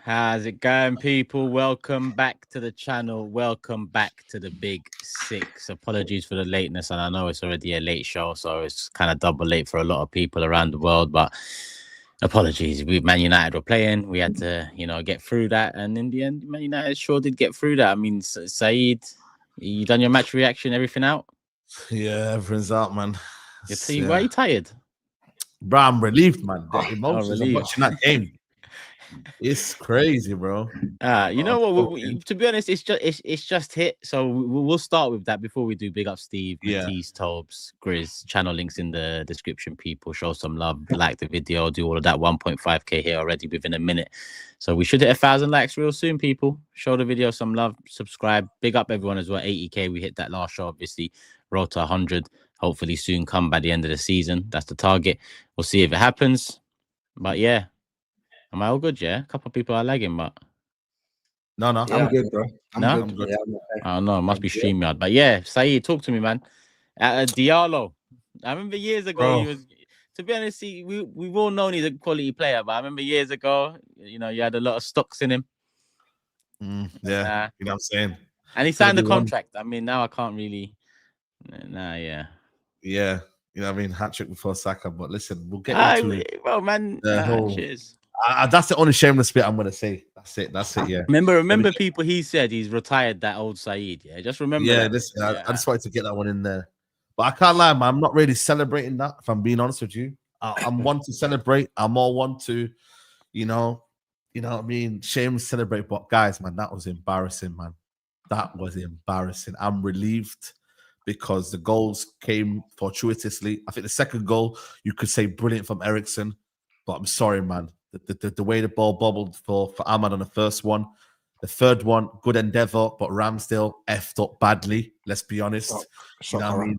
How's it going, people? Welcome back to the channel. Welcome back to the Big Six. Apologies for the lateness, and I know it's already a late show, so it's kind of double late for a lot of people around the world, but apologies. Man United were playing. We had to, get through that, and in the end, Man United sure did get through that. I mean, SAEED, you done your match reaction, everything out? Yeah, everything's out, man. Why are you tired? Bro, I'm relieved, man. The emotions of relieved. watching that game. It's crazy, bro. You know what? To be honest, it's just hit. So we'll start with that before we do. Big up Steve, Matisse, TOBS, GRIZZ. Channel links in the description. People, show some love, like the video, do all of that. 1.5k here already within a minute. So we should hit 1,000 likes real soon. People, show the video some love, subscribe. Big up everyone as well. 80k. We hit that last show. Obviously, road to 100. Hopefully soon come by the end of the season. That's the target. We'll see if it happens. But yeah. Am I all good? Yeah, a couple of people are lagging, but no, yeah, I'm good, bro. I'm good. Yeah, I'm okay. I don't know. It must be StreamYard, but yeah, SAEED, talk to me, man. Diallo, I remember years ago. He was, to be honest, we've all known he's a quality player, but I remember years ago, you had a lot of stocks in him. You know what I'm saying. And he signed the contract. I mean, now I can't really. Yeah. You know what I mean? Hat trick before Saka, but listen, we'll get into it. Well, man, cheers. That's the only shameless bit I'm gonna say. That's it. Yeah. Remember, people. He said he's retired that old SAEED. Yeah, just remember. Yeah, I just wanted to get that one in there, but I can't lie, man. I'm not really celebrating that. If I'm being honest with you, I'm one to celebrate. I'm more one to, you know what I mean. Shameless celebrate, but guys, man, that was embarrassing, man. That was embarrassing. I'm relieved because the goals came fortuitously. I think the second goal, you could say brilliant from Eriksen, but I'm sorry, man. The way the ball bobbled for Ahmad on the first one. The third one, good endeavour, but Ramsdale effed up badly. Let's be honest. Shock horror. I mean?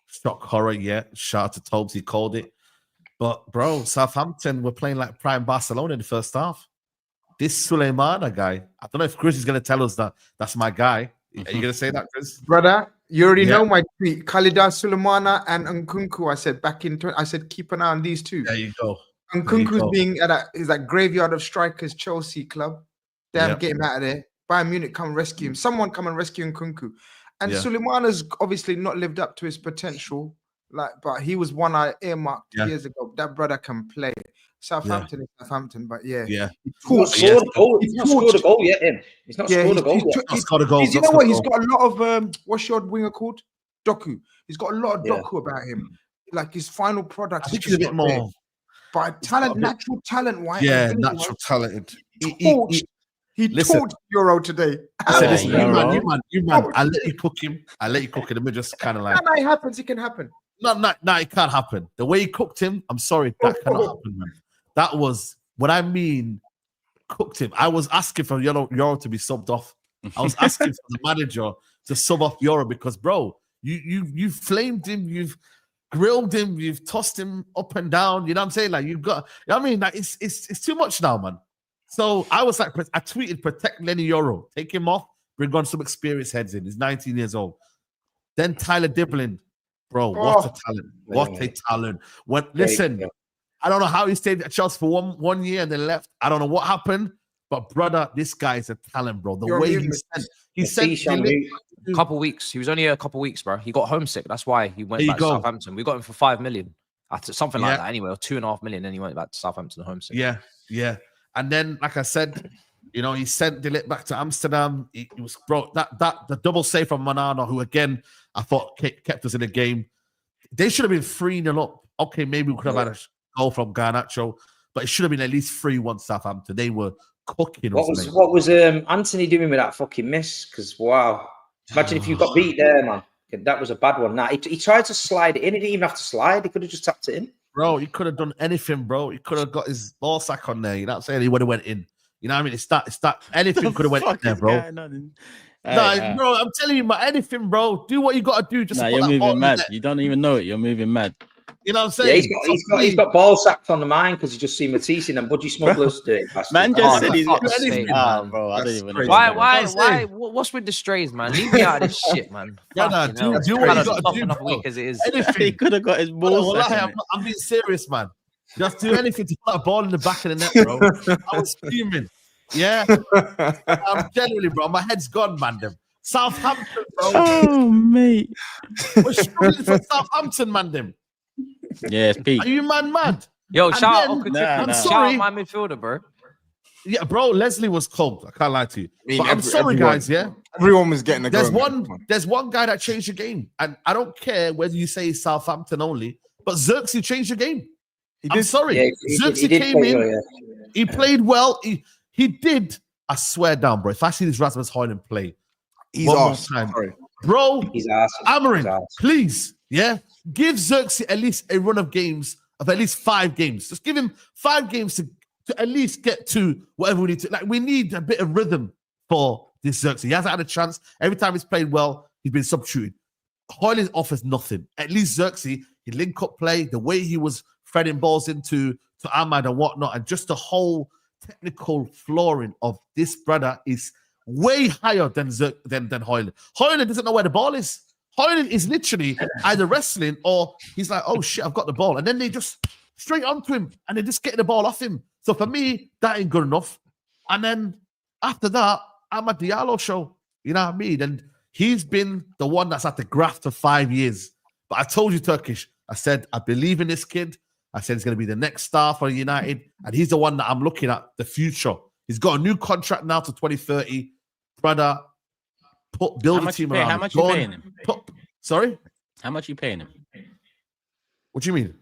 Shock horror, yeah. Shout out to TOBS, he called it. But, bro, Southampton were playing like prime Barcelona in the first half. This Suleimana guy, I don't know if Chris is going to tell us that that's my guy. Are you going to say that, Chris? Brother, you already know my tweet. Khalida Suleimana and Nkunku. I said keep an eye on these two. There you go. Nkunku's being at that graveyard of strikers Chelsea club. Damn, get him out of there. Bayern Munich come rescue him. Someone come and rescue Nkunku. And Suleimana's obviously not lived up to his potential. But he was one I earmarked years ago. That brother can play. Southampton is Southampton, but He's not scored a goal yet. He's not scored a goal yet. You know what? He's got a lot of what's your winger called? Doku. He's got a lot of Doku about him. Like his final product. I think he's a bit more. But talent, natural talent. Why? Yeah, natural talented. He torched Yoro today. You man. I'll let you cook him. Let me just kind of like. That happens. It can happen. No, it can't happen. The way he cooked him, I'm sorry, that cannot happen, man. That was what I mean. Cooked him. I was asking for Yoro to be subbed off. I was asking for the manager to sub off Yoro because, bro, you flamed him, you've grilled him, you've tossed him up and down. You know what I'm saying? Like you've got. I mean, like it's too much now, man. So I was like, I tweeted, protect Leny Yoro, take him off, bring on some experienced heads in. He's 19 years old. Then Tyler Dibbling. Bro, what a talent. What a talent. Listen, I don't know how he stayed at Chelsea for one year and then left. I don't know what happened, but brother, this guy is a talent, bro. The way he sent a couple weeks. He was only a couple weeks, bro. He got homesick. That's why he went back to Southampton. We got him for 5 million. Something like that anyway, or 2.5 million, and he went back to Southampton homesick. Yeah. And then, like I said, he sent Dilip back to Amsterdam. It was, bro, the double save from Manano, who again I thought kept us in the game. They should have been 3-0 up. Okay, maybe we could have had a goal from Garnacho, but it should have been at least 3-1 Southampton. They were cooking. What was Anthony doing with that fucking miss? Because wow, imagine if you got beat there, man. That was a bad one. Nah, he tried to slide it in. He didn't even have to slide. He could have just tapped it in. Bro, he could have done anything, bro. He could have got his ball sack on there. You know what I'm saying? He would have went in. You know what I mean? It's that anything could have went in there, bro. Bro, I'm telling you, man, anything, bro. Do what you got to do. Just you're moving mad. You don't even know it. You're moving mad. You know what I'm saying? Yeah, he's got ball sacks on the mind because he's just seen Matisse and Budgie Smugglers do it. Man just said he's got anything. Bro, I don't even know. Why? What's with the strays, man? Leave me out of this shit, man. Do what you got to do, bro. As it is. He could have got his balls. I'm being serious, man. Just do anything to put a ball in the back of the net, bro. I was fuming. Yeah. I'm generally, bro. My head's gone, man. Them. Southampton, bro. Oh, mate. We're struggling for Southampton, man. Them. Yeah, it's peak. Are you mad? Yo, And shout then- out Okachiki. Nah, I'm nah. Shout sorry. out my midfielder, bro. Yeah, bro. Leslie was cold. I can't lie to you. I mean, But I'm sorry, everyone- guys. Yeah. Everyone was getting a go. There's one guy that changed the game, and I don't care whether you say Southampton only, but Xerxes changed the game. I'm sorry, Yeah, Xerxes did came play in. well, yeah. He played well. He did. I swear down, bro. If I see this Rasmus Højlund play, He's one more off. time. Sorry. Bro, He's arsed. Amarin, He's arsed. please, yeah, give Xerxes at least a run of games of at least 5 games. Just give him 5 games to at least get to whatever we need to. Like, we need a bit of rhythm for this Xerxes. He hasn't had a chance. Every time he's played well, he's been substituted. Højlund offers nothing. At least Xerxes, he link up play, the way he was threading balls into Ahmad and whatnot, and just the whole technical flooring of this brother is way higher than Højlund. Højlund doesn't know where the ball is. Højlund is literally either wrestling or he's like, oh shit, I've got the ball. And then they just straight onto him and they just get the ball off him. So for me, that ain't good enough. And then after that, I'm a Diallo show. You know what I mean? And he's been the one that's at the graft for 5 years. But I told you, Turkish, I said, I believe in this kid. I said he's going to be the next star for United. And he's the one that I'm looking at, the future. He's got a new contract now to 2030. Brother, build a team around him. How much you paying him? Sorry? How much you paying him? What do you mean?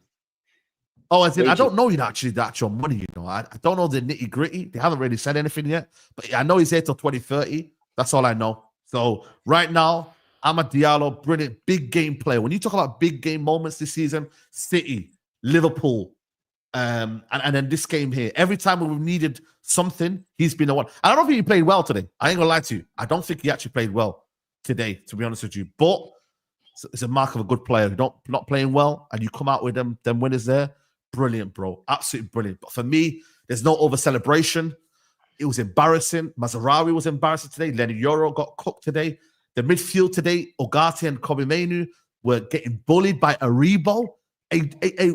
Oh, I don't know the actual money, you know. I don't know the nitty-gritty. They haven't really said anything yet. But I know he's here till 2030. That's all I know. So right now, Amad Diallo, brilliant, big game player. When you talk about big game moments this season, City, Liverpool, and then this game here, every time we've needed something, he's been the one. I don't think he played well today. I ain't gonna lie to you. I don't think he actually played well today, to be honest with you. But it's a mark of a good player. Not playing well, and you come out with them winners there. Brilliant, bro. Absolutely brilliant. But for me, there's no over celebration. It was embarrassing. Mazarawi was embarrassing today. Leny Yoro got cooked today. The midfield today, Ogati and Kobe Mainu were getting bullied by Aribo.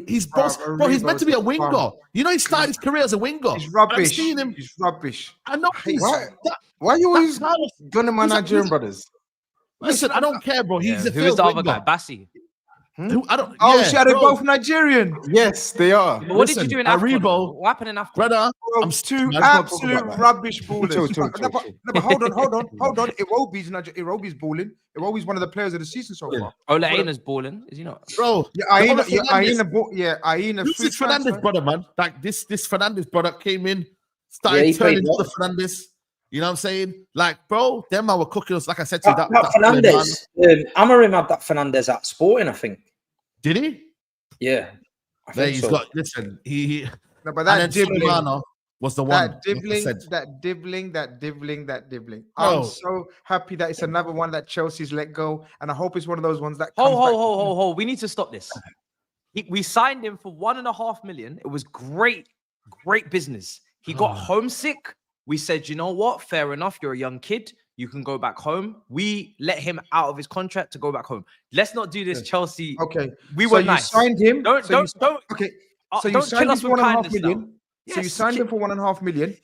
He's boss, bro. He's meant to be a winger. You know, he started his career as a winger. He's rubbish. I've seen him. He's rubbish. I know. Why are you always gunning my Nigerian brothers? Listen, I don't care, bro. He's a Who is the other winger. guy? Bassi. I don't. Oh, yeah, shit, are they bro. both Nigerian? Yes, they are. But what did you do in Africa? Aribo, What happened in Africa? brother, Bro, I'm two man, absolute about that. rubbish ballers. Chill. No, but hold on. Iwobi's balling. Iwobi's one of the players of the season so far. Ola Aina's balling, is he not? bro. Yeah, Aina Aina. Who's this Fernandez brother, man? Like this Fernandez brother came in, Yeah, started he turning played to well. the Fernandez. You know what I'm saying? Like, bro, them man were cooking us. Like I said to you, That Fernandez, Amarim had that Fernandez at Sporting, I think. Did he? Yeah, I There think he's so. got. Listen, he No, but and that then dibbling, Sulemana was the one. that dibbling, like I said. that dibbling. Bro. I'm so happy that it's another one that Chelsea's let go, and I hope it's one of those ones that Ho, comes back. ho. We need to stop this. We signed him for $1.5 million. It was great business. He got homesick. We said, you know what? Fair enough. You're a young kid. You can go back home. We let him out of his contract to go back home. Let's not do this, Chelsea. Okay, We so were you nice. signed him. Don't. Okay, So so you don't signed kill him us for with 1.5 kindness now. million. So you Yes, signed him for 1.5 million,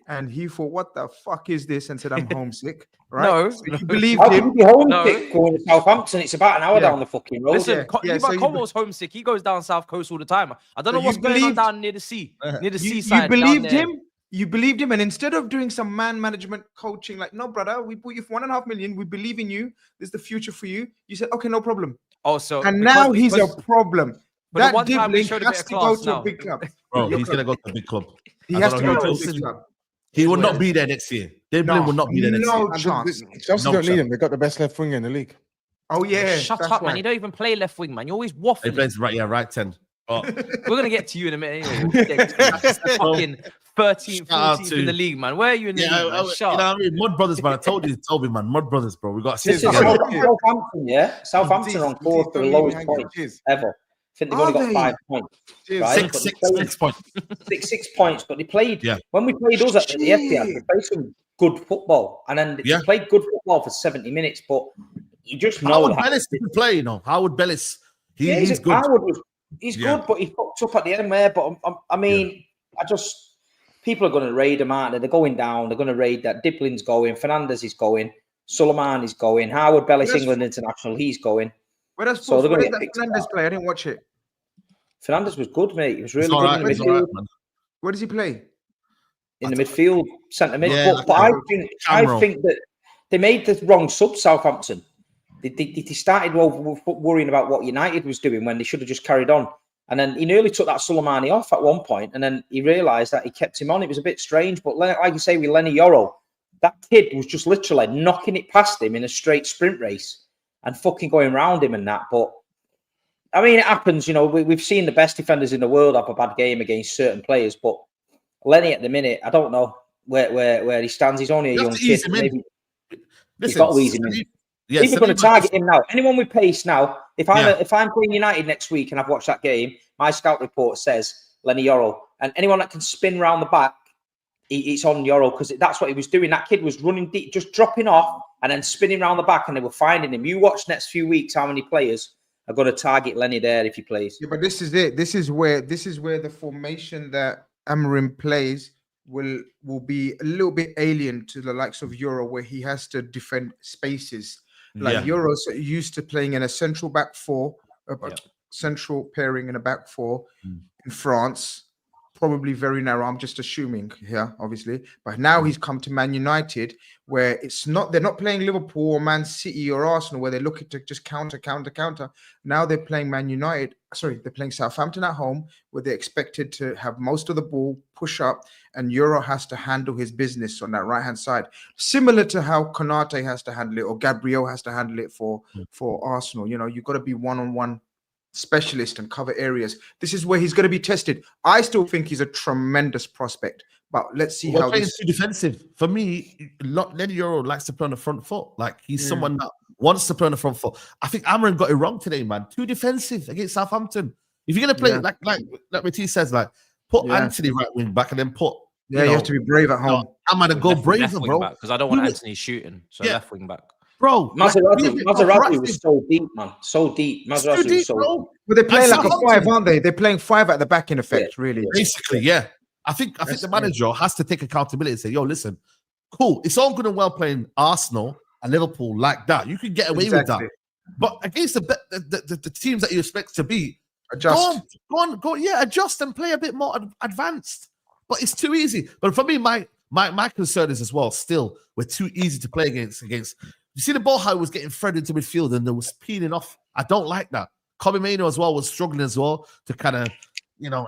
and he thought, "What the fuck is this?" and said, "I'm homesick." Right? No, So you believed How can him. you be homesick going to Southampton? It's about an hour Yeah. down the fucking road. Listen, Yeah, so you Como's homesick. He goes down South Coast all the time. I don't know So what's you going on believed- down near the sea, near the You seaside. down believed there. him. You believed him, and instead of doing some man management coaching, like, no, brother, we put you for 1.5 million. We believe in you. This is the future for you. You said, okay, no problem. Oh, so And because- now he's because- a problem. But the That one time we dibbling showed a has bit of to go class to now. a big club. Bro, he's gonna go to a big club. He I has don't to know go to who a it is. big club. He will not be there next year. Dribbling will not be there next year. No chance. Chelsea No don't chance. need him. They got the best left winger in the league. Oh yeah. Shut that's up, why. man. You don't even play left wing, man. You're always He waffling. plays right 10. But We're gonna get to you in a minute anyway. We'll get to you. Fucking 13th, Shout out 14th to- in the league, man. Where are you in the yeah, league, man? you Shut know up. what I mean? Mud Brothers, man. I told you, Toby, man. Mud Brothers, bro. We got to sit Listen, together. Southampton, yeah? Southampton are on course for the lowest points Cheers. ever. I think they've Are only got they? 5 points. Cheers. Right? Six points. 6 points, but they played. Yeah. When we played us at the Etihad, they played some good football, and then they Yeah. played good football for 70 minutes. But you just How know would that. Bellis play? You know, how would Bellis? Yeah, He's good. Howard was, he's Yeah. good, but he fucked up at the end there. But I mean, people are going to raid them, aren't they? They're going down. They're going to raid that. Diplin's going. Fernandez is going. Suleiman is going. Howard Bellis, England international. He's going. Where does Fernandez play? I didn't watch it. Fernandez was good, mate. He was really good in the midfield. Where does he play? In the midfield, centre mid. Yeah, but I think that they made the wrong sub, Southampton. They started worrying about what United was doing when they should have just carried on. And then he nearly took that Soleimani off at one point, and then he realised that he kept him on. It was a bit strange, but like you say with Leny Yoro, that kid was just literally knocking it past him in a straight sprint race and fucking going round him and that. But I mean, it happens. You know, we've seen the best defenders in the world have a bad game against certain players, but Lenny at the minute, I don't know where he stands. He's only a young kid. Maybe he's got to ease him in. Yeah, people are going to target him now. Anyone with pace now. If I'm playing United next week and I've watched that game, my scout report says Leny Yoro, and anyone that can spin round the back, it's on Yoro, because that's what he was doing. That kid was running deep, just dropping off and then spinning round the back, and they were finding him. You watch next few weeks how many players are going to target Lenny there if he plays. Yeah, but this is it. This is where the formation that Amorim plays will be a little bit alien to the likes of Yoro, where he has to defend spaces. Like Euro's used to playing in a central back four, central pairing in a back four in France, probably very narrow. I'm just assuming here, obviously. But now he's come to Man United, where they're not playing Liverpool or Man City or Arsenal, where they're looking to just counter. Now they're playing they're playing Southampton at home, where they're expected to have most of the ball, push up, and Yoro has to handle his business on that right-hand side. Similar to how Konate has to handle it, or Gabriel has to handle it for Arsenal. You know, you've got to be one-on-one specialist and cover areas. This is where he's going to be tested. I still think he's a tremendous prospect, but let's see how he's too defensive. For me, Leny Yoro likes to play on the front foot. Like, he's someone that wants to play on the front foot. I think Amorim got it wrong today, man. Too defensive against Southampton. If you're going to play like Matisse says, like, put Anthony right wing back and then put. You have to be brave at home. I'm going to go braver, bro. Because I don't want Anthony shooting. So left wing back. Bro, Maserati was so deep, man. So deep. Maserati was so deep. But they're playing like a five, aren't they? They're playing five at the back, in effect, really. Basically, yeah. I think the manager has to take accountability and say, yo, listen, cool. It's all good and well playing Arsenal and Liverpool like that. You can get away with that. But against the teams that you expect to beat, adjust. Go on, adjust and play a bit more advanced. But it's too easy. But for me, my concern is as well, still, we're too easy to play against. You see the ball how it was getting threaded into midfield and there was peeling off. I don't like that. Kobe Mainoo as well was struggling as well to kind of,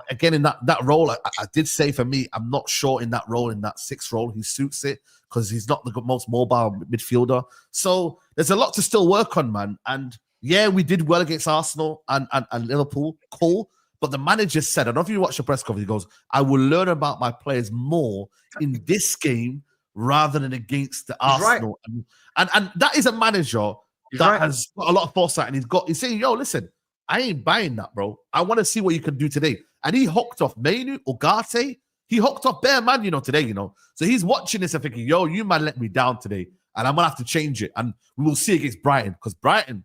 again in that role. I did say, for me, I'm not sure in that role, in that sixth role, he suits it because he's not the most mobile midfielder. So there's a lot to still work on, man. And yeah, we did well against Arsenal and Liverpool. Cool. But the manager said, I don't know if you watch the press conference, he goes, I will learn about my players more in this game rather than against the Arsenal. Right. And that is a manager that has got a lot of foresight, and he's saying, yo, listen, I ain't buying that, bro. I want to see what you can do today. And he hooked off Mainoo, Ugarte. He hooked off bare man, today, So he's watching this and thinking, yo, you man let me down today, and I'm going to have to change it. And we will see against Brighton, because Brighton,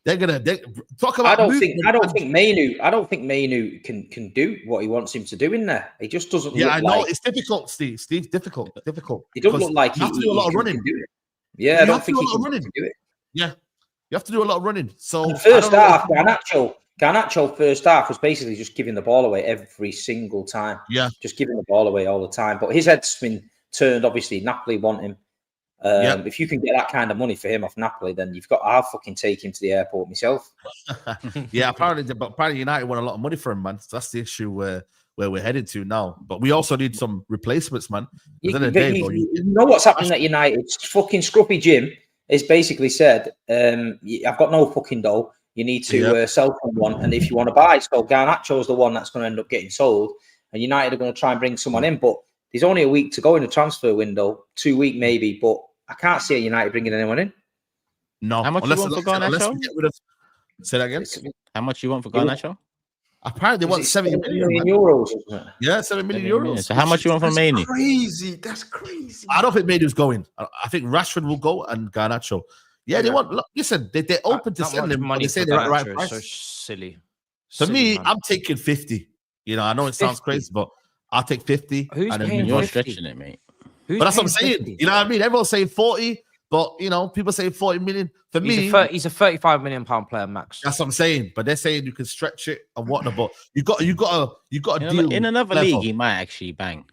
they're talk about. I don't think Mainoo can do what he wants him to do in there. He just doesn't. Yeah, I know it's difficult, Steve. Steve's difficult. He doesn't look like he has to do a lot of running. Yeah, I don't think he can do it. Yeah, you have to do a lot of running. So the first half, Garnacho first half was basically just giving the ball away every single time. Yeah, just giving the ball away all the time. But his head's been turned. Obviously, Napoli want him. If you can get that kind of money for him off Napoli, then I'll fucking take him to the airport myself. Yeah, apparently United want a lot of money for him, man. So that's the issue where we're headed to now. But we also need some replacements, man. You know what's happening at United? Fucking Scruffy Jim has basically said, I've got no fucking dough. You need to sell someone, and if you want to buy, so Garnacho's the one that's going to end up getting sold, and United are going to try and bring someone in, but there's only a week to go in the transfer window, 2 weeks maybe, but I can't see United bringing anyone in. No. How much you want for Garnacho? Say that again. How much you want for Garnacho? Apparently, they want 70 million euros. Isn't it? Yeah, 7 million euros. So how much you want from Mainoo? Crazy. That's crazy. I don't think Mainoo's going. I think Rashford will go and Garnacho. Yeah, they want. Look, listen, they're open to sending him. Money. They say they're at the right price. So silly. For me, I'm taking 50. I know it sounds crazy, but I'll take 50. Who's and then paying? You're 50? stretching it, mate. Who's But that's what I'm paying saying. 50? You know what I mean? Everyone's saying 40, but you know, people say 40 million. For me, He's a 35 million pound player max. that's what I'm saying. But they're saying you can stretch it and whatnot. But you got a deal In another level. league, he might actually bang.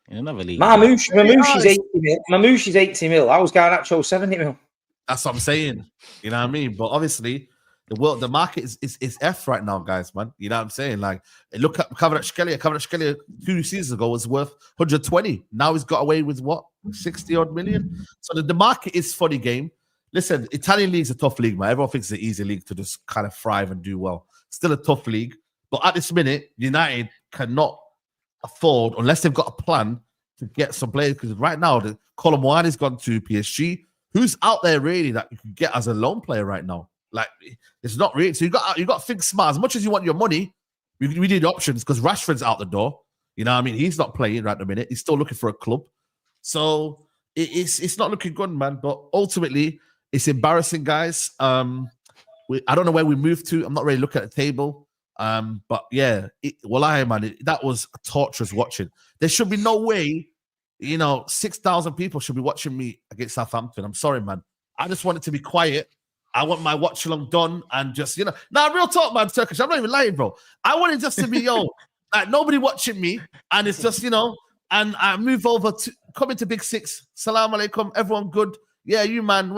In another league, Mamouche is 80 mil. Mamouche is 80 mil. I was Garnacho 70 mil. That's what I'm saying. You know what I mean? But obviously, the market is F right now, guys, man. You know what I'm saying? Like, look at Kvaratskhelia 2 seasons ago was worth 120. Now he's got away with what? 60 odd million. So the market is funny game. Listen, Italian league's a tough league, man. Everyone thinks it's an easy league to just kind of thrive and do well. Still a tough league. But at this minute, United cannot afford, unless they've got a plan, to get some players. Because right now, the Colin Mwani's gone to PSG. Who's out there really that you can get as a loan player right now? Like, it's not really. So you got to think smart. As much as you want your money, we need options because Rashford's out the door. You know what I mean? He's not playing right at the minute. He's still looking for a club. So it's not looking good, man. But ultimately, it's embarrassing, guys. I don't know where we moved to. I'm not really looking at the table. But yeah, that was torturous watching. There should be no way, 6,000 people should be watching me against Southampton. I'm sorry, man. I just want it to be quiet. I want my watch along done and just, real talk, man, Turkish. I'm not even lying, bro. I want it just to be, like nobody watching me. And it's just, and I move over to come into Big Six. Salam alaikum. Everyone good. Yeah, you, man.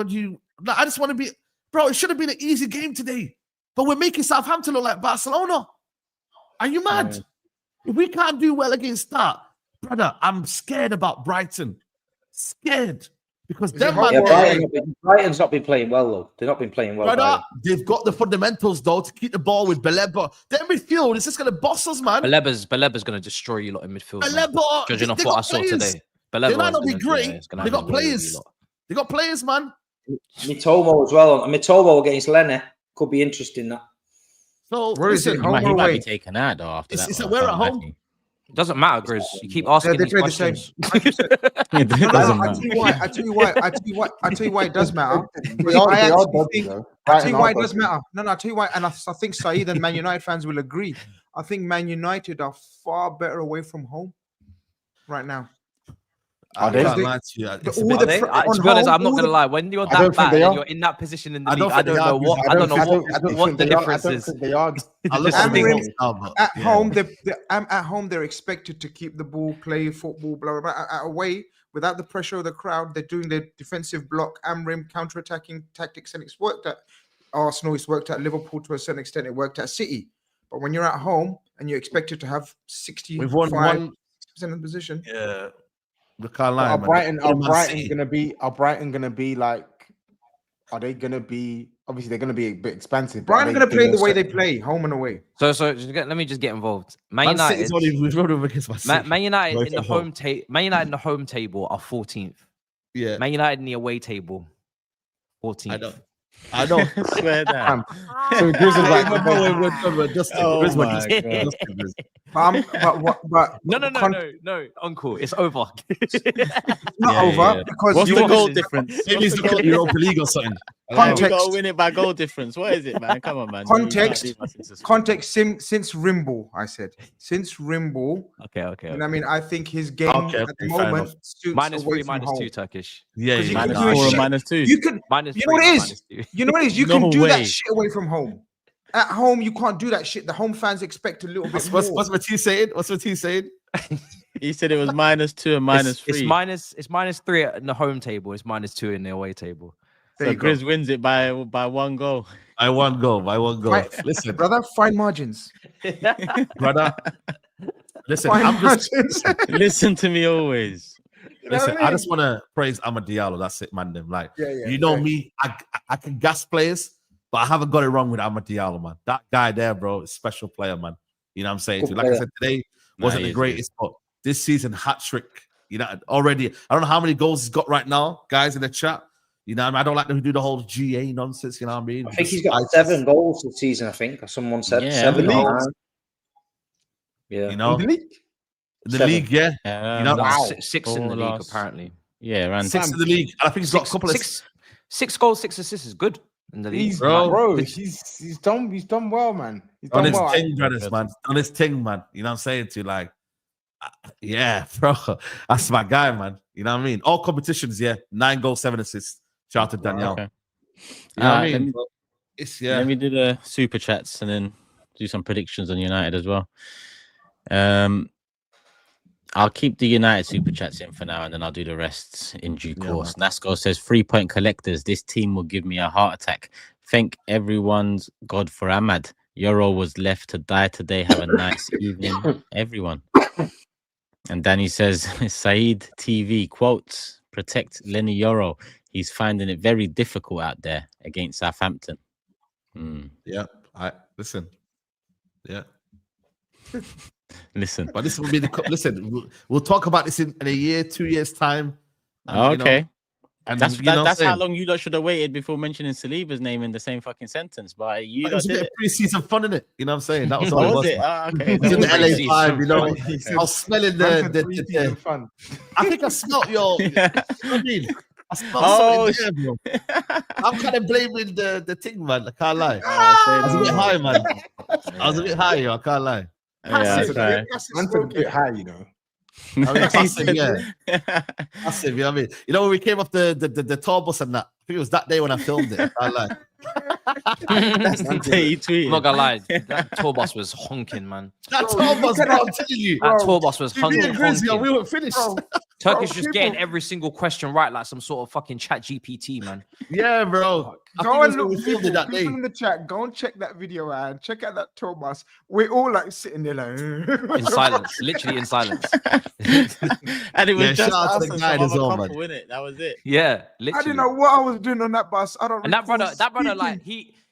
I just want to be, bro, it should have been an easy game today. But we're making Southampton look like Barcelona. Are you mad? If we can't do well against that, brother, I'm scared about Brighton. Scared. Because Brighton's not been playing well, though. They've not been playing well. Brother, they've got the fundamentals, though, to keep the ball with Baleba. Their midfield is just going to boss us, man. Baleba's going to destroy you lot in midfield. Baleba, judging off what I saw today. Baleba they might not be great. They got players. They got players, man. Mitomo as well. Mitomo against Leny could be interesting. That. So where is it? He might be taken out though after that. It's we're at home. It doesn't matter, Grizz. You keep asking these questions. I tell you why it does matter. I tell you why it does matter. No, I tell you why, and I think SAEED and Man United fans will agree. I think Man United are far better away from home right now. To be honest, I'm not gonna lie. When you're that bad and you're in that position in the league, I don't know what the difference is. At home, they're expected to keep the ball, play football, blah blah blah. Away, without the pressure of the crowd, they're doing their defensive block, Amrim counter-attacking tactics, and it's worked at Arsenal. It's worked at Liverpool to a certain extent. It worked at City. But when you're at home and you're expected to have 65% of the position, yeah. Are Brighton gonna be like? Are they gonna be? Obviously, they're gonna be a bit expensive. Brighton gonna play the way they play, home and away. So let me just get involved. Man United in the home table are 14th. Yeah. Man United in the away table, 14th. I know. Swear that. So Grizz is like, No, Uncle, it's over. Not over because what's the goal difference? Maybe he's looking at Europa League or something. Context. We gotta win it by goal difference. What is it, man? Come on, man. Context. Since Rimble, I said since Rimble. Okay. And I mean, I think his game at the moment suits -3, -2 Turkish. Yeah, -4 and -2. You could. -3, You know what it is? You know what it is? You can No do way. that shit away from home. At home, you can't do that shit. The home fans expect a little bit more. What's Matisse saying? What's Matisse saying? He said it was -2 and -3. It's -3 in the home table. It's -2 in the away table. So Grizz wins it by 1 goal. By one goal. Listen, brother, fine margins. Brother. Listen, Listen to me always. Listen, I just want to praise Amad Diallo. That's it, man. Them like, me, I can gas players, but I haven't got it wrong with Amad Diallo, man. That guy there, bro, is a special player, man. You know what I'm saying? Like I said, today wasn't the greatest, but this season, hat trick. Already, I don't know how many goals he's got right now, guys in the chat. I don't like them who do the whole GA nonsense. You know what I mean? I think he's got 7 goals this season. I think someone said 7 goals. Yeah, in the league, yeah. Wow. 6 in the league apparently. Yeah, around 6 in the league. I think he's got a couple of 6 goals, 6 assists is good in the league. He's done well, man. He's on done his well. thing, brothers, man. On his thing, man. You know what I'm saying? To like, Yeah, bro. That's my guy, man. You know what I mean? All competitions, yeah. 9 goals, 7 assists. Shout out to Danielle. Okay. You know what I mean? Let me do the super chats and then do some predictions on United as well. I'll keep the United super chats in for now, and then I'll do the rest in due course. Nasco says 3-point collectors. This team will give me a heart attack. Thank everyone's God for Ahmad. Yoro was left to die today. Have a nice evening, everyone. And Danny says SAEED TV quotes protect Leny Yoro. He's finding it very difficult out there against Southampton. Yeah, listen. Yeah. Listen, but this will be listen. We'll talk about this in a year, 2 years time. And, okay, and that's how long you lot should have waited before mentioning Saliba's name in the same fucking sentence. But you was a bit of pre-season fun, innit? You know what I'm saying? That was all. Was it? Okay, it was in the LA5. You know, I was smelling the fun. I think I smelt your. I mean, I smelled something there, bro. I'm kind of blaming the thing, man. I can't lie. I was a bit high, man. I was a bit high, I can't lie. That's a bit high, you know. I mean, passive, yeah. Passive, you know what I mean? You know, when we came off the TOBS and that, I think it was that day when I filmed it. I can't lie. That's the day you tweeted. I'm not gonna lie, that TOBS was honking, man. That TOBS, bro, I'm telling you. That TOBS was honking. We weren't finished. Turkish just getting every single question right, like some sort of fucking chat GPT, man. Yeah, bro. Go and look people in the chat. Go and check that video out. Check out that TOBS. We're all like sitting there like in silence, literally in silence. And it was just us and some other couple, innit? That was it. Yeah, literally. I didn't know what I was doing on that bus. I don't. And that brother, like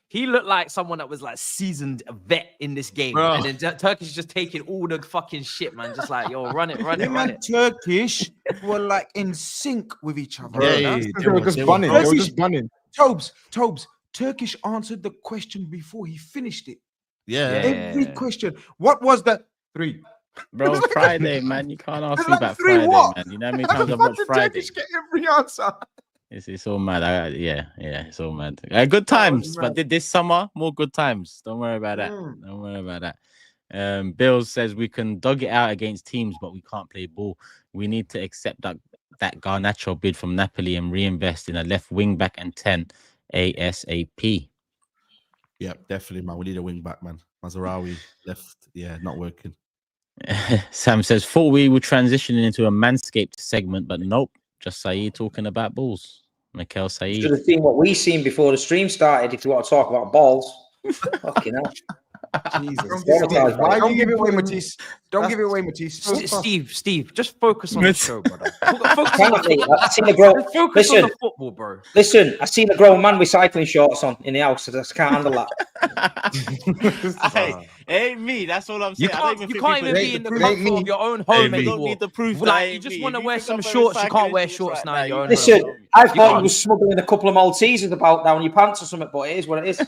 he looked like someone that was like seasoned vet in this game, bro. And then Turkish just taking all the fucking shit, man. Just like, yo, run it. Turkish were like in sync with each other. Yeah, they were just bunning. TOBS. Turkish answered the question before he finished it. Yeah. Every question. What was that? 3. Bro, Friday, man. You can't ask me about Friday, man. You know how many times I've watched Friday? Turkish get every answer. It's all mad. Yeah, it's all mad. Good times, but this summer, more good times. Don't worry about that. Don't worry about that. Bill says we can dug it out against teams, but we can't play ball. We need to accept that Garnacho bid from Napoli and reinvest in a left wing back and 10 ASAP. Yeah, definitely, man. We need a wing back, man. Mazarawi left, not working. Sam says, thought we were transitioning into a Manscaped segment, but nope. Just SAEED talking about balls. Mikel SAEED. Should have seen what we seen before the stream started if you want to talk about balls. Fucking hell. Jesus. Don't give it away, Matisse. Don't give it away, Matisse. Steve, just focus on the show, brother. Focus on the football, bro. Listen, I seen a grown man with cycling shorts on in the house, so I just can't handle that. Ain't me. That's all I'm saying. You can't even be in the comfort of your own home anymore. You don't need the proof. Like, you just want to wear some shorts. You can't wear shorts now in your own Listen, home. I thought you were smuggling a couple of Maltesers about down your pants or something, but it is what it is. All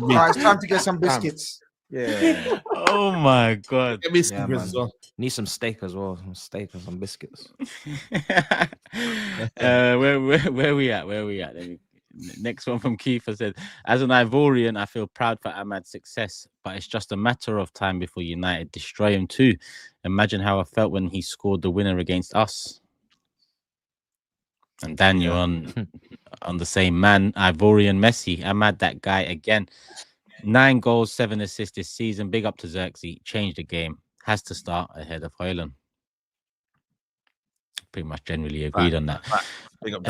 right, it's time to get some biscuits. Yeah. Oh my God. Get me some as well. Need some steak as well. Some steak and some biscuits. Where we at? Next one from Kiefer said, as an Ivorian, I feel proud for Ahmad's success, but it's just a matter of time before United destroy him too. Imagine how I felt when he scored the winner against us. And Daniel on the same man, Ivorian Messi. Ahmad, that guy again. 9 goals, 7 assists this season. Big up to Xerxes. Changed the game. Has to start ahead of Højlund. Pretty much generally agreed on that. Big up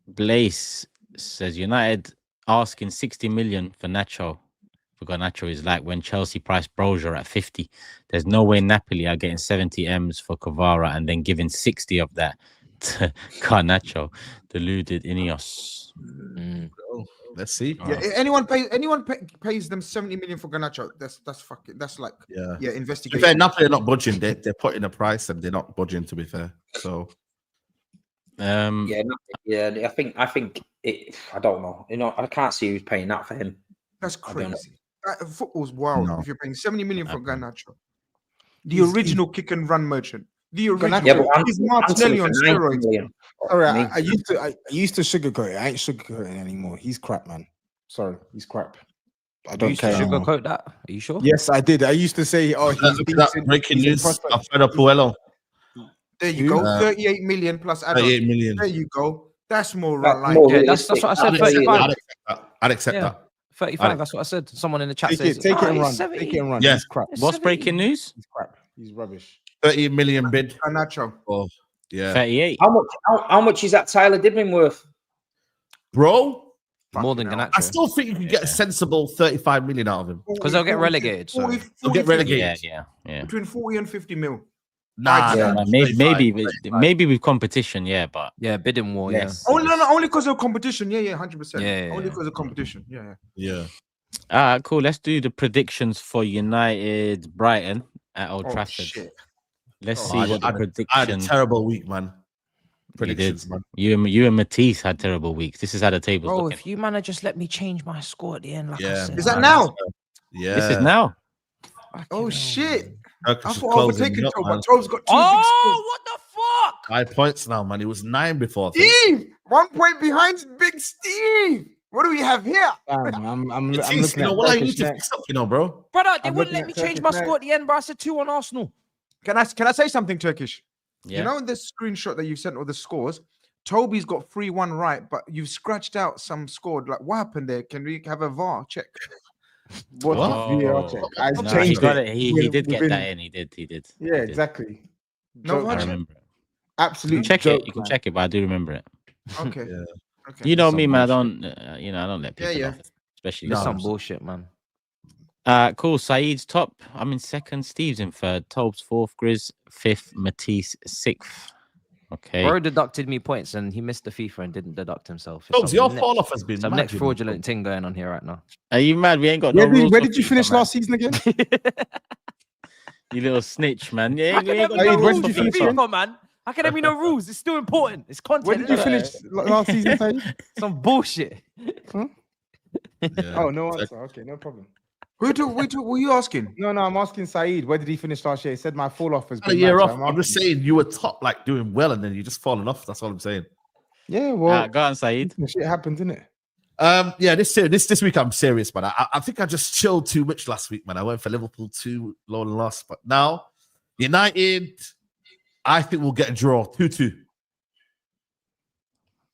Blaze says United asking 60 million for Nacho. For Garnacho is like when Chelsea priced Brozier at 50. There's no way Napoli are getting 70 M's for Kvara and then giving 60 of that to Garnacho. Deluded Ineos. Let's see. Yeah, anyone pays them 70 million for Garnacho. That's like investigation. Fair, Napoli are not budging. They're putting a price and they're not budging. To be fair, so. I think it. I don't know. You know, I can't see who's paying that for him. That's crazy. Football's wild. No. If you're paying 70 million for Garnacho, the original kick and run merchant. The original. He's Martinelli on steroids. All right, I used to sugarcoat it. I ain't sugarcoating anymore. He's crap, man. Sorry, he's crap. I don't care. Sugarcoat that? Are you sure? Yes, I did. I used to say, oh, he's decent. Breaking He's a news. prospect. Alfredo Puello. There you go. 38 million plus add-on. 38 million. There you go. That's more That's like. more Yeah, that's what I said. 35. I'd accept Yeah. that. 35. That's what I said. Someone in the chat Take says, it, take it and he's run. 70. Take it and run. Yeah. He's crap. What's breaking news? He's crap. He's rubbish. 30 million bid. Nacho. Oh, yeah. 38. How much is that Tyler Dibling worth? Bro, More than I Ganacho. still think you can get a sensible 35 million out of him. Because they'll get relegated. So. They'll get relegated. Yeah. Between 40 and 50 mil. Nah, Yeah. nah, Maybe with competition, yeah, but Yeah, bidding war. yes. Oh, no, only because of competition. Yeah, 100%. Yeah. Only because of competition. Yeah. Yeah. All right, cool. Let's do the predictions for United Brighton at Old Oh, Trafford. shit. Let's Oh, see what the I had a prediction. terrible week, man. You Predictions, did. man. You and Matisse had terrible weeks. This is how the table's Bro, looking. if you man just let me change my score at the end, like I Yeah. said. Is that man. now? Yeah. This is now. Oh, shit. Turkish I is thought I closing overtaken up, Tob, man. but Tob's got 2 Oh, what the fuck? 5 points now, man. He was 9 before. I big think. Steve! 1 point behind Big Steve. What do we have here? I'm Matisse, looking you know at what I Turkish need to next. fix up, you know, bro. Brother, they I'm wouldn't looking let me at change Turkish my next. score at the end, bro. I said 2 on Arsenal. Can I say something, Turkish? Yeah. You know the screenshot that you sent all the scores? Toby's got 3-1 right, but you've scratched out some scored. Like, what happened there? Can we have a VAR check? What Whoa. VAR check? I No, he changed got it. it. He did get within- that in. He did. Yeah, exactly. No Joke, VAR I man. remember it. Absolute You check joke, it. You can man. check it, but I do remember it. Okay. Yeah. Okay. You know Some me, man. I bullshit. don't. I don't let people Yeah. off, especially. It's No. some bullshit, man. Cool. Saeed's top. I'm in second. Steve's in third. Tobes fourth. Grizz fifth. Matisse sixth. Okay. Bro deducted me points and he missed the FIFA and didn't deduct himself. Tobes, your fall off has been some mad, next you know. fraudulent thing going on here right now. Are you mad? We ain't got no rules. Where for did you FIFA, finish man. last season again? You little snitch, man. Yeah, How can there be Hey, no where rules did for you finish FIFA, man? How can there be no rules? It's still important. It's content. Where did you innit? finish last season, Saeed? Some bullshit. Yeah. Oh, no answer. Okay, no problem. Were you asking? No, I'm asking Saeed. Where did he finish last year? He said my fall off has A been year mad, off. so I'm just saying you were top, like doing well, and then you just fallen off. That's all I'm saying. Yeah, well, Go on, Saeed. shit happens, isn't it? Yeah, this week I'm serious, man. I think I just chilled too much last week, man. I went for Liverpool 2 low loss, but now United, I think we'll get a draw 2-2.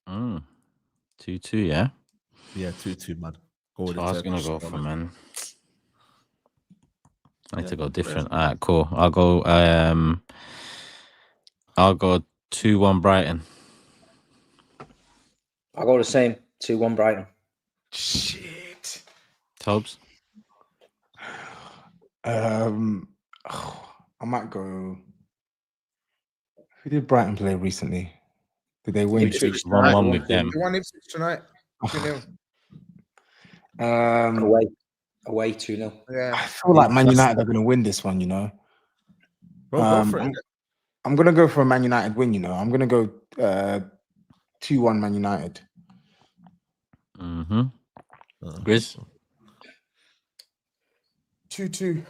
2-2, yeah. Yeah, 2-2, man. Go with So I was the gonna Turkish go squad, for, man. I need to go Yeah. different. All right, cool. I'll go 2-1 Brighton. I'll go the same. 2-1 Brighton. Shit. Tobes. I might go. Who did Brighton play recently? Did they win? Ipswich 1-1 with them. You won Ipswich tonight. 2-0. Away 2-0. Yeah. I feel like Man United are going to win this one, you know. Bro, go for it. I'm going to go for a Man United win, you know. I'm going to go 2-1 Man United. Mm-hmm. Grizz. 2-2.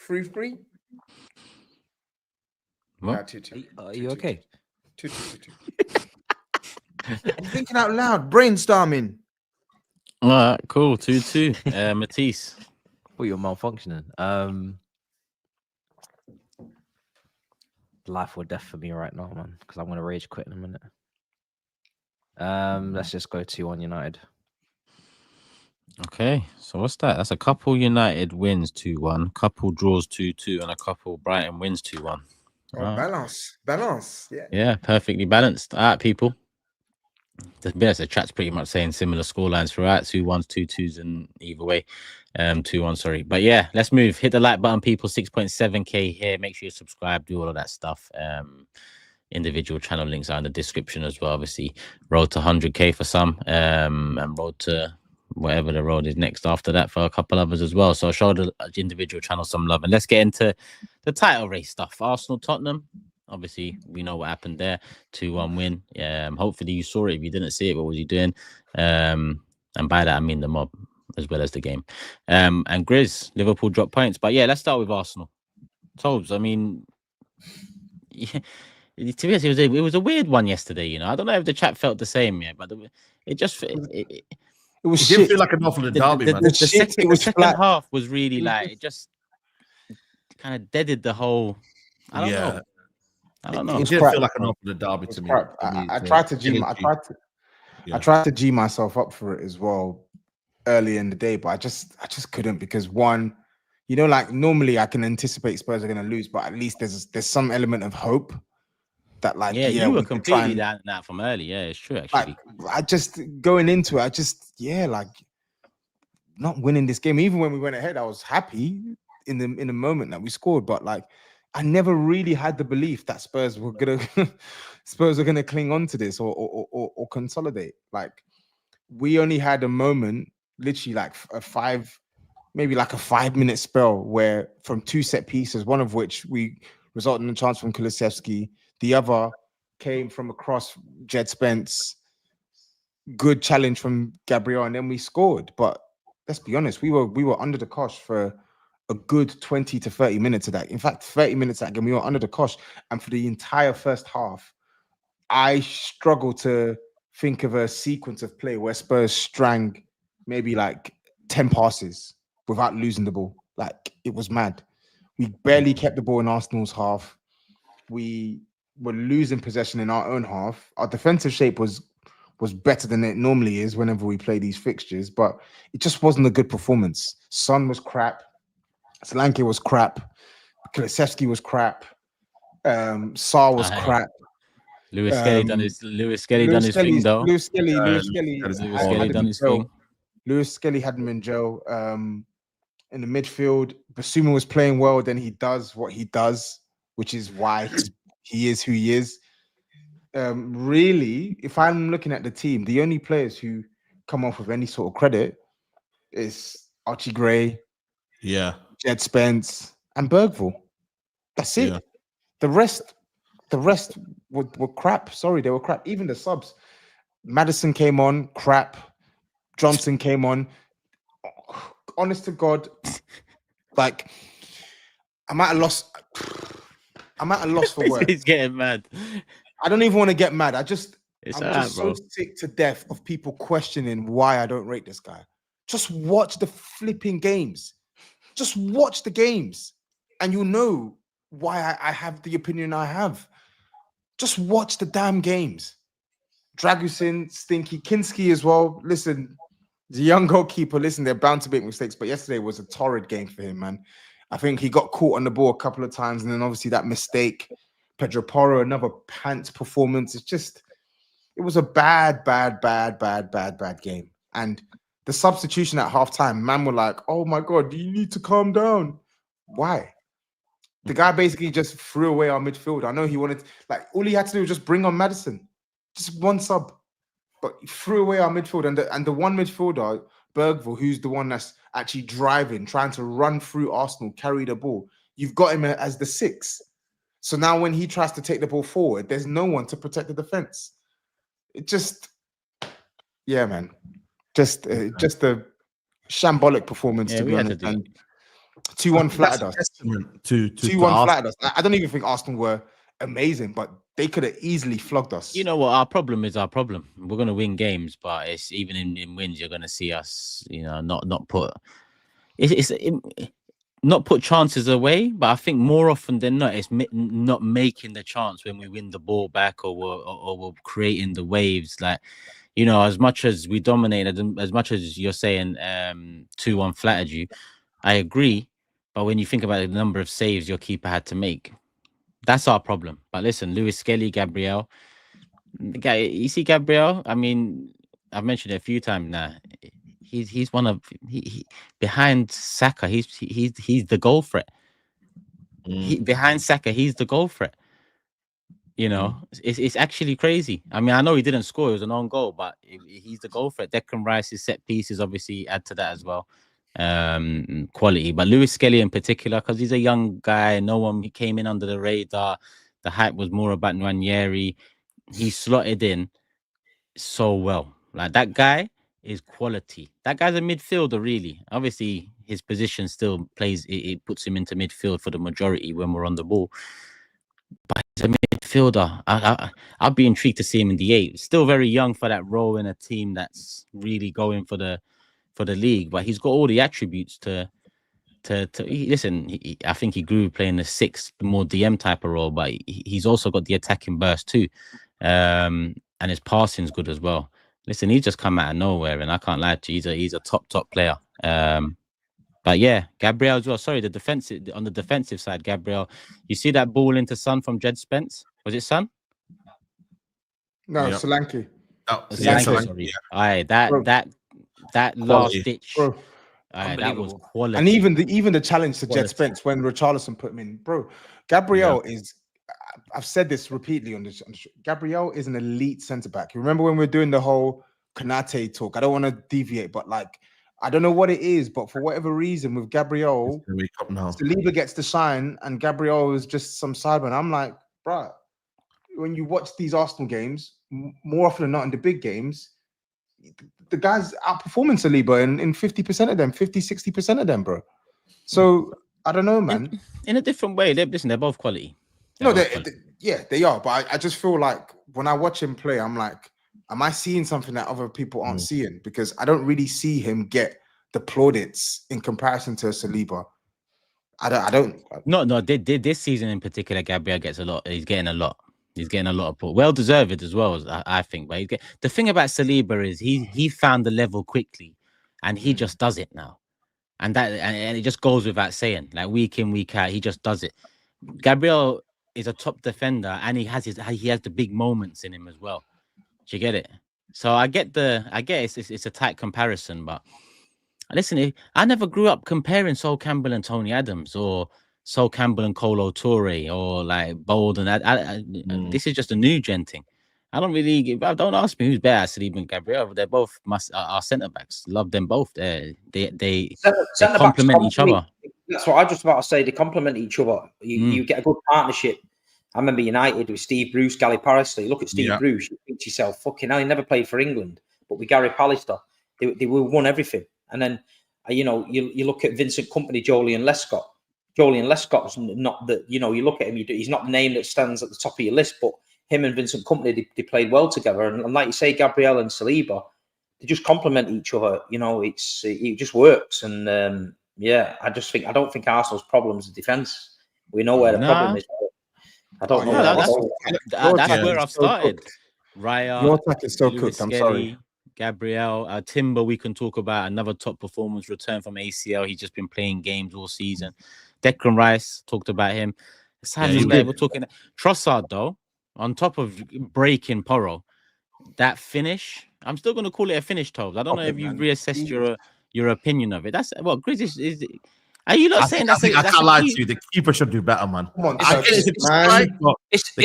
3-3. What? Nah, 2-2. Are you okay? 2-2. I'm thinking out loud, brainstorming. All right, cool. 2-2. Matisse. Well, you're malfunctioning. Life or death for me right now, man. Because I'm gonna rage quit in a minute. Let's just go 2-1 United. Okay, so what's that? That's a couple United wins 2-1, couple draws 2-2, and a couple Brighton wins 2-1. Oh, balance. Yeah. Yeah, perfectly balanced. All right, people. The chat's pretty much saying similar scorelines throughout. 2-1s, 2-2s, and either way. 2-1, sorry. But yeah, let's move. Hit the like button, people. 6.7k here. Make sure you subscribe, do all of that stuff. Individual channel links are in the description as well. Obviously, road to 100k for some, and road to whatever the road is next after that for a couple others as well. So show the individual channel some love, and let's get into the title race stuff. Arsenal, Tottenham. Obviously, we know what happened there. 2-1 win. Hopefully you saw it. If you didn't see it, what was you doing? And by that I mean the mob as well as the game. And Grizz, Liverpool dropped points. But yeah, let's start with Arsenal. Tobes, I mean, yeah, to be honest, it was a weird one yesterday. You know, I don't know if the chat felt the same, but It was It shit. didn't feel like enough of the derby, man. The second half was really like it just kind of deaded the whole. I don't know. It didn't feel like enough of the derby to me. I tried to G myself up for it as well early in the day, but I just couldn't, because one, you know, like normally I can anticipate Spurs are going to lose, but at least there's some element of hope that, like, you were completely down that from early. Yeah, it's true actually. Like, I just going into it, like not winning this game. Even when we went ahead, I was happy in the moment that we scored, but like I never really had the belief that Spurs were gonna cling on to this or consolidate. Like, we only had a moment, literally like maybe a 5-minute spell where from 2 set pieces, one of which we resulted in a chance from Kulusevski, the other came from across Jed Spence, good challenge from Gabriel, and then we scored. But let's be honest, we were under the cosh for a good 20 to 30 minutes of that. In fact, 30 minutes of that game, we were under the cosh. And for the entire first half, I struggle to think of a sequence of play where Spurs strang maybe like 10 passes without losing the ball. Like, it was mad. We barely kept the ball in Arsenal's half. We were losing possession in our own half. Our defensive shape was better than it normally is whenever we play these fixtures, but it just wasn't a good performance. Son was crap. Solanke was crap. Kulusevski was crap. Sarr was crap. Lewis Skelly done his thing though. Lewis Skelly hadn't been Joe. In the midfield, Basuma was playing well. Then he does what he does, which is why he is who he is. Really, if I'm looking at the team, the only players who come off with any sort of credit is Archie Gray, Jed Spence, and Bergville. That's it. Yeah. The rest were crap. Sorry, they were crap. Even the subs. Maddison came on, crap. Johnson came on. Honest to God, like, I'm at a loss for words. He's getting mad. I don't even want to get mad. I'm just so sick to death of people questioning why I don't rate this guy. Just watch the flipping games. Just watch the games, and you'll know why I have the opinion I have. Just watch the damn games. Dragusin, Stinky, Kinski as well. Listen, the young goalkeeper, listen, they're bound to make mistakes, but yesterday was a torrid game for him, man. I think he got caught on the ball a couple of times, and then obviously that mistake. Pedro Porro, another pants performance. It was a bad game. And the substitution at halftime, man, were like, oh my God, you need to calm down. Why? The guy basically just threw away our midfield. I know he wanted, like, all he had to do was just bring on Maddison. Just one sub. But he threw away our midfield. And the one midfielder, Bergville, who's the one that's actually driving, trying to run through Arsenal, carry the ball. You've got him as the 6. So now when he tries to take the ball forward, there's no one to protect the defense. It just, yeah, man. Just a shambolic performance, to be honest. 2-1 flattered us. 2-1 flattered us. I don't even think Arsenal were amazing, but they could have easily flogged us. You know what? Our problem is our problem. We're going to win games, but it's even in wins, you're going to see us, you know, not put not put chances away. But I think more often than not, it's not making the chance when we win the ball back or we're creating the waves. Like, you know, as much as we dominated, as much as you're saying 2-1 flattered you, I agree. But when you think about the number of saves your keeper had to make, that's our problem. But listen, Lewis Skelly, Gabriel, you see Gabriel? I mean, I've mentioned it a few times now. He's one of he behind Saka. He's the goal threat. Behind Saka, he's the goal threat. You know, it's actually crazy. I mean, I know he didn't score; it was an own goal, but he's the goal threat. Declan Rice's set pieces obviously add to that as well. Quality, but Lewis Skelly in particular, because he's a young guy, he came in under the radar. The hype was more about Nwaneri. He slotted in so well. Like, that guy is quality. That guy's a midfielder, really. Obviously, his position still plays. It puts him into midfield for the majority when we're on the ball. But he's a midfielder. midfielder. I'd be intrigued to see him in the 8. Still very young for that role in a team that's really going for the league, but he's got all the attributes to listen. I think he grew playing the 6, the more DM type of role, but he's also got the attacking burst too, and his passing's good as well. Listen, he's just come out of nowhere, and I can't lie to you, he's a top player. But yeah, Gabriel as well. Sorry, on the defensive side, Gabriel. You see that ball into Son from Jed Spence? Was it Son? No, Solanke. Oh, Solanke, sorry. Yeah. Aye, that last ditch. Bro. That was quality. And even the challenge to Jed Spence when Richarlison put him in, bro. Gabriel is. I've said this repeatedly on this. Gabriel is an elite centre back. You remember when we were doing the whole Konate talk? I don't want to deviate, but like, I don't know what it is, but for whatever reason with Gabriel, Saliba gets the shine, and Gabriel is just some sideman. I'm like, bro, when you watch these Arsenal games, more often than not in the big games, the guy's outperforming Saliba in 50% of them, 50-60% of them, bro. So I don't know, man. In a different way, they're both quality. They are. But I just feel like when I watch him play, I'm like, am I seeing something that other people aren't seeing? Because I don't really see him get the plaudits in comparison to Saliba. I don't. No. This season in particular, Gabriel gets a lot. He's getting a lot. He's getting a lot of well deserved as well, I think. But the thing about Saliba is he found the level quickly, and he just does it now, and it just goes without saying. Like week in, week out, he just does it. Gabriel is a top defender, and he has the big moments in him as well. Do you get it? So I get it's a tight comparison, but listen, I never grew up comparing Sol Campbell and Tony Adams, or Sol Campbell and Kolo Toure, or like Bold and this is just a new gen thing. Don't ask me who's better, Saliba and Gabriel. They're both our centre backs. Love them both. They complement each other. That's what I was just about to say. They complement each other. You get a good partnership. I remember United with Steve Bruce, Gary Pallister. You look at Steve Bruce, you think to yourself, fucking hell, he never played for England. But with Gary Pallister, they won everything. And then, you look at Vincent Kompany, Joleon Lescott. Joleon Lescott's not the, you look at him, he's not the name that stands at the top of your list, but him and Vincent Kompany, they played well together. And like you say, Gabriel and Saliba, they just complement each other. It just works. And I don't think Arsenal's problem is the defence. We know where the problem is. I don't know. That's where I've started. Raya, your attack is so cooked. I'm sorry. Gabriel, Timber, we can talk about another top performance, return from ACL. He's just been playing games all season. Declan Rice, talked about him. We're talking Trossard, though, on top of breaking Porro. That finish, I'm still going to call it a finish, Tobes. I don't know if you've reassessed your opinion of it. That's what GRIZZ is. Are you not saying that's? I can't lie to you. The keeper should do better, man. Come on, the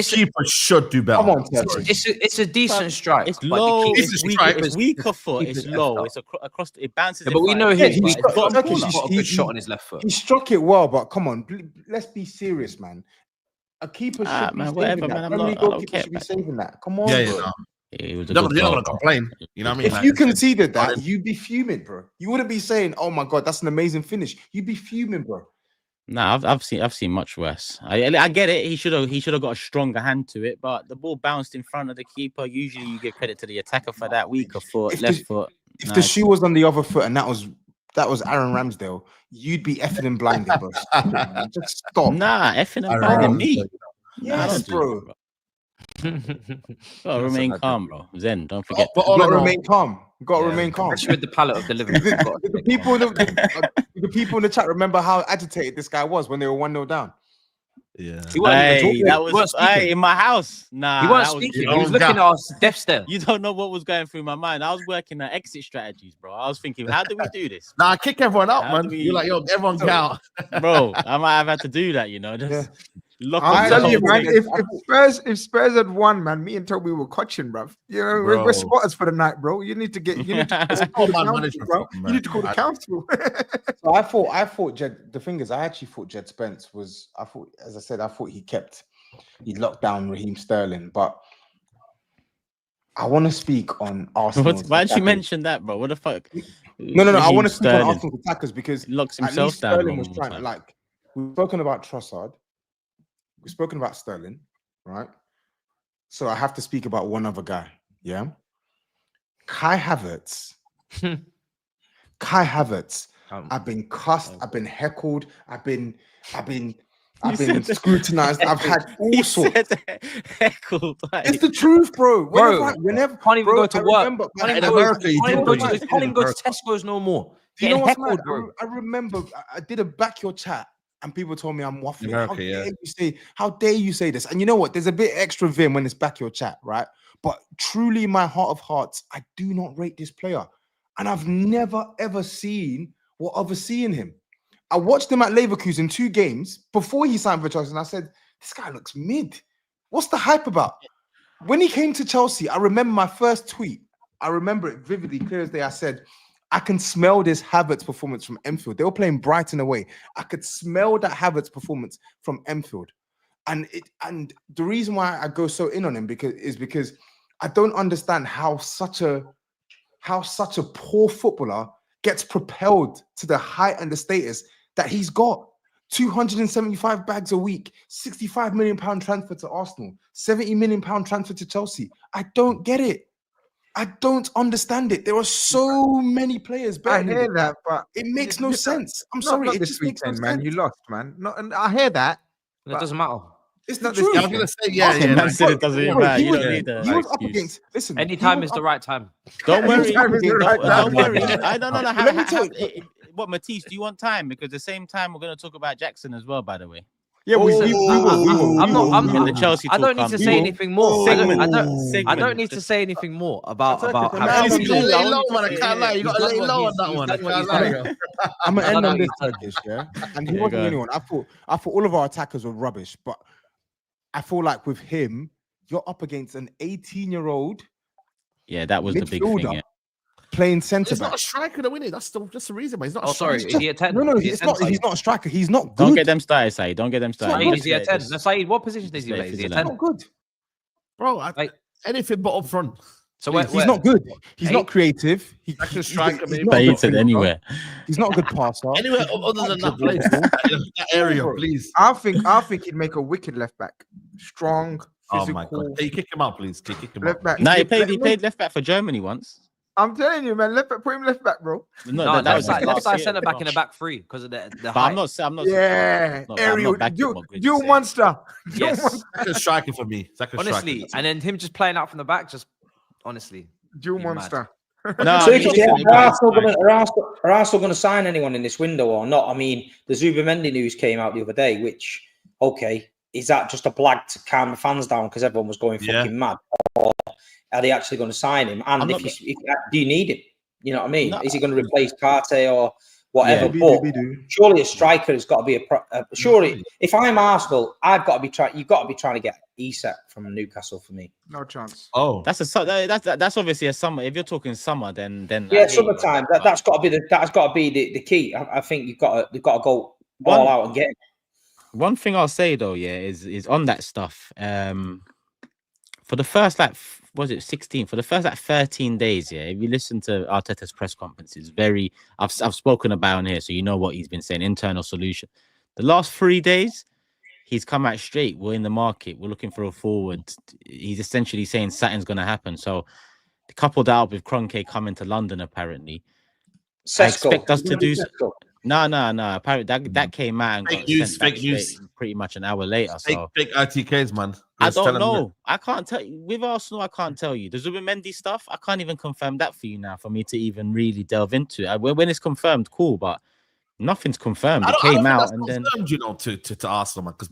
keeper should do better. Come on, it's a decent strike. It's low. It's weaker foot. It's low. It's across. It bounces. But we know he's got a good shot on his left foot. He struck it well, but come on, let's be serious, man. A keeper should be saving that. Premier goalkeeper should be saving that. Come on, bro. You're not gonna complain. You know what I mean? If you conceded that, you'd be fuming, bro. You wouldn't be saying, "Oh my god, that's an amazing finish." You'd be fuming, bro. Nah, I've seen much worse. I get it. He should have got a stronger hand to it, but the ball bounced in front of the keeper. Usually, you give credit to the attacker for that. Weaker foot, left foot. If the shoe was on the other foot and that was Aaron Ramsdale, you'd be effing and blinded, bro. Just stop. Nah, effing and blinding me. Yes, bro. Gotta remain calm, bro. Zen, don't forget. But you gotta remain calm. You gotta remain calm. Especially with the palette of the Liverpool. The people in the chat remember how agitated this guy was when they were 1-0 down. Yeah. That was in my house. Nah, he wasn't speaking. He was looking at us deaf stare. You don't know what was going through my mind. I was working at exit strategies, bro. I was thinking, how do we do this? Nah, kick everyone out, man. You're like, yo, everyone get out. Bro, I might have had to do that, Just I tell you, man, if Spurs had won, man, me and Toby were coaching, bro. We're spotters for the night, bro. You need to call the council. So I thought Jed. The thing is, I actually thought Jed Spence was. I thought he locked down Raheem Sterling, but I want to speak on Arsenal. Why did you mention that, bro? What the fuck? No. I want to speak on Arsenal attackers because he locks himself down. Sterling was trying to, like, we've spoken about Trossard. We've spoken about Sterling, right? So I have to speak about one other guy. Yeah. Kai Havertz. Kai Havertz. I've been cussed. I've been heckled. I've been scrutinized. I've had all sorts. Heckled. Like. It's the truth, bro. Whenever can't even go to work. Can't even go to Tesco's no more. Do you know what's mad? I remember I did a backyard chat and people told me I'm waffling. How dare you say this? And you know what? There's a bit extra vim when it's backyard chat, right? But truly, in my heart of hearts, I do not rate this player. And I've never, ever seen what others see in him. I watched him at Leverkusen 2 games before he signed for Chelsea, and I said, this guy looks mid. What's the hype about? When he came to Chelsea, I remember my first tweet. I remember it vividly, clear as day. I said, I can smell this Havertz performance from Enfield. They were playing Brighton away. I could smell that Havertz performance from Enfield. And the reason why I go so in on him because I don't understand how such a poor footballer gets propelled to the height and the status that he's got. 275 bags a week, £65 million transfer to Arsenal, £70 million transfer to Chelsea. I don't get it. I don't understand it. There are so many players better. I hear that, but it makes no sense. I'm sorry, it just makes no sense. Man, you lost, man. And I hear that. It doesn't matter. It's not the truth. I'm gonna say, yeah. Said it doesn't even matter. You don't need that. He was up against. Listen, any time is the right time. Don't worry. Don't worry. I don't know. Let me tell you. What, Matisse? Do you want time? Because the same time we're going to talk about Jackson as well. By the way. Yeah, we will. I'm not. In the Chelsea I don't need to say anything more. I don't need to say anything more about. You got to lay low, man. I can't lie. You got to lay low on that one. I can't lie. I'm gonna end on this, Turkish. Yeah, and he wasn't anyone. I thought all of our attackers were rubbish, but I feel like with him, you're up against an 18-year-old. Yeah, that was the big thing. Yeah. Playing centre back. He's not a striker, though, isn't it? That's just the reason. But he's not. Oh, sorry. Is he a 10? No, he's not. He's not a striker. He's not good. Don't get them started, Saeed. Don't get them started. Is he a 10? SAEED, what position is he play? Is he a 10? Not good, bro. Anything but up front. So he's not good. He's not creative. He's a striker. He's anywhere. He's not a good passer. Anywhere other than that place, that area, please. I think he'd make a wicked left back. Strong, physical. Oh my God. Hey, kick him out, please. Kick him left out. back. No, he played left back for Germany once. I'm telling you, man. Left back, put him left back, bro. No, that was left side centre back in the back 3 because of the but height. I'm not. Yeah, Ariel, dual monster. Yes, second striker for me. Honestly, and then him just playing out from the back, just honestly, dual monster. No, are Arsenal going to sign anyone in this window or not? I mean, the Zubimendi news came out the other day, which, okay, is that just a blag to calm the fans down because everyone was going fucking mad? Or are they actually going to sign him? And do you need him? You know what I mean? No. Is he going to replace Partey or whatever? Yeah, but surely a striker has got to be surely, if I'm Arsenal, I've got to be trying. You've got to be trying to get Isak from Newcastle for me. No chance. Oh, that's obviously a summer. If you're talking summer, then yeah, summertime. That's got to be the key. I think they've got to go all out and get him. One thing I'll say though, is on that stuff. For the first 16? For the first 13 days, if you listen to Arteta's press conferences, I've spoken about him here, so you know what he's been saying. Internal solution. The last 3 days, he's come out straight. We're in the market. We're looking for a forward. He's essentially saying something's going to happen. So, coupled that up with Kroenke coming to London, apparently, I expect us to do. No. Apparently, that came out and fake news. Pretty much an hour later. Fake ITKs, man. I don't know. I can't tell you. With Arsenal, I can't tell you. The Zubimendi stuff, I can't even confirm that for you now for me to even really delve into it. When it's confirmed, cool, but nothing's confirmed. It came out and then you know to Arsenal, man. Because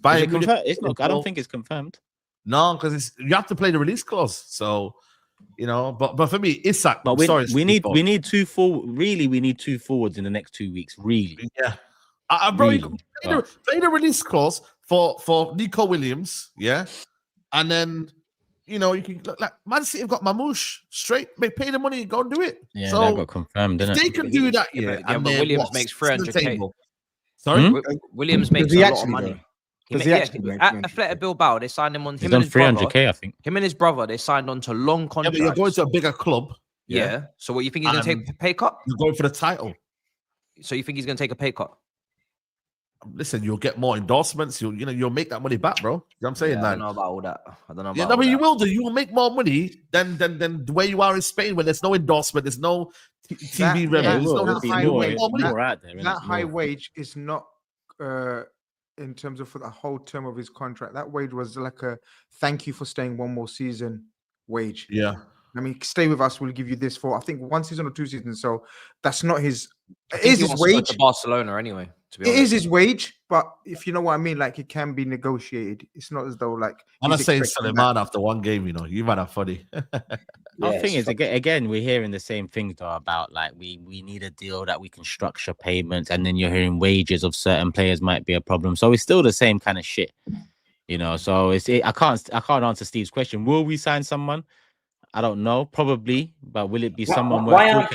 it's not. I don't think it's confirmed. No, because you have to play the release clause. So you know, but for me, Isak. But we need 2 forward. Really, we need 2 forwards in the next 2 weeks. Really, yeah. Bro, really? Play the release clause for Nico Williams, yeah, and then you know you can like Man City have got Mamouche straight. Pay the money, go and do it. Yeah, so that got confirmed, didn't it? They can do that, but Williams makes 300k. Sorry, Williams makes a lot of money. At Athletic Bilbao, they signed him on. He's on 300k, I think. Him and his brother, they signed on to long contracts. Yeah, but you're going to a bigger club. Yeah. So what you think he's going to take a pay cut? You're going for the title. So you think he's going to take a pay cut? listen, you'll get more endorsements. You'll make that money back, bro. You know what I'm saying? I don't know about all that. I don't know about but you will do. You will make more money than the way you are in Spain, when there's no endorsement, there's no TV revenue. That high wage is not in terms of for the whole term of his contract. That wage was like a thank you for staying one more season wage. Yeah. I mean, stay with us. We'll give you this for, I think, 1 season or 2 seasons. So that's not his. It is his wage. To Barcelona anyway. To be honest. It is his wage, but if you know what I mean, like it can be negotiated. It's not as though like. I'm not saying Suleiman after one game. You might have funny. The thing is, again, we're hearing the same things though about like we need a deal that we can structure payments, and then you're hearing wages of certain players might be a problem. So it's still the same kind of shit, So I can't answer Steve's question. Will we sign someone? I don't know, probably, but will it be someone? Why aren't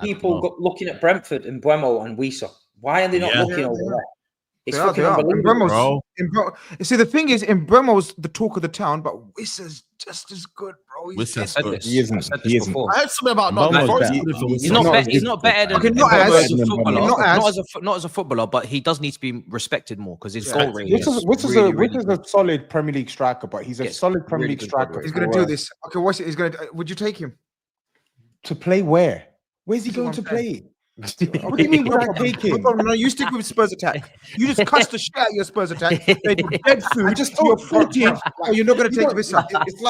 people looking at Brentford and Buemo and Wissa? Why are they not looking over there? It's fucking unbelievable. You see, the thing is, in Bremo's the talk of the town, but Wissa's just as good, bro. He isn't. I heard something about he's not better than not as a footballer, but he does need to be respected more because his goal range. Which is a solid Premier League striker, but he's a solid Premier League striker. He's going to do this. Okay, what's it? He's going to. Would you take him to play where? Where's he going to play? What do you mean? Would I take him? No, you stick with Spurs attack. You just cuss the shit out of your Spurs attack. They do dead food. I just told you, you're not going to take this up. It's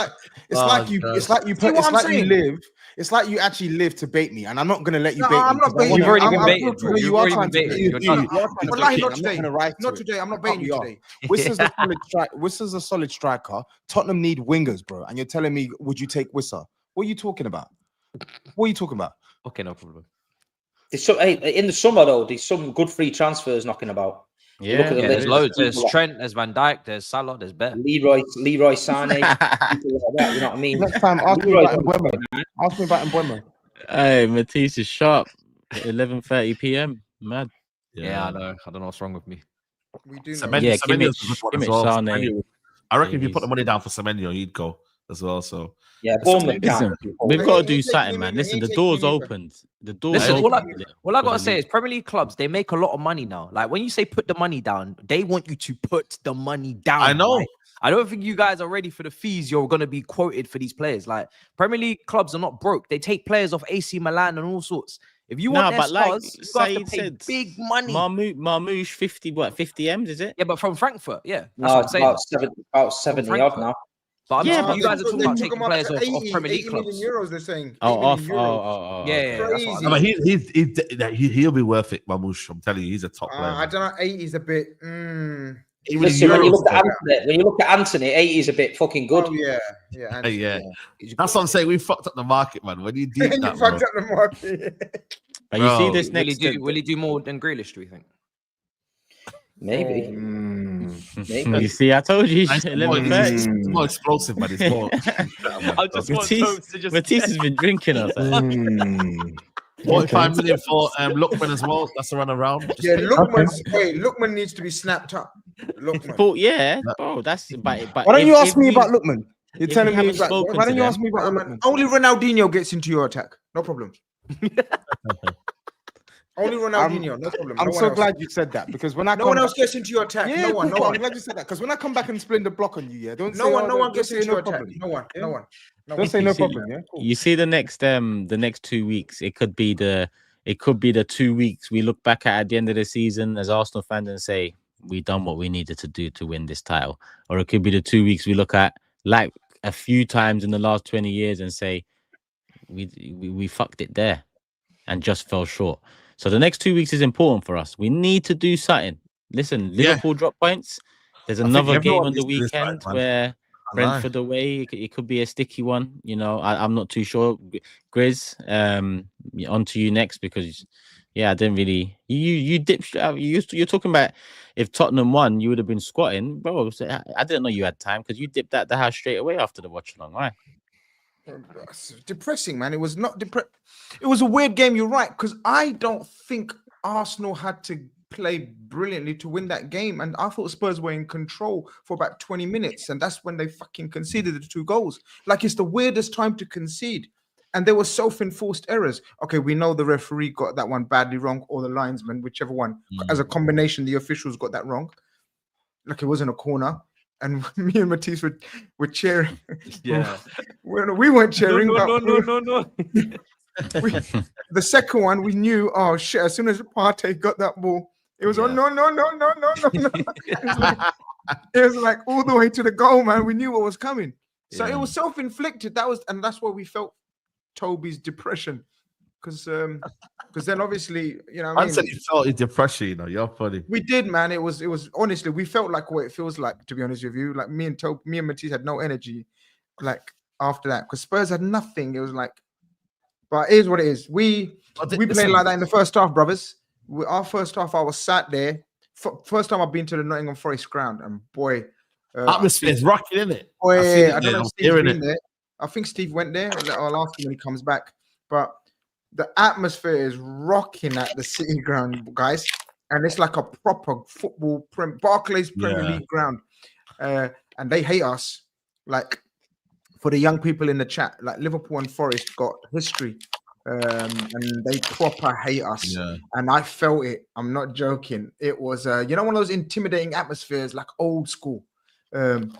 like you actually live to bait me, and I'm not going to let you bait me. I'm not baiting you. You've already been baited. You are trying to bait me. Not today. I'm not baiting you today. Wissa's a solid striker. Tottenham need wingers, bro. And you're telling me, would you take Wissa? What are you talking about? Okay, no problem. In the summer though, there's some good free transfers knocking about. There's loads. There's Trent, there's Van Dijk, there's Salah, there's Ben. Leroy Sané. People like that, you know what I mean? Next time, ask me about Mbeumo. Hey, Matisse is sharp. 11:30 p.m. Mad. Yeah, I know. I don't know what's wrong with me. We do. Semenyo. I reckon if you put the money down for Semenyo, he'd go as well. So Bournemouth. We've got to do something, man. Listen, the door's opened. The door's opened. All I gotta say is Premier League clubs, they make a lot of money now. Like when you say put the money down, they want you to put the money down. I know. Right? I don't think you guys are ready for the fees you're gonna be quoted for these players. Like Premier League clubs are not broke. They take players off AC Milan and all sorts. If you want their stars, you have to pay big money. Marmouche 50 M's, is it? Yeah, but from Frankfurt, yeah. That's what I'm saying. About 70 odd now. But but you guys are talking about taking players off Premier League clubs. €80 they're saying. Yeah. He'll be worth it, Marmouche. I'm telling you, he's a top player. I don't know. 80 is a bit. Listen, when you look at Anthony, 80 is a bit fucking good. Oh, yeah. That's what I'm saying. We fucked up the market, man. When you do that, you fucked up the market. But you see this next. Will he do more than Grealish? Do you think? Maybe. You see, I told you. 11:30. It's more explosive, but it's more. I just want Matisse has been drinking us. 45 million for Lookman as well. That's a run around. Lookman needs to be snapped up. Bro, that's. But why don't you ask me about Lookman? You're telling me. Why don't you ask me about Lookman? Only Ronaldinho gets into your attack. No problem. Only Ronaldinho, no problem. I'm so glad you said that because when no one else gets into your attack. Yeah, no one. I'm glad you said that because when I come back and split the block on you, no one gets into your attack. No one. Don't say no problem. Yeah. Cool. You see the next 2 weeks. It could be the 2 weeks we look back at the end of the season as Arsenal fans and say we done what we needed to do to win this title, or it could be the 2 weeks we look at like a few times in the last 20 years and say we fucked it there and just fell short. So the next 2 weeks is important for us. We need to do something. Listen, Liverpool drop points. There's another game on the weekend where Brentford away. It could be a sticky one. I'm not too sure. GRIZZ, on to you next because, I didn't really. You dipped out. You're talking about if Tottenham won, you would have been squatting, bro. I didn't know you had time because you dipped out the house straight away after the watch along. Right? Depressing, man. It was not depressing. It was a weird game. You're right, because I don't think Arsenal had to play brilliantly to win that game, and I thought Spurs were in control for about 20 minutes, and that's when they fucking conceded the 2 goals. Like, it's the weirdest time to concede. And there were self-enforced errors. Okay, we know the referee got that one badly wrong, or the linesman, whichever one. As a combination, the officials got that wrong. Like it wasn't a corner. And me and Matisse were cheering. Yeah. We weren't cheering. No. The second one, we knew, oh shit, as soon as Partey got that ball, it was on, no. It was like all the way to the goal, man. We knew what was coming. So it was self-inflicted. That's where we felt Toby's depression. Because then obviously, you know, I said you felt his depression, you know, you're funny. We did, man. It was honestly, we felt like what it feels like, to be honest with you. Like me and Matisse had no energy, like after that. Because Spurs had nothing. It was like, but it is what it is. We played like that in the first half, brothers. Our first half, I was sat there. First time I've been to the Nottingham Forest ground, and boy, atmosphere's rocking, isn't it? Boy, I don't know if Steve's been there. I think Steve went there. I'll ask him when he comes back. But the atmosphere is rocking at the City ground, guys, and it's like a proper football Barclays Premier League ground, and they hate us. Like for the young people in the chat, like Liverpool and Forest got history. And they proper hate us, and I felt it. I'm not joking. It was, one of those intimidating atmospheres, like old school. And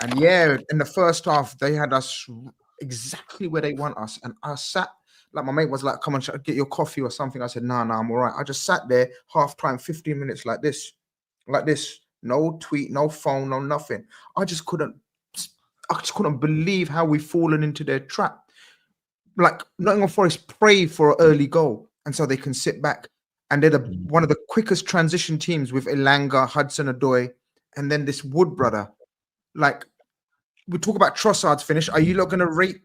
in the first half, they had us exactly where they want us, and I sat. Like my mate was like, "Come on, get your coffee or something." I said, "No, I'm all right." I just sat there, half time, 15 minutes, like this. No tweet, no phone, no nothing. I just couldn't believe how we've fallen into their trap. Like Nottingham Forest pray for an early goal, and so they can sit back. And they're one of the quickest transition teams with Elanga, Hudson-Odoi, and then this Wood brother. Like we talk about Trossard's finish. Are you not going to rate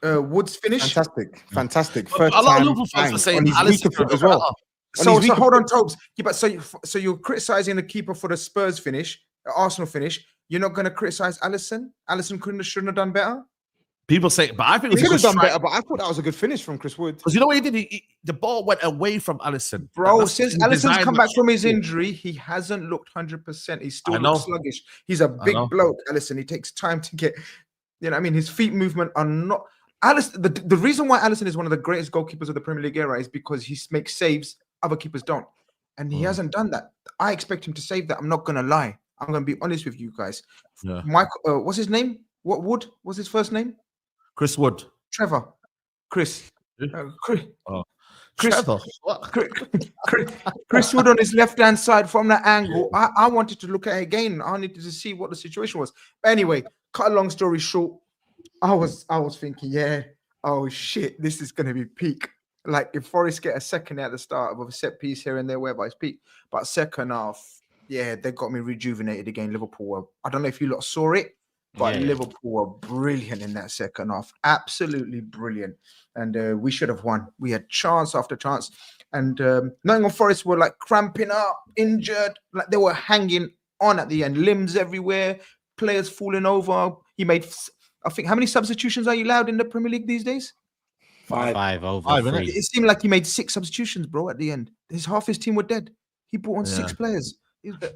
Wood's finish? Fantastic. First a lot of Liverpool fans were saying Alisson as well. So hold on, Tobes. Yeah, but so you're criticizing the keeper for the Spurs finish, Arsenal finish. You're not going to criticize Alisson? Alisson shouldn't have done better. People say, but I think he could have done better. But I thought that was a good finish from Chris Wood. Because you know what he did? The ball went away from Alisson. Bro, since Alisson's come back from his injury, he hasn't looked 100%. He's still looks sluggish. He's a big bloke, Alisson. He takes time to get, you know what I mean? His feet movement are not... The reason why Alisson is one of the greatest goalkeepers of the Premier League era is because he makes saves other keepers don't. And he hasn't done that. I expect him to save that. I'm not going to lie. I'm going to be honest with you guys. Yeah. Michael, what's his name? What Wood? What's his first name? Chris Wood. Trevor. Chris. Chris Wood on his left-hand side from that angle. I wanted to look at it again. I needed to see what the situation was. But anyway, cut a long story short, I was thinking, oh shit, this is going to be peak. Like if Forest get a second at the start of a set piece here and there, whereby it's peak. But second half, they got me rejuvenated again. Liverpool. I don't know if you lot saw it. But Liverpool were brilliant in that second half. Absolutely brilliant. And we should have won. We had chance after chance. And Nottingham Forest were like cramping up, injured. Like they were hanging on at the end. Limbs everywhere. Players falling over. He made, I think, how many substitutions are you allowed in the Premier League these days? Five over 3. It seemed like he made 6 substitutions, bro, at the end. Half his team were dead. He brought on 6 players.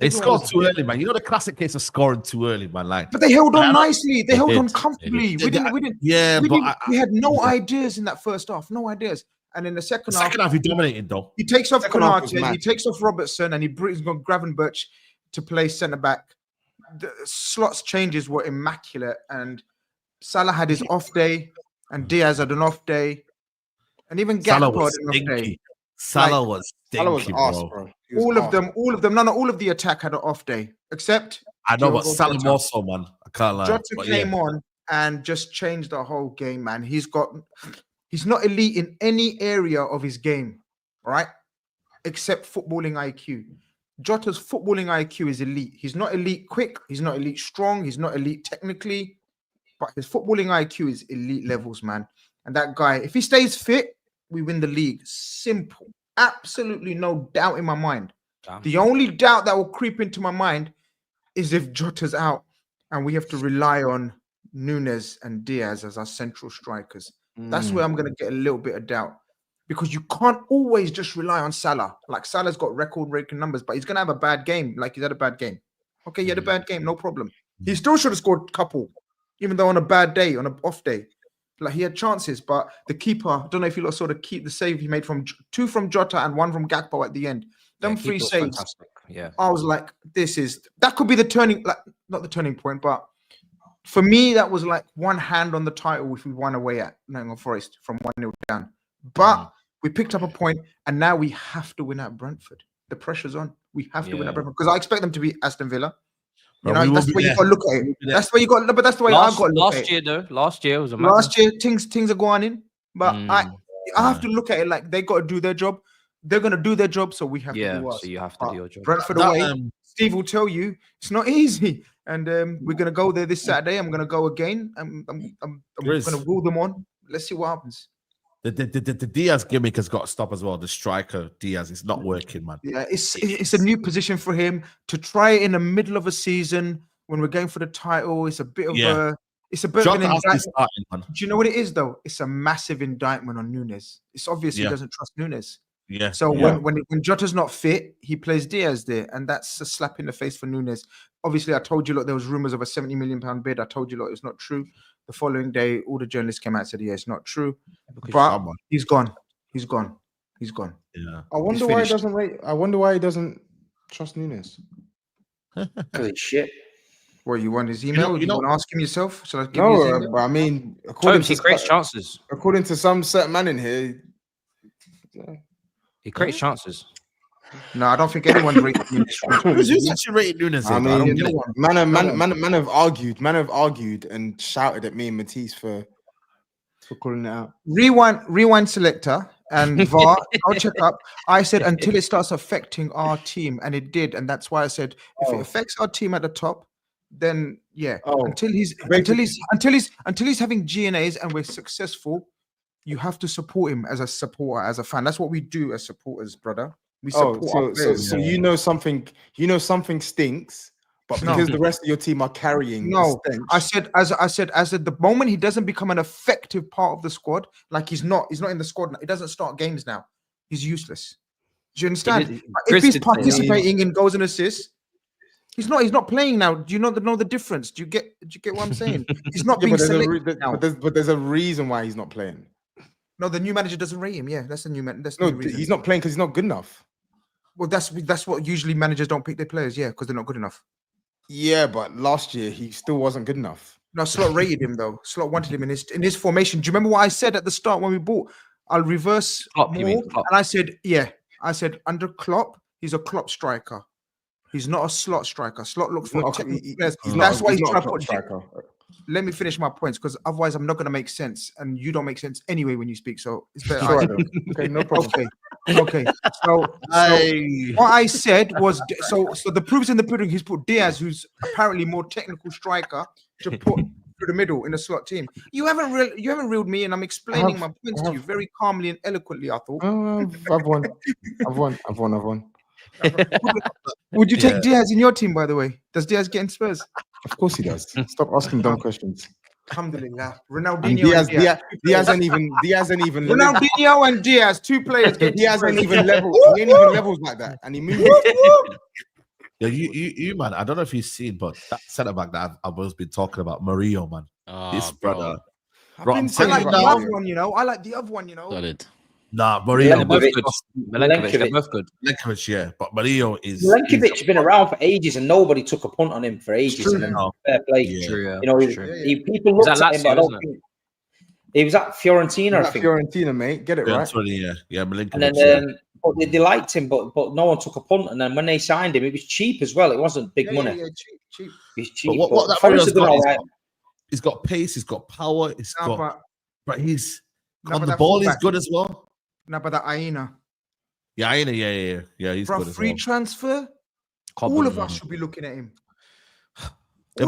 They scored too early, man. You know the classic case of scoring too early, man. Like, but they held on nicely. They held on comfortably. We had no ideas in that first half. No ideas. And in the second half, he dominated though. He takes off Konate, he takes off Robertson, and he brings on Gravenberch to play centre back. The Slot's changes were immaculate, and Salah had his off day, and Diaz had an off day, and even Gakpo had an off day. Salah was stinky, bro. All of them. None of the attack had an off day, except I know, but Salah also, man. I can't lie. Jota came on and just changed the whole game, man. He's not elite in any area of his game, right? Except footballing IQ. Jota's footballing IQ is elite. He's not elite quick. He's not elite strong. He's not elite technically, but his footballing IQ is elite levels, man. And that guy, if he stays fit, we win the league. Simple. Absolutely no doubt in my mind. Damn. The only doubt that will creep into my mind is if Jota's out and we have to rely on Nunez and Diaz as our central strikers. That's where I'm going to get a little bit of doubt, because you can't always just rely on Salah. Like Salah's got record-breaking numbers, but he's going to have a bad game. Like he's had a bad game. Okay, he had a bad game, no problem. He still should have scored a couple, even though on a bad day, on an off day. Like he had chances, but the keeper, I don't know if you saw the save he made from 2 from Jota and 1 from Gakpo at the end. Them 3 saves. Fantastic. Yeah. I was like, that could be the turning, like not the turning point, but for me, that was like one hand on the title if we won away at Nottingham Forest from 1-0 down. But we picked up a point, and now we have to win at Brentford. The pressure's on. We have to win at Brentford because I expect them to be Aston Villa. You know, that's where you got to look at it. That's where you got. But that's the way I got to look at it. Last year was a last year. Things are going in, but I have to look at it like they got to do their job. They're going to do their job, so we have to do ours. So you have to do your job. Brentford away. Steve will tell you it's not easy, and we're going to go there this Saturday. I'm going to go again. I'm going to rule them on. Let's see what happens. The Diaz gimmick has got to stop as well. The striker Diaz is not working, man. Yeah, it's a new position for him to try it in the middle of a season when we're going for the title. It's a bit of an indictment. Do you know what it is though? It's a massive indictment on Nunez. It's obvious he doesn't trust Nunez. Yeah. So when Jota's not fit, he plays Diaz there, and that's a slap in the face for Nunez. Obviously, I told you, look, there was rumors of a £70 million bid. I told you, look, it's not true. The following day, all the journalists came out and said, yeah, it's not true. But he's gone. He's gone. He's gone. Yeah. I wonder why he doesn't rate. I wonder why he doesn't trust Nunez. Holy shit. What, you want his email? You want to ask him yourself? Shall I give No, you his email? but I mean, according he creates chances. According to some certain man in here, he creates chances. No, I don't think anyone rated Nunez. Who's actually rated Nunez? I mean, man have argued and shouted at me and Matisse for calling it out. Rewind selector and VAR. I'll check up. I said until it starts affecting our team, and it did, and that's why I said if it affects our team at the top, then until he's having GNAs and we're successful, you have to support him as a supporter, as a fan. That's what we do as supporters, brother. We support so you know something stinks, but because the rest of your team are carrying the stench. I said the moment he doesn't become an effective part of the squad, like he's not in the squad now, he doesn't start games now, he's useless. Do you understand? If he's participating in goals and assists, he's not playing now. Do you know the difference? Do you get what I'm saying? He's not being selected now. But there's a reason why he's not playing. No, the new manager doesn't rate him. Yeah, that's the new man. He's not playing because he's not good enough. Well, that's what usually managers don't pick their players. Yeah, because they're not good enough. Yeah, but last year he still wasn't good enough. No, Slot rated him though. Slot wanted him in his formation. Do you remember what I said at the start when we bought? I'll reverse Klopp, more, and I said, under Klopp, he's a Klopp striker. He's not a Slot striker. Slot looks for technical players. That's why he's trying to put striker. Let me finish my points because otherwise I'm not going to make sense, and you don't make sense anyway when you speak. So it's better. Sure, okay, no problem. Okay. So what I said was so the proof's in the pudding. He's put Diaz, who's apparently more technical striker, to put through the middle in the Slot team. You haven't reeled me, and I'm explaining my points to you very calmly and eloquently. I thought. I've won. Would you take Diaz in your team? By the way, does Diaz get in Spurs? Of course he does. Stop asking dumb questions. Alhamdulillah. Ronaldinho and Diaz ain't even Ronaldinho and Diaz, 2 players. Diaz ain't even levels. He ain't even levels like that, and he moved. Yeah, you man. I don't know if you've seen, but that centre back that I've always been talking about, Murillo, man. This brother. I like the other one, you know. I like the other one, you know. Solid. Nah, Murillo. Milenkovic, they're both good. Milenkovic, yeah, but Murillo is. Milenkovic's been around for ages, and nobody took a punt on him for ages. And then fair play. True, you know, people looked at him, but I don't think he was at Fiorentina. I think Fiorentina, mate, get it right. Yeah, Milenkovic. And then but they liked him, but no one took a punt. And then when they signed him, it was cheap as well. It wasn't big money. Yeah, cheap. He's cheap. But what that Murillo's got, he's got pace, he's got power, but he's on the ball. He's good as well. No, but that Aina. Yeah, Aina, yeah. He's for good a free transfer. All of us should be looking at him. You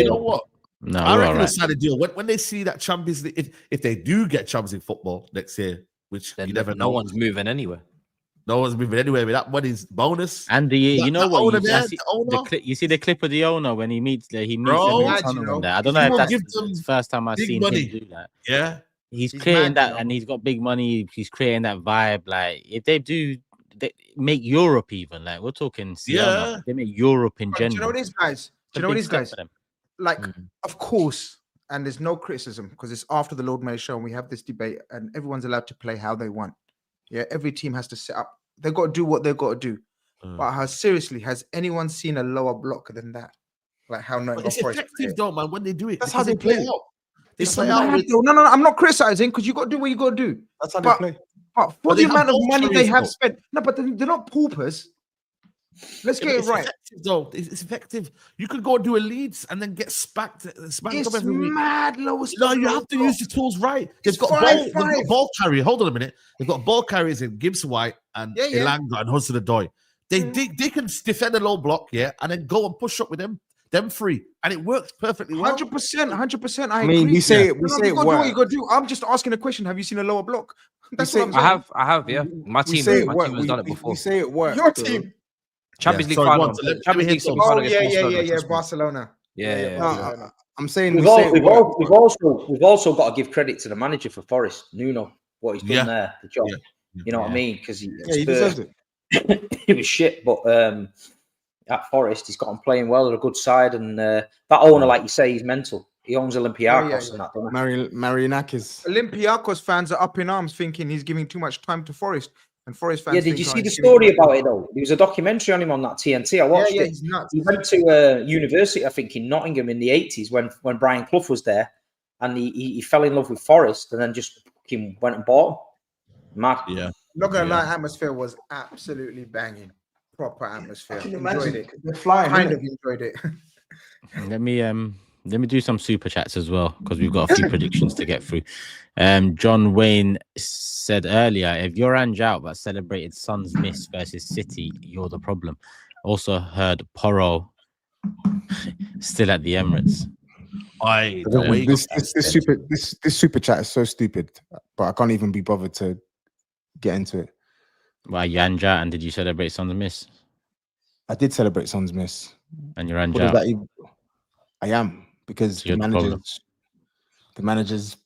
know what? No, I reckon it's not a deal. When they see that Champions League, if they do get Champions League football next year, which then you never know, no one's moving anywhere. No one's moving anywhere. With that money's bonus. And you know what? You see the clip of the owner when he meets him in the tunnel. I don't know if that's the first time I've seen him do that. Yeah. He's creating that, and he's got big money. He's creating that vibe. Like if they make Europe even, like we're talking, they make Europe in general. Do you know what it is, guys? Like, of course, and there's no criticism because it's after the Lord Mayor show and we have this debate and everyone's allowed to play how they want. Yeah, every team has to set up. They've got to do what they've got to do. But how seriously has anyone seen a lower block than that? Like how it's effective though, man. When they do it, that's how they play out. It's play out. No, I'm not criticizing because you got to do what you got to do. That's how they play. But for the amount of money they have spent, no, but they're not paupers. Let's get it right. Effective, though. It's effective. You could go and do a Leeds and then get spanked up every week. Mad lowest. No, you have to use the tools right. They've got ball carrier. Hold on a minute. They've got ball carriers in Gibbs White and Elanga and Hudson-Odoi. They can defend a low block, and then go and push up with them three, and it works perfectly well. 100%. I mean, agree. we say it. We say it. What you got to do? I'm just asking a question. Have you seen a lower block? That's what I'm saying. I have. Yeah, my team has done it before. We say it works. Your team. Champions League final. Champions League final. Oh yeah. Barcelona. Yeah. I'm saying we've also got to give credit to the manager for Forest, Nuno, what he's done there, the job. You know what I mean? Because he deserves it. It was shit, but at Forest, he's got him playing well at a good side, and that owner, like you say, he's mental. He owns Olympiacos and that. Marianakis. Olympiacos fans are up in arms, thinking he's giving too much time to Forest. And Forest fans. Yeah, did you see the story about it though? There was a documentary on him on that TNT. I watched it. He's nuts. He went to university, I think, in Nottingham in the 80s when Brian Clough was there, and he fell in love with Forest and then just went and bought him. Mad. Yeah. Not gonna lie, atmosphere was absolutely banging. Proper atmosphere. Enjoyed it. They're flying. Kind of enjoyed it. Let me do some super chats as well because we've got a few predictions to get through. John Wayne said earlier, if you're Ange out but celebrated Son's miss versus City, you're the problem. Also heard Porro still at the Emirates. This super chat is so stupid, but I can't even be bothered to get into it. Why you Ange out and did you celebrate Son's miss? I did celebrate Son's miss. And you're Ange out. I am because So the manager's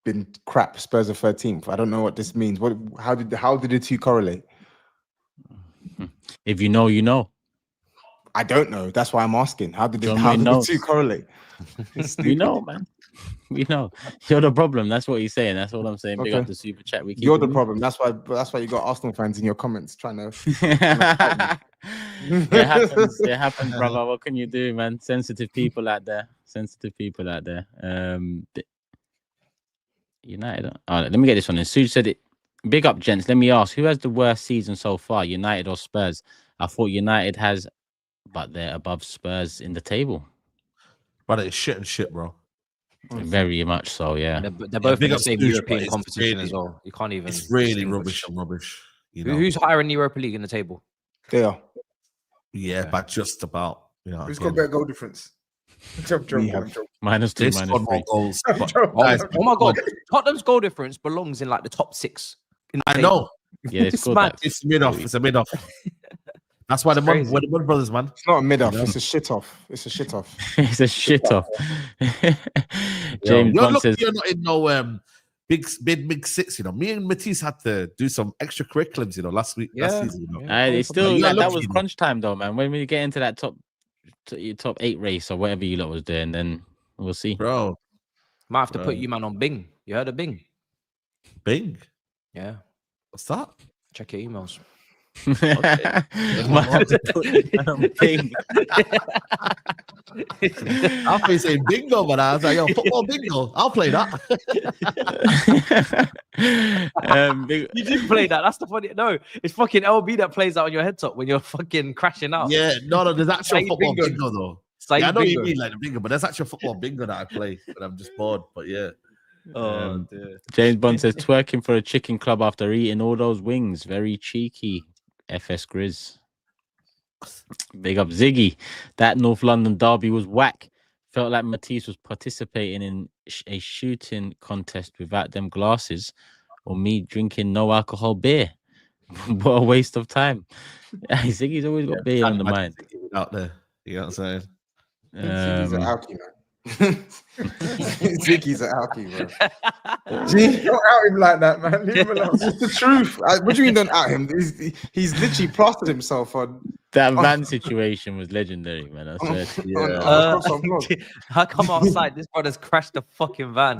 been crap. Spurs are 13th. I don't know what this means. How did the two correlate? If you know, you know. I don't know. That's why I'm asking. How did the two correlate? We know, man. We know. You're the problem. That's what he's saying. That's what I'm saying. Big up the super chat. You're the problem. That's why you got Arsenal fans in your comments trying to. It happens, brother. What can you do, man? Sensitive people out there. United. Oh, let me get this one in. Suj said it. Big up, gents. Let me ask, who has the worst season so far, United or Spurs? I thought United has, but they're above Spurs in the table. But it's shit, bro. Very much so, yeah. They're both in the same European competition as well. You can't even. It's really rubbish. You know? Who's higher in the Europa League in the table? They are. Yeah, but just about. Who's got better goal difference? Joke. -2, -3 goals. Oh my god, Tottenham's goal difference belongs in like the top 6. I know. Yeah, it's mad. It's a mid off. That's why the Mud Brothers, man. It's not a mid off. It's a shit off. It's a shit off. It's a shit off. James Bond says, "You're not in no big six." You know, me and Matisse had to do some extra curriculums. You know, last season. You know, it's still that was crunch time though, man. When we get into that top 8 race or whatever you lot was doing, then we'll see, bro. Might have to put you man on Bing. You heard of Bing? Bing? Yeah. What's that? Check your emails. Bing. I thought you saying bingo, but I was like, yo, football bingo. I'll play that. You didn't play that. That's the funny. No, it's fucking LB that plays that on your head top when you're fucking crashing out. Yeah, no, there's actual football bingo though. Yeah, I know bingo. you mean like the bingo, but there's actual football bingo that I play when I'm just bored. But yeah. Dear. James Bond says twerking for a chicken club after eating all those wings. Very cheeky. FS GRIZZ. Big up Ziggy. That North London derby was whack. Felt like Matisse was participating in a shooting contest without them glasses, or me drinking no alcohol beer. What a waste of time. Ziggy's always got beer on the mind. Out there, you know what I'm saying? Ziggy's an alky, man. Ziggy's an alky, bro. Don't out him like that, man. Leave him alone. It's the truth. What do you mean don't out him? He's literally plastered himself on. That van situation was legendary, man. I swear. I come outside, this brother's crashed the fucking van.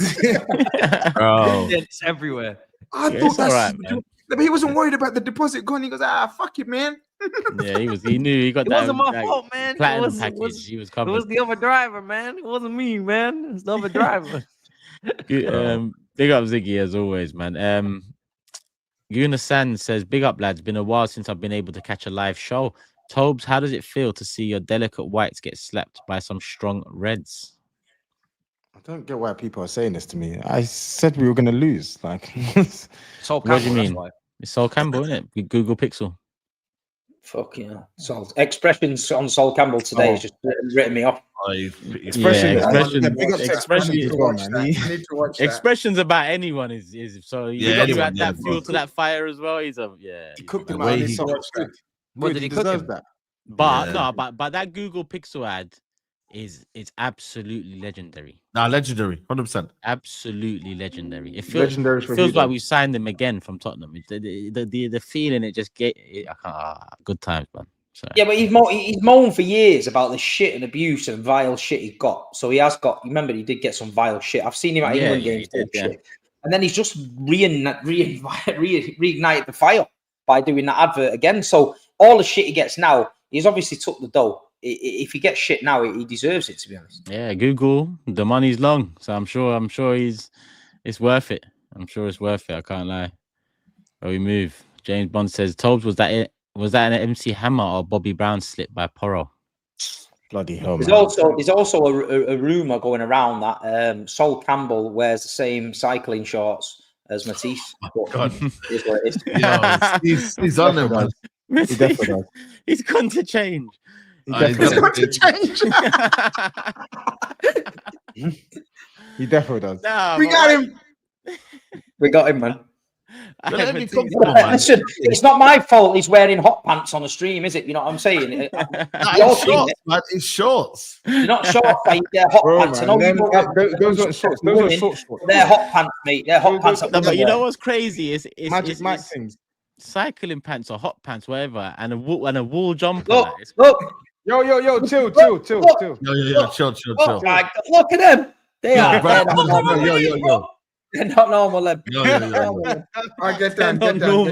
Bro. It's everywhere. I thought that's but he wasn't worried about the deposit gone. He goes, fuck it, man. Yeah, he knew he got It that. wasn't my fault, man. Platinum package. He was covered. It was the other driver, man. It wasn't me, man. It's the other driver. Big up Ziggy as always, man. Yunasan says, big up, lads. Been a while since I've been able to catch a live show. Tobes, how does it feel to see your delicate whites get slapped by some strong reds? I don't get why people are saying this to me. I said we were going to lose. Like, Sol Campbell, what do you mean? Why. It's Sol Campbell, isn't it? Google Pixel. Fuck yeah. Sol expressions on Sol Campbell today is just written me off. Expressions about anyone is so you add that fuel to that fire as well. He's he cooked him out. He's so good. What did he cook him? That. But that Google Pixel ad is absolutely legendary. Legendary, 100%. Absolutely legendary. It feels like we signed him again from Tottenham. The feeling it just get good times, man. So. Yeah, but he's moaned for years about the shit and abuse and vile shit he's got. So he has got. Remember, he did get some vile shit. I've seen him at England games. And then he's just reignited the fire by doing that advert again. So all the shit he gets now, he's obviously took the dough. If he gets shit now, he deserves it, to be honest. Yeah, Google, the money's long, so I'm sure it's worth it. I'm sure it's worth it. I can't lie. But we move. James Bond says, Tobes, was that an MC Hammer or Bobby Brown slip by Porro? Bloody hell. There's also a rumor going around that Sol Campbell wears the same cycling shorts as Matisse. Oh, God. Is what it is. He's on there, man. He definitely does. He's gone to change. He definitely does. No, We got him. We got him, man. Listen, it's not my fault he's wearing hot pants on the stream, is it? You know what I'm saying? It's shorts. You're not shorts, mate. They're hot pants. Man, those aren't shorts. Those are short shorts. They're hot pants, mate. They're hot pants. No, but you know what's crazy is Magic Mike things. Cycling pants or hot pants, whatever, and a wool jumper. Look. Yo, chill. Chill. Look at them. They are. They're not normal. I get down. Get down.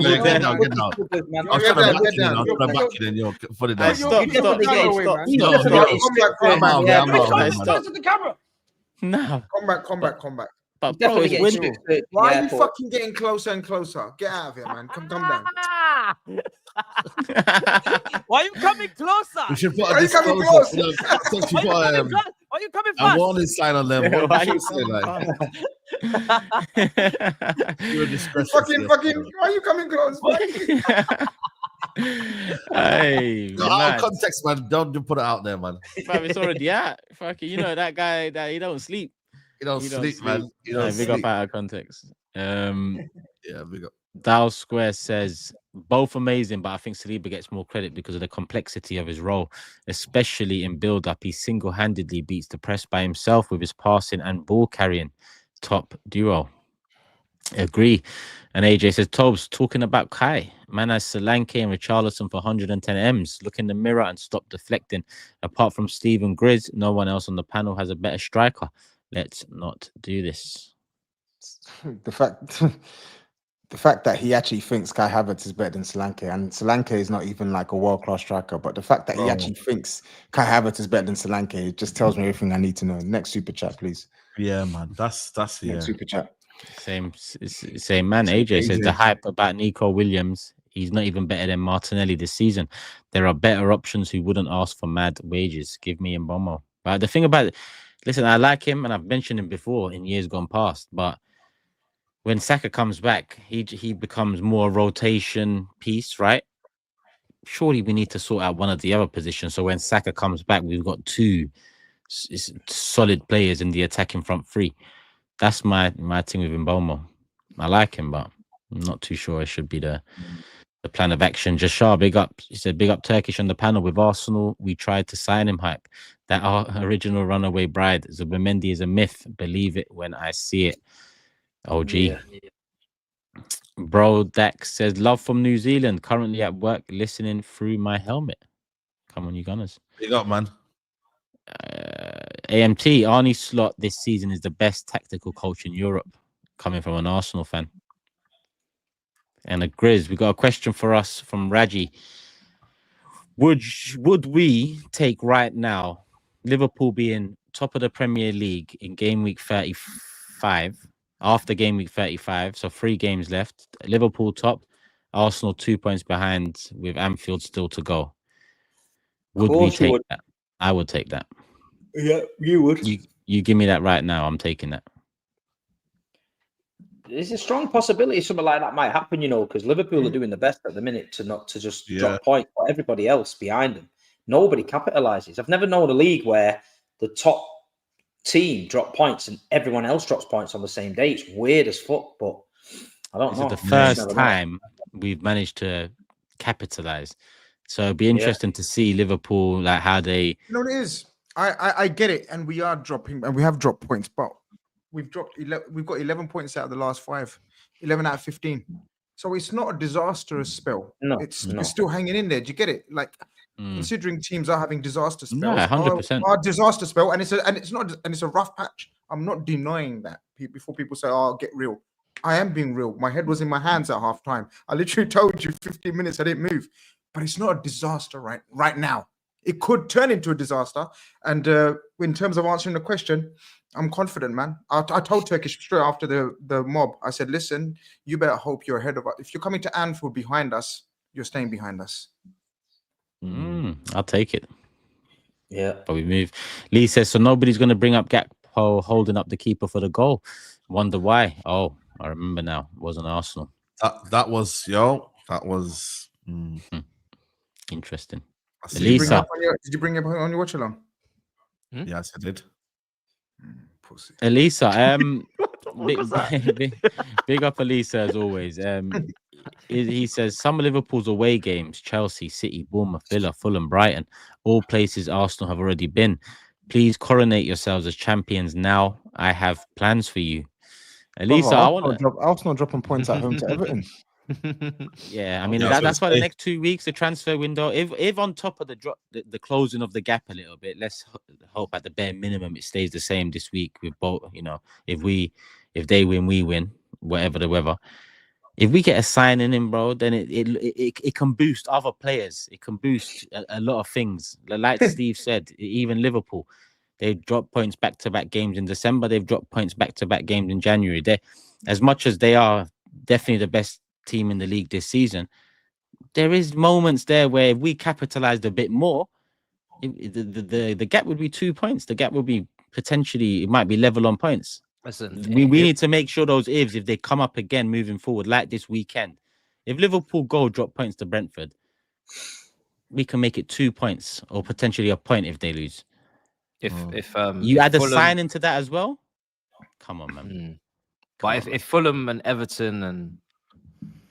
No. Come back. But bro, it's winter. Why are you fucking getting closer and closer? Get out of here, man. Come down. Why are you coming closer? We should put Why are you coming close? Why are you coming a fast? warning sign on them. Why Why you say like? Fucking. Why are you coming close? Hey, out of context, man. Don't put it out there, man. It's already out. Fucking, you know that guy that he don't sleep. You don't sleep, man. You don't big sleep. up out of context. Yeah, big up. Dow Square says both amazing, but I think Saliba gets more credit because of the complexity of his role, especially in build-up. He single-handedly beats the press by himself with his passing and ball carrying. Top duo. Agree. And AJ says, Tobes, talking about Kai, man has Solanke and Richarlison for 110 M's. Look in the mirror and stop deflecting. Apart from Stephen Grizz, no one else on the panel has a better striker. Let's not do this. The fact that he actually thinks Kai Havertz is better than Solanke, and Solanke is not even like a world-class striker, but the fact that he actually thinks Kai Havertz is better than Solanke, it just tells me everything I need to know. Next super chat, please. Yeah, man. That's Next super chat. Same man. AJ says the hype about Nico Williams, he's not even better than Martinelli this season. There are better options who wouldn't ask for mad wages. Give me Mbomo. But the thing about it, listen, I like him and I've mentioned him before in years gone past, but when Saka comes back, he becomes more a rotation piece, right? Surely we need to sort out one of the other positions. So when Saka comes back, we've got two solid players in the attacking front three. That's my thing with Mbomo. I like him, but I'm not too sure it should be the plan of action. Jashar, big up. He said, big up Turkish on the panel. With Arsenal, we tried to sign him hype. That original runaway bride. Zubimendi is a myth. Believe it when I see it. OG. Yeah. Bro Dax says, love from New Zealand. Currently at work, listening through my helmet. Come on, you Gunners. Big up, man. AMT, Arnie Slot this season is the best tactical coach in Europe. Coming from an Arsenal fan. And a GRIZZ, we got a question for us from Raji. Would we take right now Liverpool being top of the Premier League in game week 35, after game week 35, so 3 games left, Liverpool top, Arsenal 2 points behind with Anfield still to go? Would we take that? I would take that. Yeah, you would. You give me that right now, I'm taking that. There's a strong possibility something like that might happen, you know, because Liverpool are doing the best at the minute to just drop points, but everybody else behind them, nobody capitalizes. I've never known a league where the top team drop points and everyone else drops points on the same day. It's weird as fuck, but I don't know. It's the first time we've managed to capitalize. So it'd be interesting to see Liverpool, like how they. You know what it is? I get it, and we are dropping, and we have dropped points, but we've got 11 points out of the last 5, 11 out of 15. So it's not a disastrous spell. No, we're still hanging in there. Do you get it? Like considering teams are having disaster spells, yeah, 100%. Our disaster spell, and it's a rough patch. I'm not denying that. Before people say, "Oh, get real," I am being real. My head was in my hands at half time. I literally told you 15 minutes I didn't move, but it's not a disaster right now. It could turn into a disaster. And in terms of answering the question, I'm confident, man. I told Turkish straight after the mob, I said, listen, you better hope you're ahead of us. If you're coming to Anfield behind us, you're staying behind us. I'll take it. Yeah. But we move. Lee says, so nobody's going to bring up Gakpo holding up the keeper for the goal. Wonder why. Oh, I remember now. It wasn't Arsenal. That was interesting. Did you bring it up on your watch along? Yes, I did. Pussy. Elisa, big up Elisa as always. He says some of Liverpool's away games, Chelsea, City, Bournemouth, Villa, Fulham, Brighton, all places Arsenal have already been. Please coronate yourselves as champions now. I have plans for you. Elisa, Arsenal dropping points at home to Everton. Yeah, I mean that's why the next 2 weeks, the transfer window, if on top of the closing of the gap a little bit, let's hope at the bare minimum it stays the same this week with both. You know, if they win, we win, whatever the weather. If we get a signing in, bro, then it can boost other players. It can boost a lot of things. Like Steve said, even Liverpool, they've dropped points back-to-back games in December. They've dropped points back-to-back games in January. They, as much as they are definitely the best team in the league this season, there is moments there where if we capitalized a bit more, the gap would be 2 points. The gap would be potentially, it might be level on points. Listen, we need to make sure those ifs, if they come up again moving forward, like this weekend, if Liverpool drop points to Brentford, we can make it 2 points or potentially a point if they lose. If you add a sign into that as well, come on, man. But if Fulham and Everton and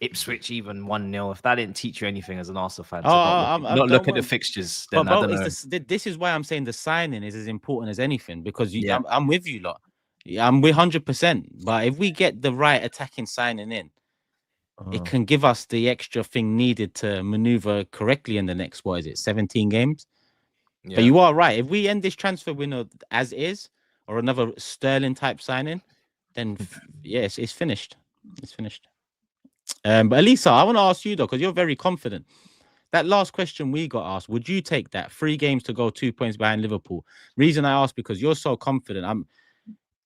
Ipswich even 1-0, if that didn't teach you anything as an Arsenal fan, not look at the fixtures, then I don't know. This is why I'm saying the signing is as important as anything, because I'm with you lot. I'm with 100%. But if we get the right attacking signing in, it can give us the extra thing needed to maneuver correctly in the next, 17 games? Yeah. But you are right. If we end this transfer window as is, or another Sterling type signing, then yes, it's finished. It's finished. But Elisa, I want to ask you though, because you're very confident. That last question we got asked, would you take that? 3 games to go, 2 points behind Liverpool. Reason I ask, because you're so confident.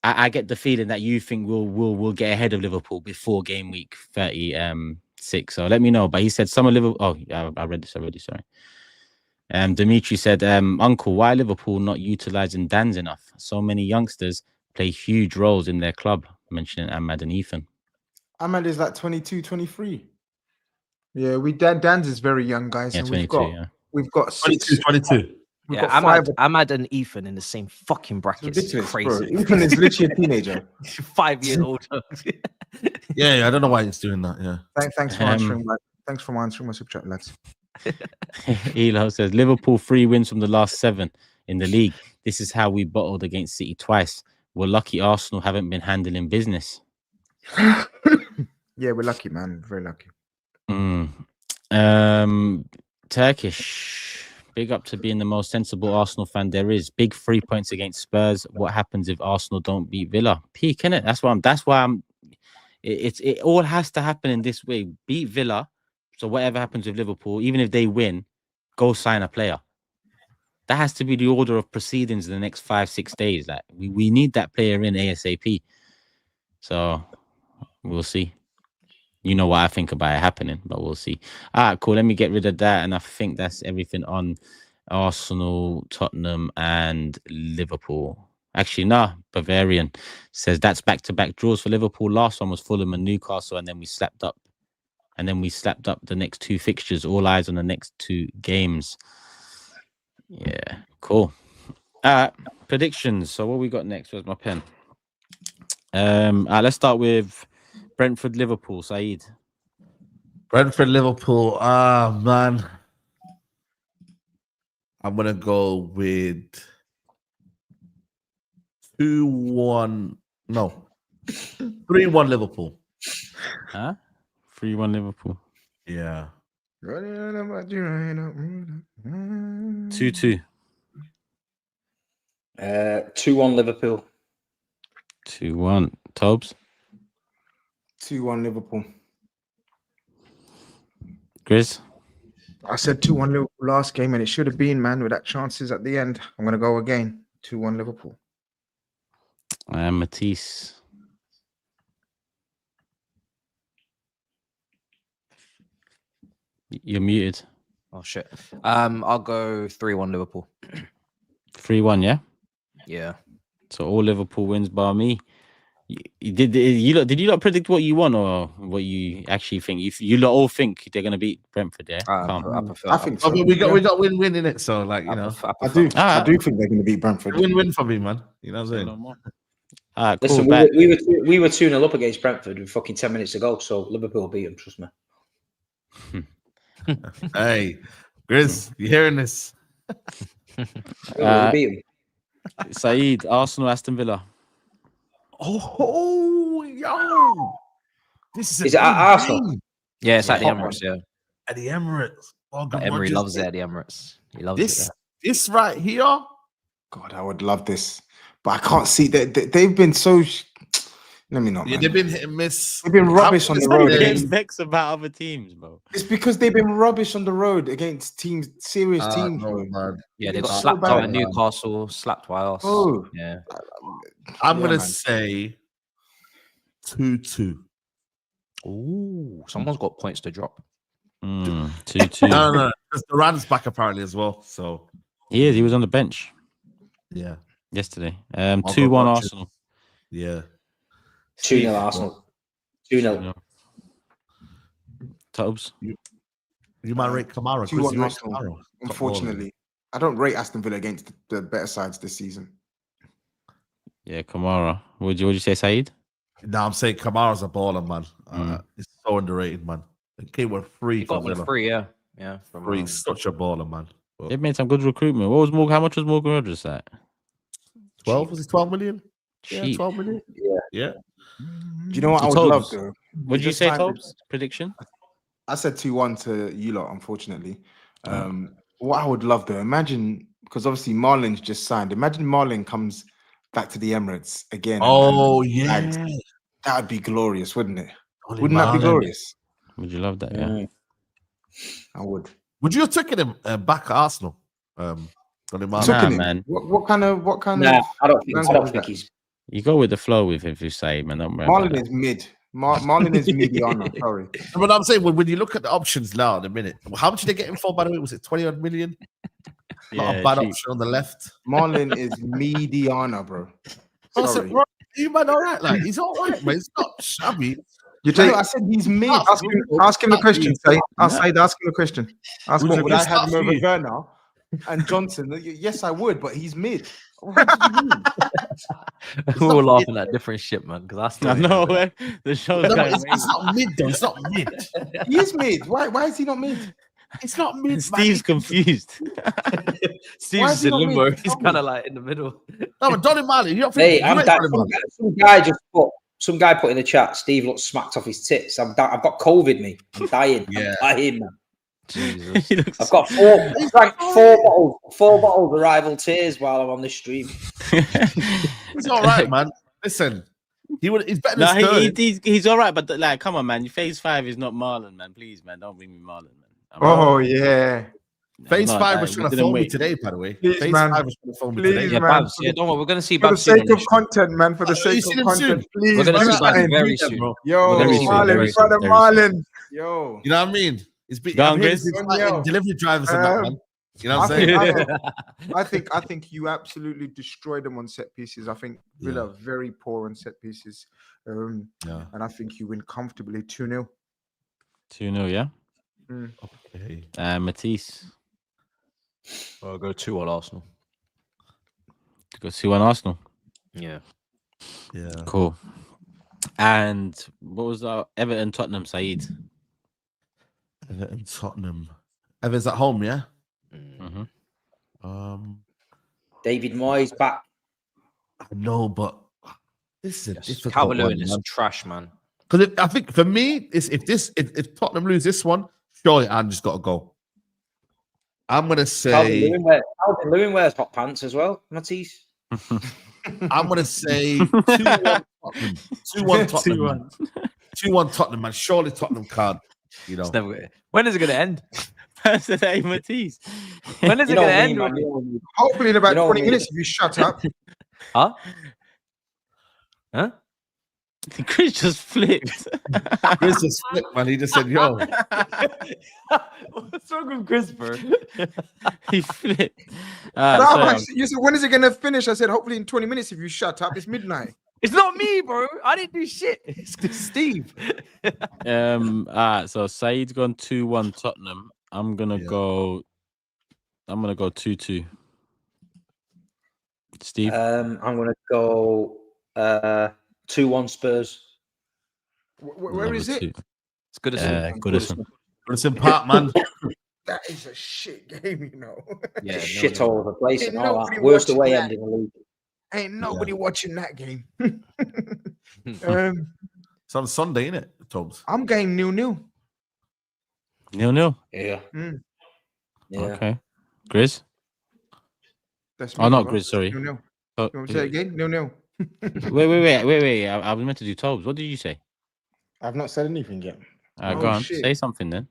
I get the feeling that you think we'll get ahead of Liverpool before game week 36. So let me know. But he said some of Liverpool. Oh, yeah, I read this already. Sorry. Dimitri said, Uncle, why Liverpool not utilizing Dan's enough? So many youngsters play huge roles in their club. Mentioning Ahmad and Ethan. Ahmad is like 22, 23. Yeah, Dan's is very young, guys. Yeah, and 22, we've got 22. We've Yeah, got Ahmad and Ethan in the same fucking bracket. It's crazy. Bro. Ethan is literally a teenager. 5 years older. Yeah, I don't know why he's doing that. Yeah. Thanks for answering. Thanks for answering my super chat, lads. Elo says Liverpool 3 wins from the last 7. in the league. This is how we bottled against City twice. We're lucky Arsenal haven't been handling business. Yeah, we're lucky, man. Very lucky. Turkish. Big up to being the most sensible Arsenal fan there is. Big 3 points against Spurs. What happens if Arsenal don't beat Villa? Peak, innit? That's why I'm. It all has to happen in this way. Beat Villa. So whatever happens with Liverpool, even if they win, go sign a player. That has to be the order of proceedings in the next 5-6 days. Like we need that player in ASAP. So we'll see. You know what I think about it happening, but we'll see. All right, cool. Let me get rid of that. And I think that's everything on Arsenal, Tottenham, and Liverpool. Actually, no. Bavarian says that's back-to-back draws for Liverpool. Last one was Fulham and Newcastle, and then we slapped up. And then we slapped up the next 2 fixtures. All eyes on the next 2 games. Yeah, cool. All right, predictions. So what we got next? Where's my pen? All right, let's start with Brentford, Liverpool. SAEED. Brentford, Liverpool. Ah, man. I'm going to go with 2-1. No. 3-1 Liverpool. Huh? 3-1 Liverpool. Yeah. 2-2. 2-1 Liverpool. 2-1. TOBS. 2-1 Liverpool. GRIZZ. I said 2-1 Liverpool last game, and it should have been, man, with that chances at the end. I'm going to go again. 2-1 Liverpool. Matisse. You're muted. Oh shit. I'll go 3-1 Liverpool. 3-1, yeah? Yeah. So all Liverpool wins bar me. Did you not predict what you want or what you actually think? You lot all think they're gonna beat Brentford, yeah? I think so. We got win-win in it, so like I do think they're gonna beat Brentford. Win-win for me, man. You know what I'm saying? All right, cool. Listen, we were 2-0 up against Brentford with fucking 10 minutes ago, so Liverpool beat them, trust me. Hey, GRIZZ, you hearing this? We beat them. SAEED, Arsenal, Aston Villa. Oh, yo! This Is it at Arsenal? Yeah, it's at the Emirates. Yeah, at the Emirates. Oh, Emery loves it at the Emirates. He loves it. This right here. God, I would love this, but I can't see that they've been so. Let me not. Yeah, they've been hit and miss. They've been rubbish on the road. Vex about other teams, bro. It's because they've been rubbish on the road against teams, serious teams. No, man. Yeah, they got slapped out at Newcastle, slapped by us. Oh, yeah. I'm gonna say 2-2. Ooh, someone's got points to drop. 2-2. No, because Duran's back apparently as well. So he was on the bench. Yeah, yesterday. 2-1 Arsenal. Yeah. 2-0 Arsenal. 2-0. TOBS. You might rate Kamara. 2-1 Arsenal. Unfortunately, I don't rate Aston Villa against the better sides this season. Yeah, Kamara. Would you say, SAEED? No, I'm saying Kamara's a baller, man. It's so underrated, man. The kid were free for Villa. Free, yeah. Free, such a baller, man. But they made some good recruitment. How much was Morgan Rogers at? 12? Was it 12 million? Cheap. Yeah, 12 million. Yeah. Do you know what I would love, though? What did you say, TOBS? Prediction? I said 2-1 to you lot, unfortunately. What I would love, though, imagine, because obviously Marlin's just signed. Imagine Marlin comes back to the Emirates again. Oh, yeah. That would be glorious, wouldn't it? Wouldn't that be glorious? Would you love that? Yeah. I would. Would you have taken him back at Arsenal? Man. What kind of? I don't think he's. You go with the flow with him if you say, man. Marlin is mid. Marlin is mediano. Sorry. But I'm saying when you look at the options now in a minute, how much did they get him for? By the way, was it 20-odd million? Not a bad option on the left. Marlin is mediana, bro. Sorry. Said, you man, all right? Like he's all right, man. It's not shabby. I said he's mid. Ask him the question. Ask him the question. Ask him. Would I have him over Werner and Johnson? Yes, I would, but he's mid. What do you mean? We're all laughing at different shit, man. Because I know the show's going. It's not mid, though. It's not mid. He is mid. Why is he not mid? It's not me. Steve's confused. Steve's in limbo. He's kind of like in the middle. No, but Donny Marley, you don't Hey, think some guy put in the chat. Steve looks smacked off his tits. I've got COVID, me. I'm dying. Yeah. I'm dying, man. Jesus. I've got four bottles of rival tears while I'm on this stream. He's all right, man. Listen, he's better than he's all right, but like, come on, man. Phase 5 is not Marlon, man. Please, man, don't bring me Marlon, man. Yeah. Phase 5 was trying to phone me today, by the way. Please, Phase man. 5 was trying to phone me Please, today. Yeah, man. Babs. Yeah, don't worry. We're gonna see For the Babs soon sake on of the stream. content, man. For the sake of content, please. We're gonna do see Babs something. very soon. Bro. Yo, Very soon, Marlon, very brother soon. Marlon. Yo. You know what I mean? It's been, Go on, I'm here Grizz. to be fighting delivery drivers and that, man. You know what I'm saying? I think you absolutely destroyed them on set pieces. I think Villa are very poor on set pieces. And I think you win comfortably 2-0. 2-0, yeah? Okay. Matisse. I'll go 2-1 Arsenal. Go 2-1 Arsenal. Yeah. Yeah. Cool. And what was our Everton Tottenham, SAEED? Everton Tottenham. Everton's at home, yeah? Mm-hmm. David Moyes back. I know, but this is a difficult Calvert-Lewin one, is man. trash, man. Because I think for me, if Tottenham lose this one, surely I just got to go. I'm gonna say Calvin Lewin wears hot pants as well, Matisse. I'm gonna say 2-1 Tottenham. 2-1 Tottenham. 2-1. 2-1 Tottenham, man. Surely Tottenham can't. You know. It's never. When is it gonna end? Today, Matisse. When is it gonna end? Hopefully in about 20 minutes if you shut up. Huh? Huh? Chris just flipped. Chris just flipped, man. He just said, "Yo." What's wrong with Chris, bro? He flipped. You said, when is it going to finish? I said, hopefully in 20 minutes if you shut up. It's midnight. It's not me, bro. I didn't do shit. It's Steve. So Saeed's gone 2-1 Tottenham. I'm gonna go 2-2. Steve? I'm gonna go 2-1 Spurs. Where is it? It's good as Goodison Park, man. That is a shit game, you know. Yeah, Shit all over the place Ain't and all that. nobody Worst watching away that. end in the league. Ain't nobody watching that game. It's on Sunday, innit, Tobs? I'm going 0-0. 0-0. Yeah. Yeah. Okay. Grizz? That's Oh, not brother. Grizz, sorry. 0-0. Oh, You want to say it again? 0-0. wait. I was meant to do Tobes. What did you say? I've not said anything yet. Go on. Shit. Say something then.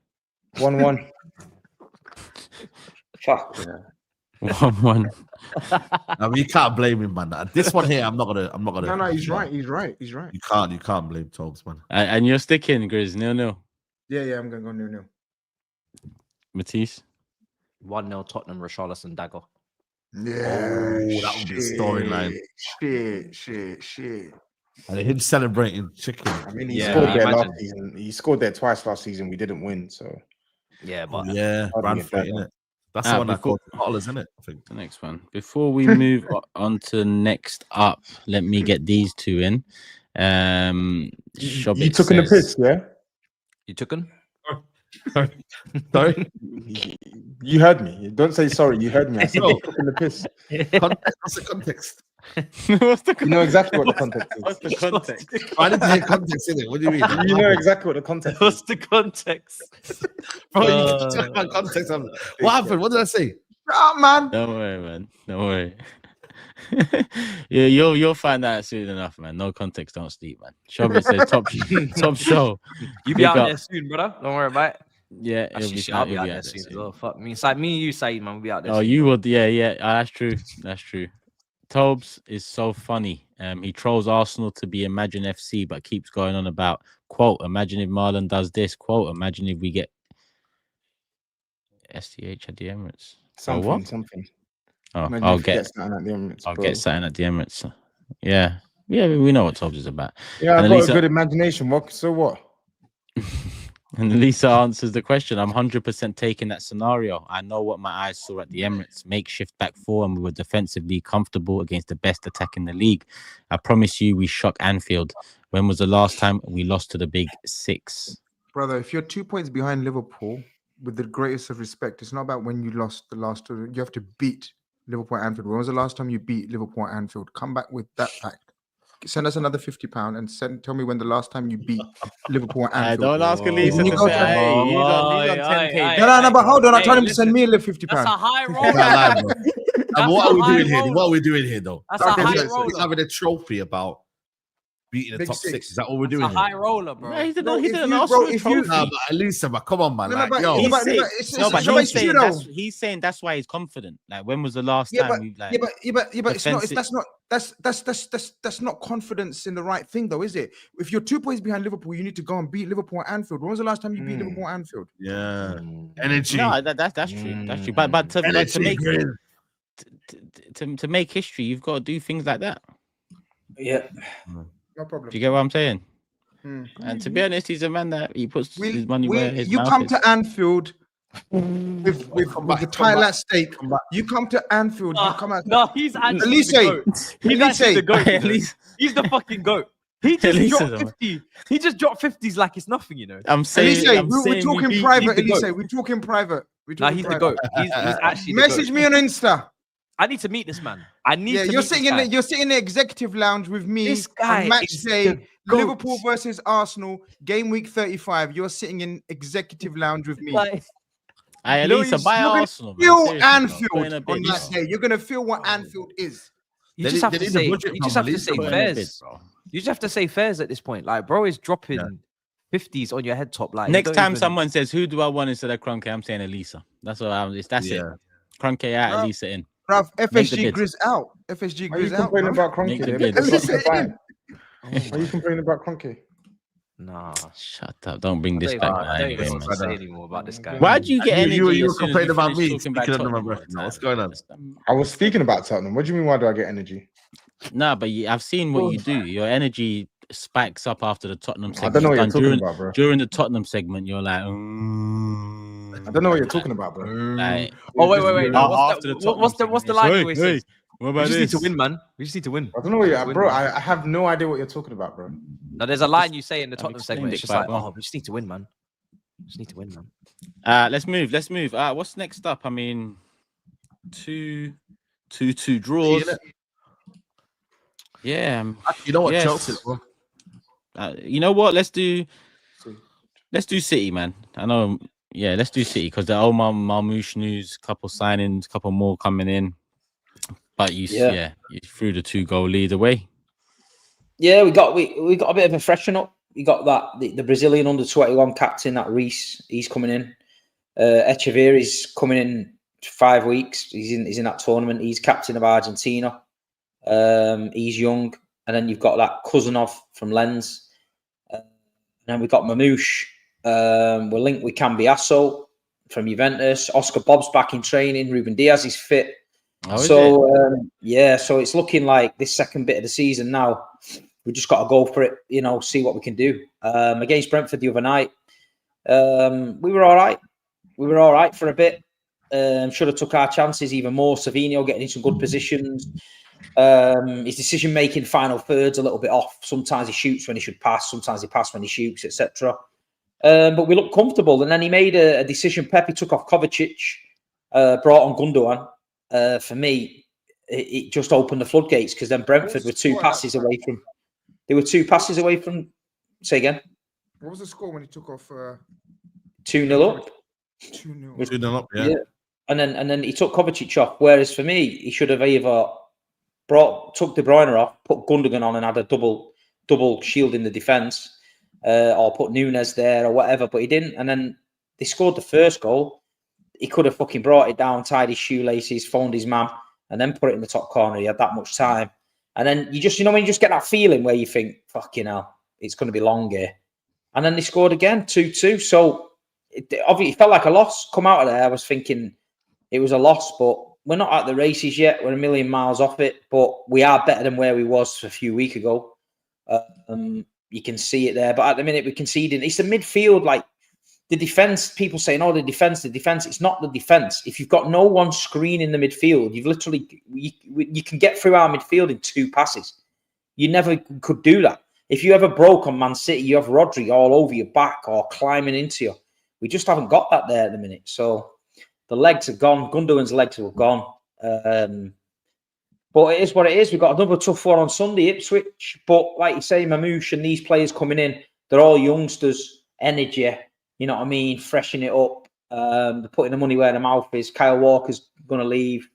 1-1. Fuck. Yeah. 1-1. I mean, you can't blame him, man. This one here, I'm not gonna. No, he's right. He's right. You can't blame Tobes, man. And you're sticking, Grizz. 0-0. Yeah, I'm going to go 0-0. Matisse? 1-0 Tottenham, Richarlison dagger. Yeah. that would be a storyline. Shit. And him celebrating chicken. I mean, he Yeah, scored there imagine. last season. He scored there twice last season. We didn't win, so Yeah, but Yeah, Brentford, innit? That's the one that before- called Bottles, isn't it? I think. The next one. Before we move on to next up, let me get these two in. you Shobik took in the says- piss, yeah? you took him. Sorry. You heard me. Don't say sorry. You heard me. I said No. you took in the piss. Context. What's the context? What's the You know exactly what the context is. What's the context? I didn't hear context in it. What do you mean? You know exactly what the context is. What's the context? Bro, you keep talking about context. What happened? What did I say? Oh, man. Don't worry, man. Don't worry. Yeah, you'll find out soon enough, man. No context, don't sleep, man. Shobik says top show. You Big be out up. there soon, brother. Don't worry about it. Yeah, it'll Actually, be shit, I'll fine, be it'll out be there out there soon as soon. well. Fuck me. It's like me and you, Saeed, man. We'll be out there Oh, soon. you would, yeah. That's true. That's true. Tobes is so funny. He trolls Arsenal to be Imagine FC, but keeps going on about quote. Imagine if Marlon does this. Quote. Imagine if we get STH at the Emirates. Something. Oh, Imagine I'll if you get something at the Emirates, I'll bro. get something at the Emirates. Yeah, we know what Tobes is about. Yeah, I've And got Lisa- a good imagination. What? So what? And Lisa answers the question. I'm 100% taking that scenario. I know what my eyes saw at the Emirates. Makeshift back four, and we were defensively comfortable against the best attack in the league. I promise you, we shock Anfield. When was the last time we lost to the big six? Brother, if you're 2 points behind Liverpool with the greatest of respect, it's not about when you lost the last two. You have to beat Liverpool at Anfield. When was the last time you beat Liverpool at Anfield? Come back with that fact. Send us another £50 and tell me when the last time you beat Liverpool at Anfield. Don't ask Elisa to say, hey, he's on 10k. No, but hold on. I told him to send me a little £50. That's a high roll. And what are we doing here? What are we doing here, though? That's a high roller. He's having a trophy about beating the top six. Is that all we're doing? That's a high roller, bro. No, he's an Arsenal trophy. Nah, but Elisa, come on, man. He's saying that's why he's confident. Like, when was the last time? That's not confidence in the right thing, though, is it? If you're 2 points behind Liverpool, you need to go and beat Liverpool at Anfield. When was the last time you beat Liverpool at Anfield? Yeah, energy. No, that's true. That's true. But to make history, you've got to do things like that. Yeah, no problem. Do you get what I'm saying? And to be honest, he's a man that he puts his money where his mouth is. You come to Anfield with the title at stake. You come to Anfield. You come out. No, he's actually the goat. He's actually the goat. He's the fucking goat. He just dropped 50. He just dropped 50s like it's nothing, you know. I'm saying we're talking private. Elise, we're talking private. Nah, he's the goat. He's actually message me on Insta. I need to meet this man. You're sitting in the executive lounge with me. This guy on match day, Liverpool versus Arsenal, game week 35. You're sitting in executive lounge with me. Elisa, buy Arsenal. Feel Anfield on that day. You're gonna feel what Anfield is. You just have to say. You just have to say fairs. You just have to say fairs at this point. Like, bro is dropping 50s on your head top. Like, next time someone says, "Who do I want instead of Kroenke?" I'm saying Elisa. That's what I'm. That's it. Kroenke out, Elisa in. Bruv, FSG GRIZZ out. FSG GRIZZ out. Complaining about Kroenke? Are you complaining about Kroenke? Nah, shut up! Don't bring this back. I don't even want to say anymore about this guy. Why do you get energy? You were complaining about me. What's going on? I was speaking about Tottenham. What do you mean? Why do I get energy? No, but I've seen what you do. Your energy spikes up after the Tottenham segment. I don't know what you're talking about, bro. During the Tottenham segment, you're like, I don't know what you're talking about, bro. Like, wait. What's the line you say? What about we just need to win, man. We just need to win. I don't know what you're, bro. I have no idea what you're talking about, bro. No, there's a line you say in the Tottenham segment. It's just like, we just need to win, man. We just need to win, man. Let's move. What's next up? I mean, 2-2 draws. Yeah. You know what, Chelsea, bro? You know what? Let's do City, man. I know. Yeah, let's do City because the Omar Marmoush news, couple signings, couple more coming in. But you threw the 2-goal lead away. Yeah, we got a bit of a freshen up. We got that the Brazilian under-21 captain, that Reece, he's coming in. Echeverry's coming in 5 weeks. He's in that tournament. He's captain of Argentina. He's young, and then you've got that Cousinov from Lens. And then we've got Mamouche. We're linked with Cambiasso from Juventus. Oscar Bobb's back in training. Ruben Diaz is fit. So it's looking like this second bit of the season now. We just got to go for it, see what we can do. Against Brentford the other night, we were all right. We were all right for a bit. Should have took our chances even more. Savinho getting in some good positions. His decision making final thirds a little bit off. Sometimes he shoots when he should pass. Sometimes he passes when he shoots, etc. But we looked comfortable. And then he made a decision. Pepe took off Kovacic, brought on Gundogan. For me, it just opened the floodgates because then Brentford were 2 passes away from. They were 2 passes away from. Say again. What was the score when he took off? 2-0 up. 2-0. 2-0 up. Yeah. And then he took Kovacic off. Whereas for me, he should have either took De Bruyne off, put Gundogan on, and had a double shield in the defence, or put Nunez there or whatever. But he didn't. And then they scored the first goal. He could have fucking brought it down, tied his shoelaces, phoned his man, and then put it in the top corner. He had that much time. And then you just, when you just get that feeling where you think, fucking hell, it's going to be long here. And then they scored again, 2-2. So obviously it felt like a loss. Come out of there, I was thinking it was a loss, but we're not at the races yet. We're a million miles off it, but we are better than where we was a few weeks ago. You can see it there. But at the minute we're conceding. It's the midfield, like, the defense, people saying, the defense. It's not the defense. If you've got no one screening the midfield, you've literally, you can get through our midfield in 2 passes. You never could do that. If you ever broke on Man City, you have Rodri all over your back or climbing into you. We just haven't got that there at the minute. So the legs are gone. Gundogan's legs are gone. But it is what it is. We've got another tough one on Sunday, Ipswich. But like you say, Mamouche and these players coming in, they're all youngsters, energy, you know what I mean, freshen it up. They're putting the money where their mouth is. Kyle Walker's going to leave.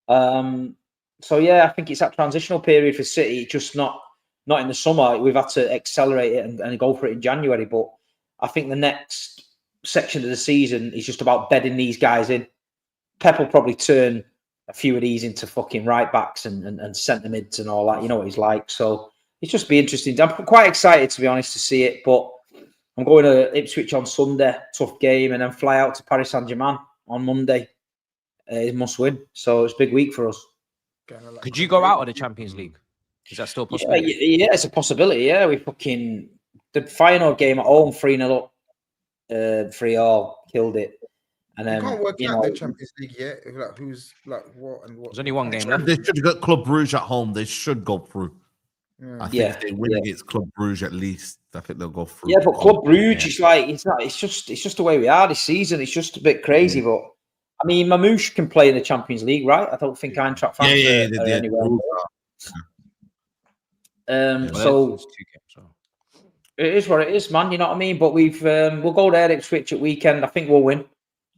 So, yeah, I think it's that transitional period for City, just not in the summer. We've had to accelerate it and go for it in January. But I think the next section of the season is just about bedding these guys in. Pep will probably turn a few of these into fucking right backs and centre mids and all that. You know what he's like. So it's just be interesting. I'm quite excited, to be honest, to see it. But I'm going to Ipswich on Sunday, tough game, and then fly out to Paris Saint-Germain on Monday. It must win. So it's a big week for us. Could you go out of the Champions League? Is that still possible? Yeah, it's a possibility. Yeah, we fucking the final game at home, 3-0 up, 3-3, killed it. And then you can't work out the Champions League yet. Like who's like what and what. There's only one game left. They should have got Club Brugge at home. They should go through. I think if they win against Club Brugge at least, I think they'll go through. Yeah, but Club Brugge is like it's just the way we are this season. It's just a bit crazy, but I mean, Mamouche can play in the Champions League, right? I don't think Eintracht fans are anywhere. So it is what it is, man. You know what I mean? But we'll go there Ipswich at weekend. I think we'll win,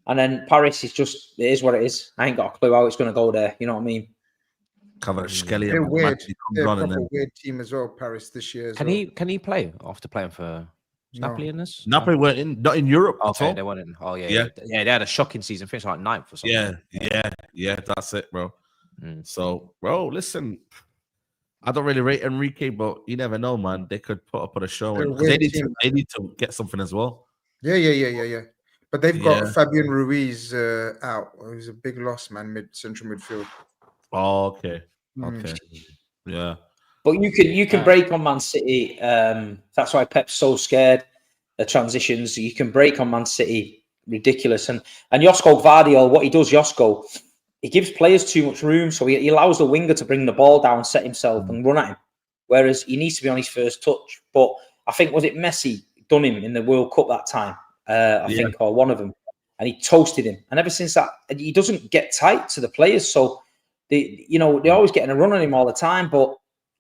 and then Paris is just it is what it is. I ain't got a clue how it's going to go there. You know what I mean? They're weird. They're a proper weird team as well. Paris this year. Can he play after playing for Napoli in this? Napoli weren't not in Europe. Okay, they weren't in. Oh yeah. They had a shocking season. Finished like 9th or something. Yeah. That's it, bro. So, bro, listen. I don't really rate Enrique, but you never know, man. They could put up on a show. And they need to get something as well. Yeah. But they've got Fabian Ruiz out. It was a big loss, man. Central midfield. Oh, okay. Yeah. But you can break on Man City. That's why Pep's so scared of transitions. You can break on Man City. Ridiculous. And Josko Gvardiol, what he does, Josko, he gives players too much room. So he allows the winger to bring the ball down, set himself and run at him. Whereas he needs to be on his first touch. But I think, was it Messi done him in the World Cup that time? I think, or one of them. And he toasted him. And ever since that, he doesn't get tight to the players. So, they're always getting a run on him all the time.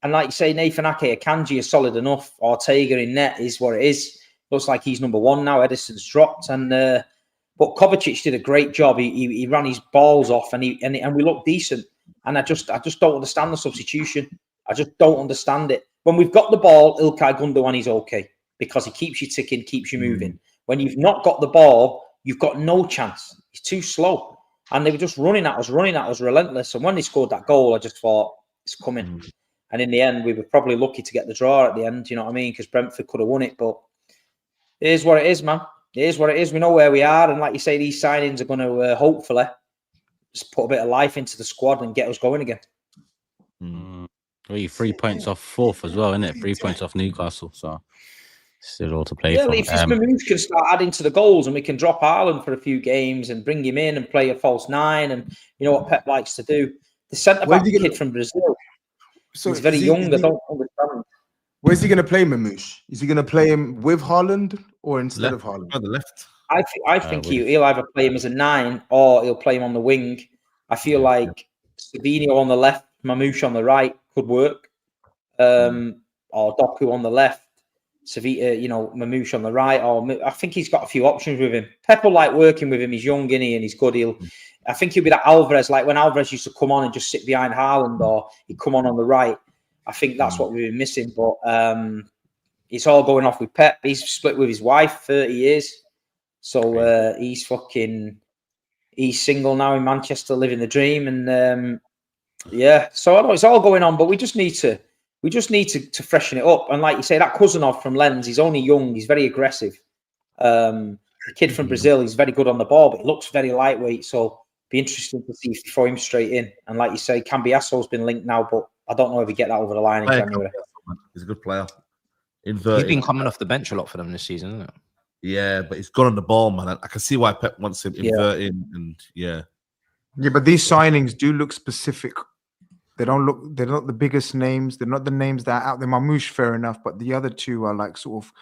And like you say, Nathan Ake, Akanji is solid enough. Ortega in net is what it is. Looks like he's number one now. Edison's dropped. But Kovacic did a great job. He ran his balls off and we looked decent. And I just don't understand the substitution. I just don't understand it. When we've got the ball, Ilkay Gundogan is okay because he keeps you ticking, keeps you moving. When you've not got the ball, you've got no chance. He's too slow. And they were just running at us, relentless. And when they scored that goal, I just thought, it's coming. And in the end, we were probably lucky to get the draw at the end, you know what I mean? Because Brentford could have won it. But it is what it is, man. It is what it is. We know where we are. And like you say, these signings are going to hopefully just put a bit of life into the squad and get us going again. Well, you're 3 points off fourth as well, isn't it? 3 points off Newcastle. So still all to play for. If this Mamouche can start adding to the goals and we can drop Haaland for a few games and bring him in and play a false nine, and you know what Pep likes to do. The centre-back kid from Brazil, he's very young. I don't understand. Where's he going to play Mamouche? Is he going to play him with Haaland or instead of Haaland? On the left. I think he'll either play him as a 9 or he'll play him on the wing. I feel like Savinho on the left, Mamouche on the right could work. Or Doku on the left. Savita, Mamouche on the right, or I think he's got a few options with him. Pep will like working with him. He's young, isn't he? And he's good. I think he'll be that Alvarez, like when Alvarez used to come on and just sit behind Haaland, or he'd come on the right. I think that's what we've been missing. But it's all going off with Pep. He's split with his wife, 30 years. So he's single now in Manchester, living the dream. And so I know it's all going on, but we just need to freshen it up. And like you say, that Cousinov from Lens, he's only young. He's very aggressive. The kid from Brazil, he's very good on the ball, but he looks very lightweight. So be interesting to see if they throw him straight in. And like you say, Cambiasso's been linked now, but I don't know if we get that over the line in January. He's a good player. He's been coming off the bench a lot for them this season, isn't it? Yeah, but he's good on the ball, man. I can see why Pep wants him inverting and Yeah, but these signings do look specific. They're not the biggest names. They're not the names that are out there. Mamouche, fair enough, but the other two are like sort of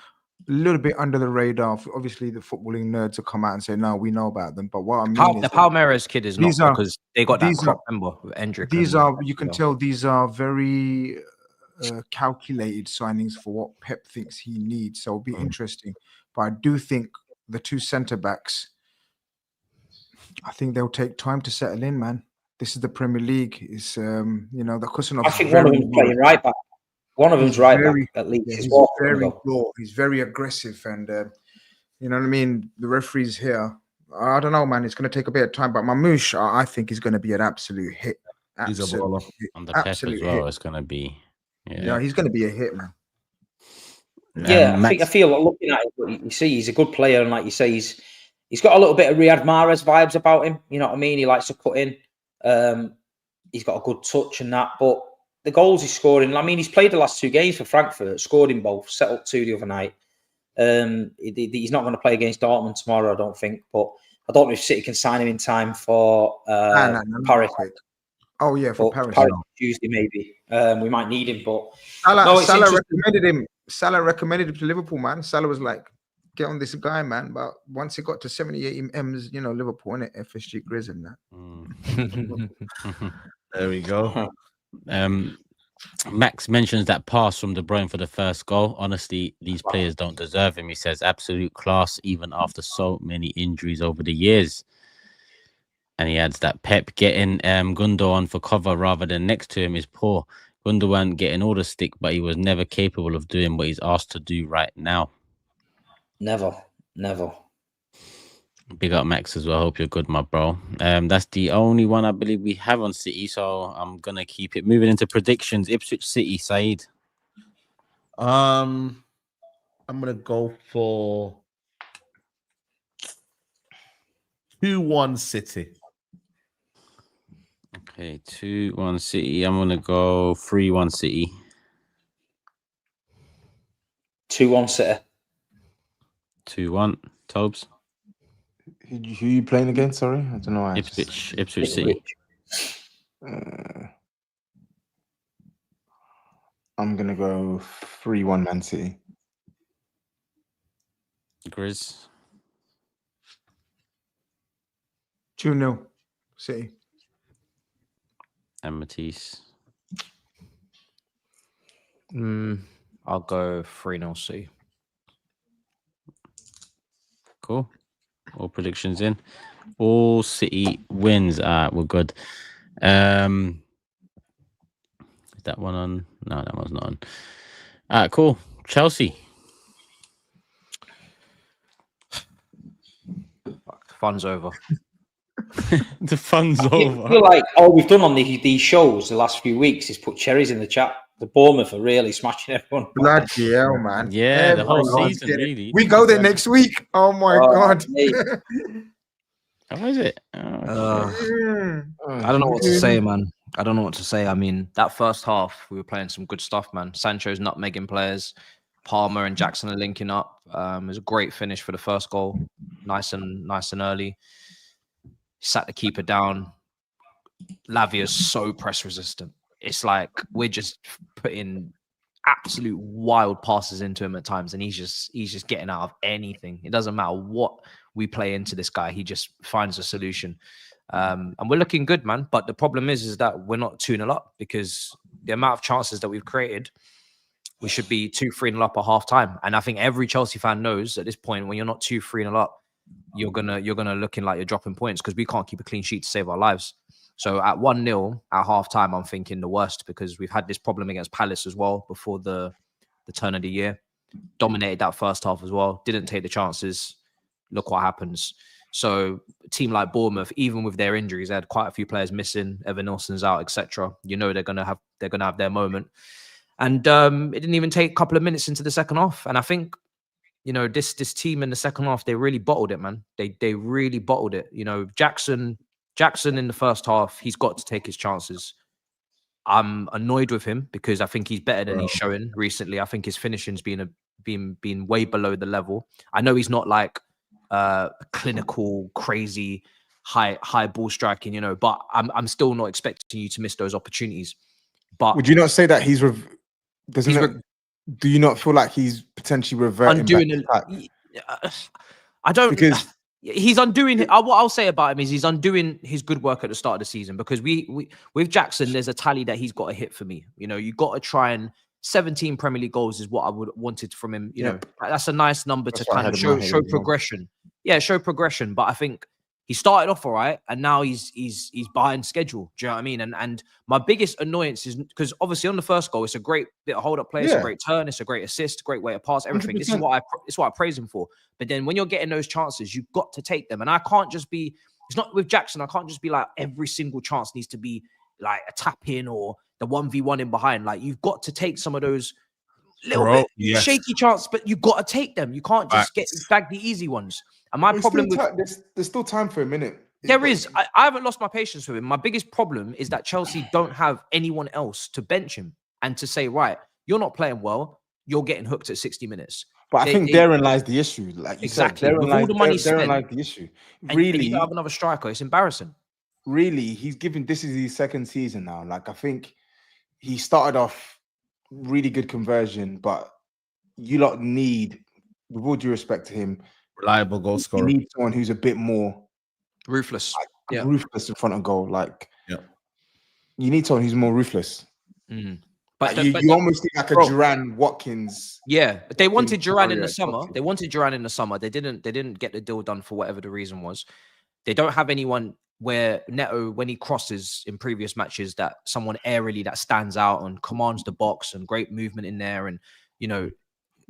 little bit under the radar. Obviously, the footballing nerds will come out and say, "No, we know about them." But what I mean is, the Palmeiras kid is not, because they got that crop member with Endrick. These are, you can tell, these are very calculated signings for what Pep thinks he needs. So it'll be interesting. But I do think the two centre backs, I think they'll take time to settle in, man. This is the Premier League. It's the Kusanov. I think one of them's playing right back. One of them's right back, at least. Yeah, he's very aggressive, and you know what I mean. The referee's here. I don't know, man. It's going to take a bit of time, but Mamouche, I think, is going to be an absolute hit. He's a baller. On the Pep as well, it's going to be. Yeah, he's going to be a hit, man. Yeah, I feel like looking at it, you see, he's a good player, and like you say, he's got a little bit of Riyad Mahrez vibes about him. You know what I mean? He likes to cut in. He's got a good touch and that, but the goals he's scoring, I mean, he's played the last 2 games for Frankfurt, scored in both, set up 2 the other night. He's not going to play against Dortmund tomorrow, I don't think, but I don't know if City can sign him in time for Paris. Oh yeah, for Paris Tuesday maybe. We might need him, but Salah recommended him to Liverpool, man. Salah was like, get on this guy, man. But once he got to 70-80 M's, Liverpool in it, FSG GRIZZ and that. There we go. Max mentions that pass from De Bruyne for the first goal. Honestly, these players don't deserve him. He says absolute class, even after so many injuries over the years. And he adds that Pep getting Gundogan for cover rather than next to him is poor. Gundogan getting all the stick, but he was never capable of doing what he's asked to do right now. Never. Big up Max as well. Hope you're good, my bro. That's the only one I believe we have on City, so I'm gonna keep it moving into predictions. Ipswich City, SAEED. I'm gonna go for 2-1 City. Okay, 2-1 City. I'm gonna go 3-1 City. 2-1 City. 2-1 TOBS. Who are you playing against? Sorry, I don't know. Ipswich City. I'm gonna go 3-1 Man City. GRIZZ. 2-0 City. And Matisse. I'll go 3-0 City. Cool. All predictions in. All City wins. We're good. Is that one on? No, that one's not on. Cool. Chelsea. Fun's over. The fun's over. I feel like all we've done on these shows the last few weeks is put cherries in the chat. The Bournemouth are really smashing everyone. Bloody hell, man. Yeah, the whole season, really. We go there next week. Oh, my God. How is it? I don't know what to say, man. I don't know what to say. I mean, that first half, we were playing some good stuff, man. Sancho's nutmegging players. Palmer and Jackson are linking up. It was a great finish for the first goal. Nice and early. Sat the keeper down. Lavia's so press resistant. It's like we're just putting absolute wild passes into him at times, and he's just getting out of anything. It doesn't matter what we play into this guy; he just finds a solution. And we're looking good, man. But the problem is that we're not 2-0 up, because the amount of chances that we've created, we should be 2-3-0 up at half time. And I think every Chelsea fan knows at this point, when you're not 2-3-0 up, you're gonna looking like you're dropping points, because we can't keep a clean sheet to save our lives. So at 1-0 at half time, I'm thinking the worst, because we've had this problem against Palace as well before the turn of the year. Dominated that first half as well. Didn't take the chances. Look what happens. So a team like Bournemouth, even with their injuries, they had quite a few players missing. Evan Nilsson's out, etc. You know they're gonna have their moment. And it didn't even take a couple of minutes into the second half. And I think, you know, this team in the second half, they really bottled it, man. They really bottled it. You know, Jackson in the first half, he's got to take his chances. I'm annoyed with him because I think he's better than he's showing recently. I think his finishing's been way below the level. I know he's not like clinical, crazy, high ball striking, you know, but I'm still not expecting you to miss those opportunities. But would you not say that Do you not feel like he's potentially reverting back? I don't, because he's undoing. What I'll say about him is he's undoing his good work at the start of the season, because we with Jackson, there's a tally that he's got to hit for me. You know, you got to try and 17 Premier League goals is what I would wanted from him. You know, that's a nice number to kind of show progression. Yeah, show progression. But I think he started off all right, and now he's behind schedule. Do you know what I mean? And my biggest annoyance is because obviously on the first goal, it's a great bit of hold up play, it's a great turn, it's a great assist, great way to pass, everything. 100%. This is what I praise him for. But then when you're getting those chances, you've got to take them. And I can't just be. It's not with Jackson. I can't just be like every single chance needs to be like a tap in or the 1v1 in behind. Like you've got to take some of those little bit shaky chance, but you got to take them. You can't just bag the easy ones. And my problem with there's still time for a minute. There is. I haven't lost my patience with him. My biggest problem is that Chelsea don't have anyone else to bench him and to say, right, you're not playing well, you're getting hooked at 60 minutes. But I think therein lies the issue. Like you exactly, said, with all the money spent, lies the issue. Really, you have another striker. It's embarrassing. Really, he's given. This is his second season now. Like I think he started off really good conversion, but you lot need, with all due respect to him, reliable goal scorer. You need someone who's a bit more ruthless, ruthless in front of goal. Like, you need someone who's more ruthless. But like you almost need like a Duran Watkins. Yeah, but they wanted Duran in the summer. They wanted Duran in the summer. They didn't get the deal done for whatever the reason was. They don't have anyone where Neto, when he crosses in previous matches, that someone aerially that stands out and commands the box and great movement in there. And, you know,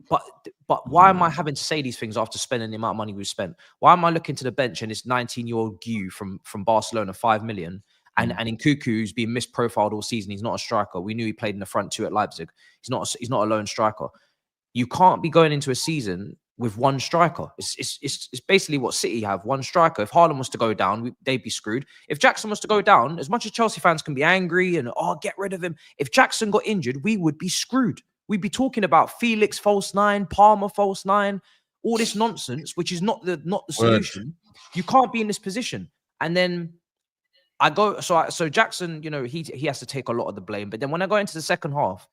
but why am I having to say these things after spending the amount of money we've spent? Why am I looking to the bench and this 19-year-old Gu from Barcelona, 5 million, and in Nkunku, who's been misprofiled all season? He's not a striker. We knew he played in the front two at Leipzig. He's not a lone striker. You can't be going into a season with one striker. It's basically what City have, one striker. If Haaland was to go down, they'd be screwed. If Jackson was to go down, as much as Chelsea fans can be angry and, get rid of him, if Jackson got injured, we would be screwed. We'd be talking about Felix false 9, Palmer false 9, all this nonsense, which is not the solution. You can't be in this position. And then I go, so Jackson, you know, he has to take a lot of the blame. But then when I go into the second half,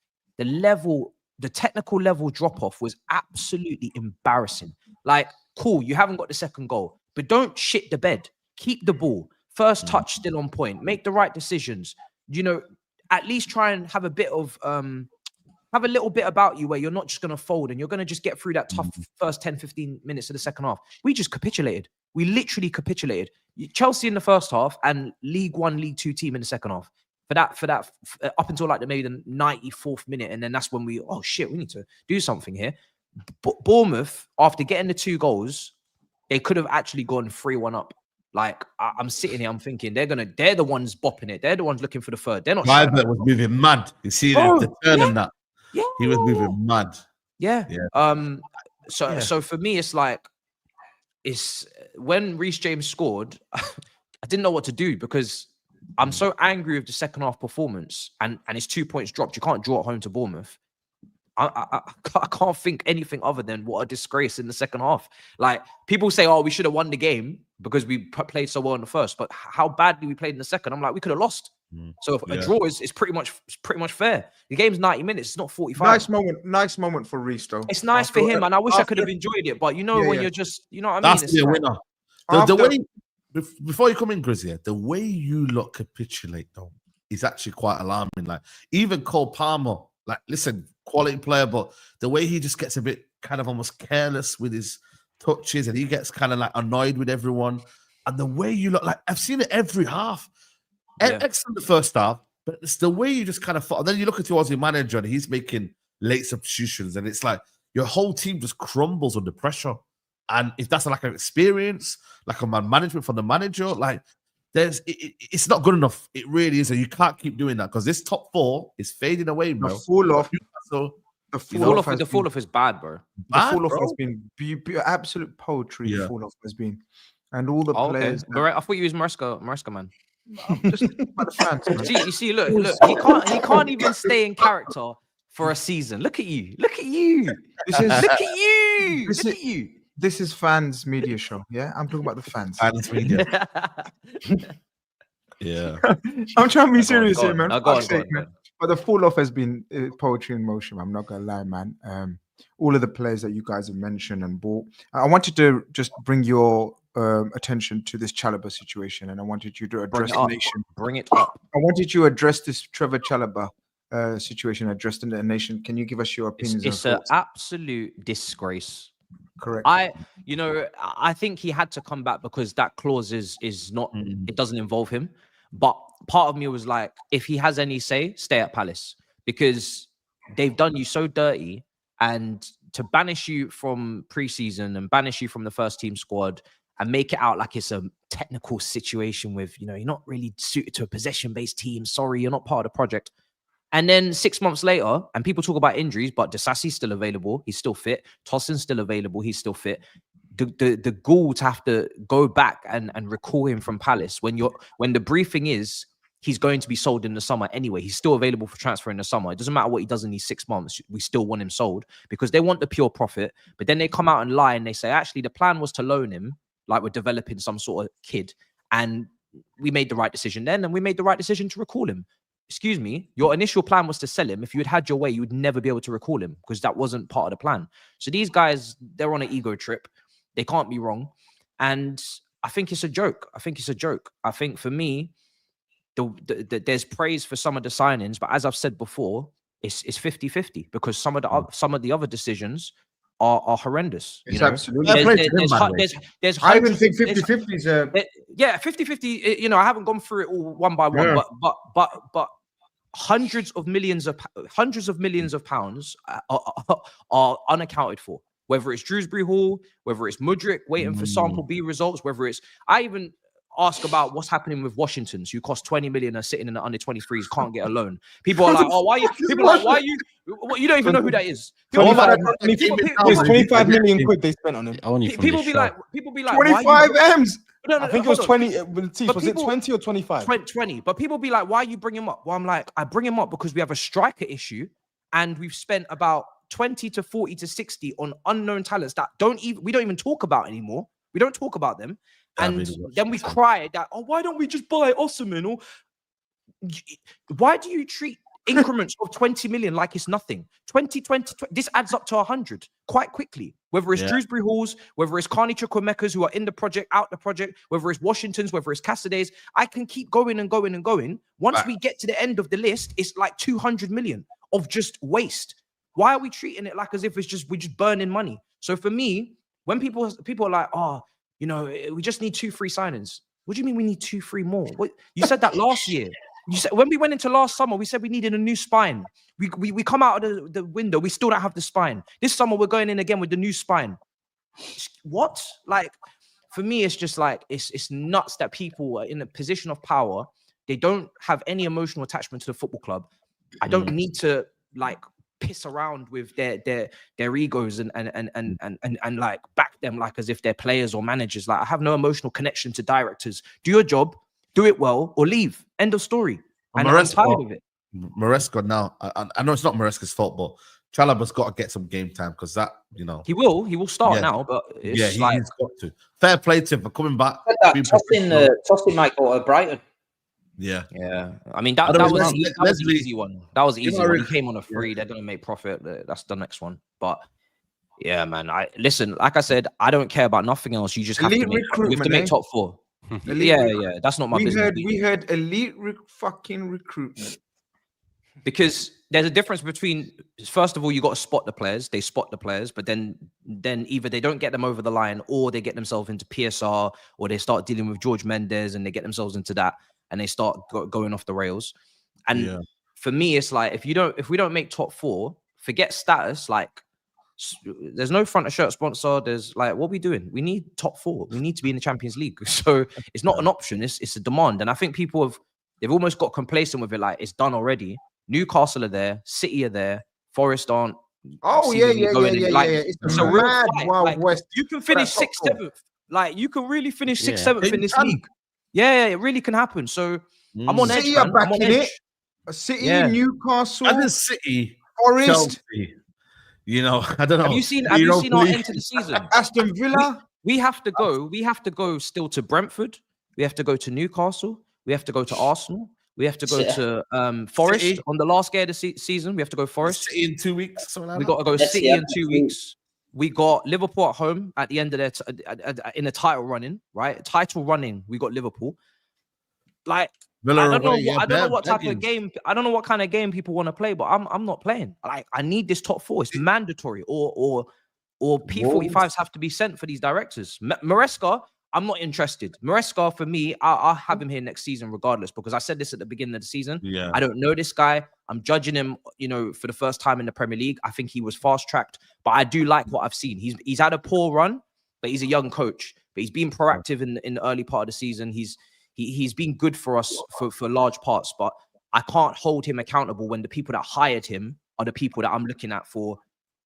the technical level drop-off was absolutely embarrassing. Like, cool, you haven't got the second goal, but don't shit the bed. Keep the ball. First touch still on point. Make the right decisions. You know, at least try and have a bit of, have a little bit about you where you're not just going to fold and you're going to just get through that tough first 10, 15 minutes of the second half. We just capitulated. We literally capitulated. Chelsea in the first half and League One, League Two team in the second half. For that, up until like maybe the 94th minute, and then that's when we need to do something here. Bournemouth, after getting the 2 goals, they could have actually gone 3-1 up. Like I'm sitting here, I'm thinking they're the ones bopping it. They're the ones looking for the third. They're not. Private was moving mad. You see the turn and that. Yeah, he was moving mad. Yeah. So for me, it's like when Reece James scored, I didn't know what to do because I'm so angry with the second half performance and his 2 points dropped. You can't draw at home to Bournemouth. I can't think anything other than what a disgrace in the second half. Like people say, we should have won the game because we played so well in the first, but how badly we played in the second, I'm like, we could have lost. So if a draw is pretty much fair. The game's 90 minutes, it's not 45. Nice moment for Reece though. It's nice for him, and I wish I could have enjoyed it. But you know, when you're just, you know what I mean? That's the winner. The way, before you come in, GRIZZ, the way you lot capitulate though is actually quite alarming. Like even Cole Palmer, like listen, quality player, but the way he just gets a bit kind of almost careless with his touches, and he gets kind of like annoyed with everyone. And the way you look, like I've seen it every half. Excellent the first half, but it's the way you just kind of and then you look at towards your manager and he's making late substitutions, and it's like your whole team just crumbles under pressure. And if that's a lack of experience, like a man management from the manager, like it's not good enough. It really is. And you can't keep doing that because this top 4 is fading away, bro. The fall off is bad, bro. The fall off has been absolute poetry. The fall off has been, and all the players. Okay. I thought you was Maresca, man. Just about the fans, you see, look. He can't even stay in character for a season. Look at you. This is fans media show. Yeah, I'm talking about the fans. Fans media. Yeah. I'm trying to be serious here, man. Go on. But the fall off has been poetry in motion. I'm not gonna lie, man. All of the players that you guys have mentioned and bought. I wanted to just bring your attention to this Chalobah situation, and I wanted you to address the nation. Bring it up. I wanted you to address this Trevoh Chalobah situation addressed in the nation. Can you give us your opinions? It's an absolute disgrace. Correct. I think he had to come back because that clause is not. It doesn't involve him. But part of me was like, if he has any say, stay at Palace, because they've done you so dirty, and to banish you from preseason and banish you from the first team squad and make it out like it's a technical situation with, you're not really suited to a possession-based team. Sorry, you're not part of the project. And then 6 months later, and people talk about injuries, but Disasi's still available. He's still fit. Tosin's still available. He's still fit. The gall to have to go back and recall him from Palace when the briefing is he's going to be sold in the summer anyway. He's still available for transfer in the summer. It doesn't matter what he does in these 6 months. We still want him sold because they want the pure profit. But then they come out and lie and they say, actually, the plan was to loan him, like we're developing some sort of kid. And we made the right decision then, and we made the right decision to recall him. Excuse me, your initial plan was to sell him. If you had your way, you would never be able to recall him because that wasn't part of the plan. So these guys, they're on an ego trip. They can't be wrong. And I think it's a joke. I think for me, there's praise for some of the signings, but as I've said before, it's 50-50 because some of the other decisions are horrendous. It's absolutely. There's I even think 50-50 is a... Yeah, 50-50, I haven't gone through it all one by one, but hundreds of millions of pounds are unaccounted for. Whether it's Shrewsbury Hall, whether it's Mudryk waiting for sample B results, whether it's... I even ask about what's happening with Washington's, who cost 20 million and sitting in the under 23s, can't get a loan. People are like, oh, why you... People are like, why you... You don't even know who that is. 25 million quid they spent on him. People be like, 25 M's. No, I think it was 20. Was it 20 or 25? 20. But people be like, why you bring him up? Well, I'm like, I bring him up because we have a striker issue and we've spent about 20 to 40 to 60 on unknown talents that we don't even talk about anymore. We don't talk about them. And then we cry that, oh, why don't we just buy Osimhen? Or why do you treat increments of 20 million like it's nothing? 20, this adds up to 100 quite quickly. Whether it's Shrewsbury Halls, whether it's Carney Chukwuemeka's who are in the project, out the project, whether it's Washington's, whether it's Casaday's, I can keep going and going and going. Once we get to the end of the list, it's like 200 million of just waste. Why are we treating it like as if we're just burning money? So for me, when people are like, oh, we just need 2 free signings. What do you mean we need 2 free more? What you said that last year. You said when we went into last summer, we said we needed a new spine. We come out of the window, we still don't have the spine. This summer we're going in again with the new spine. What? Like, for me, it's just like it's nuts that people are in a position of power. They don't have any emotional attachment to the football club. I don't need to like piss around with their egos and like back them like as if they're players or managers. Like, I have no emotional connection to directors. Do your job, do it well, or leave. End of story. And I'm tired of it. Maresca now. I know it's not Maresca's fault, but Chalobah's got to get some game time because that, he will start now. But it's he's got to. Fair play to him for coming back. Tossing might go to Brighton. Yeah. I mean, that was an easy one. That was easy. He came on a free. They're gonna make profit. That's the next one. But yeah, man. Listen. Like I said, I don't care about nothing else. You just have to make top 4. Yeah. That's not my business. We heard elite fucking recruitment. Because there's a difference between, first of all, you got to spot the players. They spot the players, but then either they don't get them over the line, or they get themselves into PSR, or they start dealing with George Mendes and they get themselves into that, and they start going off the rails. And for me, it's like if we don't make top 4, forget status. Like, there's no front of shirt sponsor. There's like, what are we doing? We need top 4. We need to be in the Champions League. So it's not an option. It's a demand. And I think people they've almost got complacent with it. Like, it's done already. Newcastle are there. City are there. Forest aren't. Oh yeah. It's a mad Wild West. You can finish 6th, 7th. Like, you can really finish 6th, 7th in this league. Yeah, it really can happen. So I'm on edge. City are back in it. City, Newcastle, and the City, Forest. Chelsea. I don't know. Have you seen our end to the season? Aston Villa. We have to go. We have to go still to Brentford. We have to go to Newcastle. We have to go to Arsenal. We have to go to Forest City. on the last game of the season. We have to go Forest. City in 2 weeks, something like We that. got to go City in 2 weeks. We got Liverpool at home at the end of their in the title running, right? Title running. We got Liverpool. Like I don't know what type of game. I don't know what kind of game people want to play, but I'm not playing. Like I need this top 4. It's mandatory, or P45s have to be sent for these directors. Maresca, I'm not interested. Maresca, for me, I'll have him here next season regardless, because I said this at the beginning of the season. Yeah. I don't know this guy. I'm judging him, for the first time in the Premier League. I think he was fast-tracked, but I do like what I've seen. He's had a poor run, but he's a young coach. But he's been proactive in the early part of the season. He's been good for us for large parts, but I can't hold him accountable when the people that hired him are the people that I'm looking at for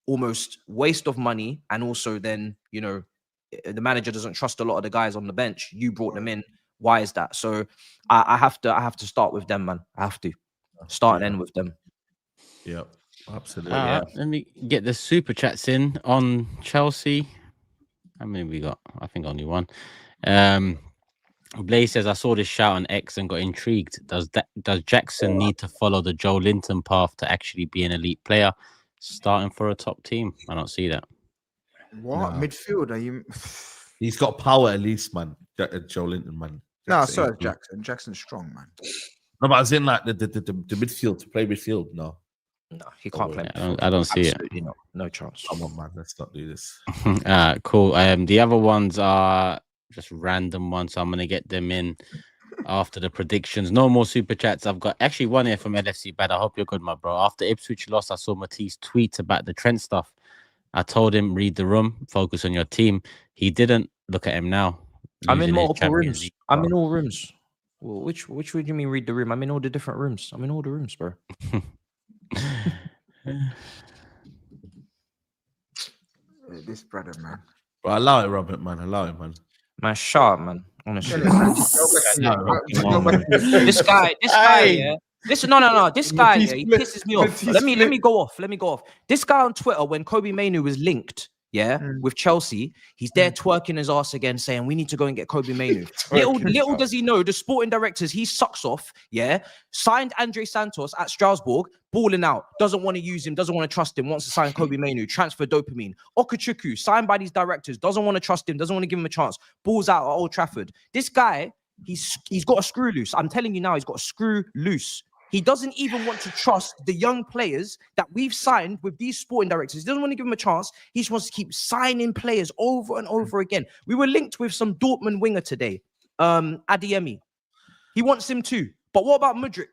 almost waste of money, and also then, the manager doesn't trust a lot of the guys on the bench. You brought them in. Why is that? So I have to start with them, man. I have to start and end with them. Yep, absolutely. Let me get the super chats in on Chelsea. How many we got? I think only one. Blaze says, I saw this shout on X and got intrigued. Does Jackson need to follow the Joe Linton path to actually be an elite player, starting for a top team? I don't see that. What midfield are you? He's got power at least, man. Joe Linton, man. No, sorry, Jackson. Jackson's strong, man. No, but as in like the midfield, to play midfield. No, he can't play. I don't see Absolutely it. No chance. Come on, man. Let's not do this. Cool. The other ones are just random ones, so I'm gonna get them in after the predictions. No more super chats. I've got actually one here from LFC Bad. I hope you're good, my bro. After Ipswich lost, I saw Matisse tweet about the Trent stuff. I told him, read the room, focus on your team. He didn't. Look at him now. I'm in multiple rooms. I'm in all rooms. Well, which would you mean read the room? I'm in all the different rooms. I'm in all the rooms, bro. This brother, man. But allow it, Robert, man. Allow it, man. Man, shut up, man. Honestly. This guy, yeah. This no. This guy, yeah, he pisses me off. Let me go off. This guy on Twitter, when Kobe Mainoo was linked, with Chelsea, he's there twerking his ass again, saying we need to go and get Kobe Mainoo. little does he know, the sporting directors he sucks off, signed Andre Santos at Strasbourg, balling out, doesn't want to use him, doesn't want to trust him, wants to sign Kobe Mainoo, transfer dopamine. Okachuku, signed by these directors, doesn't want to trust him, doesn't want to give him a chance, balls out at Old Trafford. This guy, he's got a screw loose. I'm telling you now, he's got a screw loose. He doesn't even want to trust the young players that we've signed with these sporting directors. He doesn't want to give them a chance. He just wants to keep signing players over and over again. We were linked with some Dortmund winger today, Adeyemi. He wants him too. But what about Mudryk?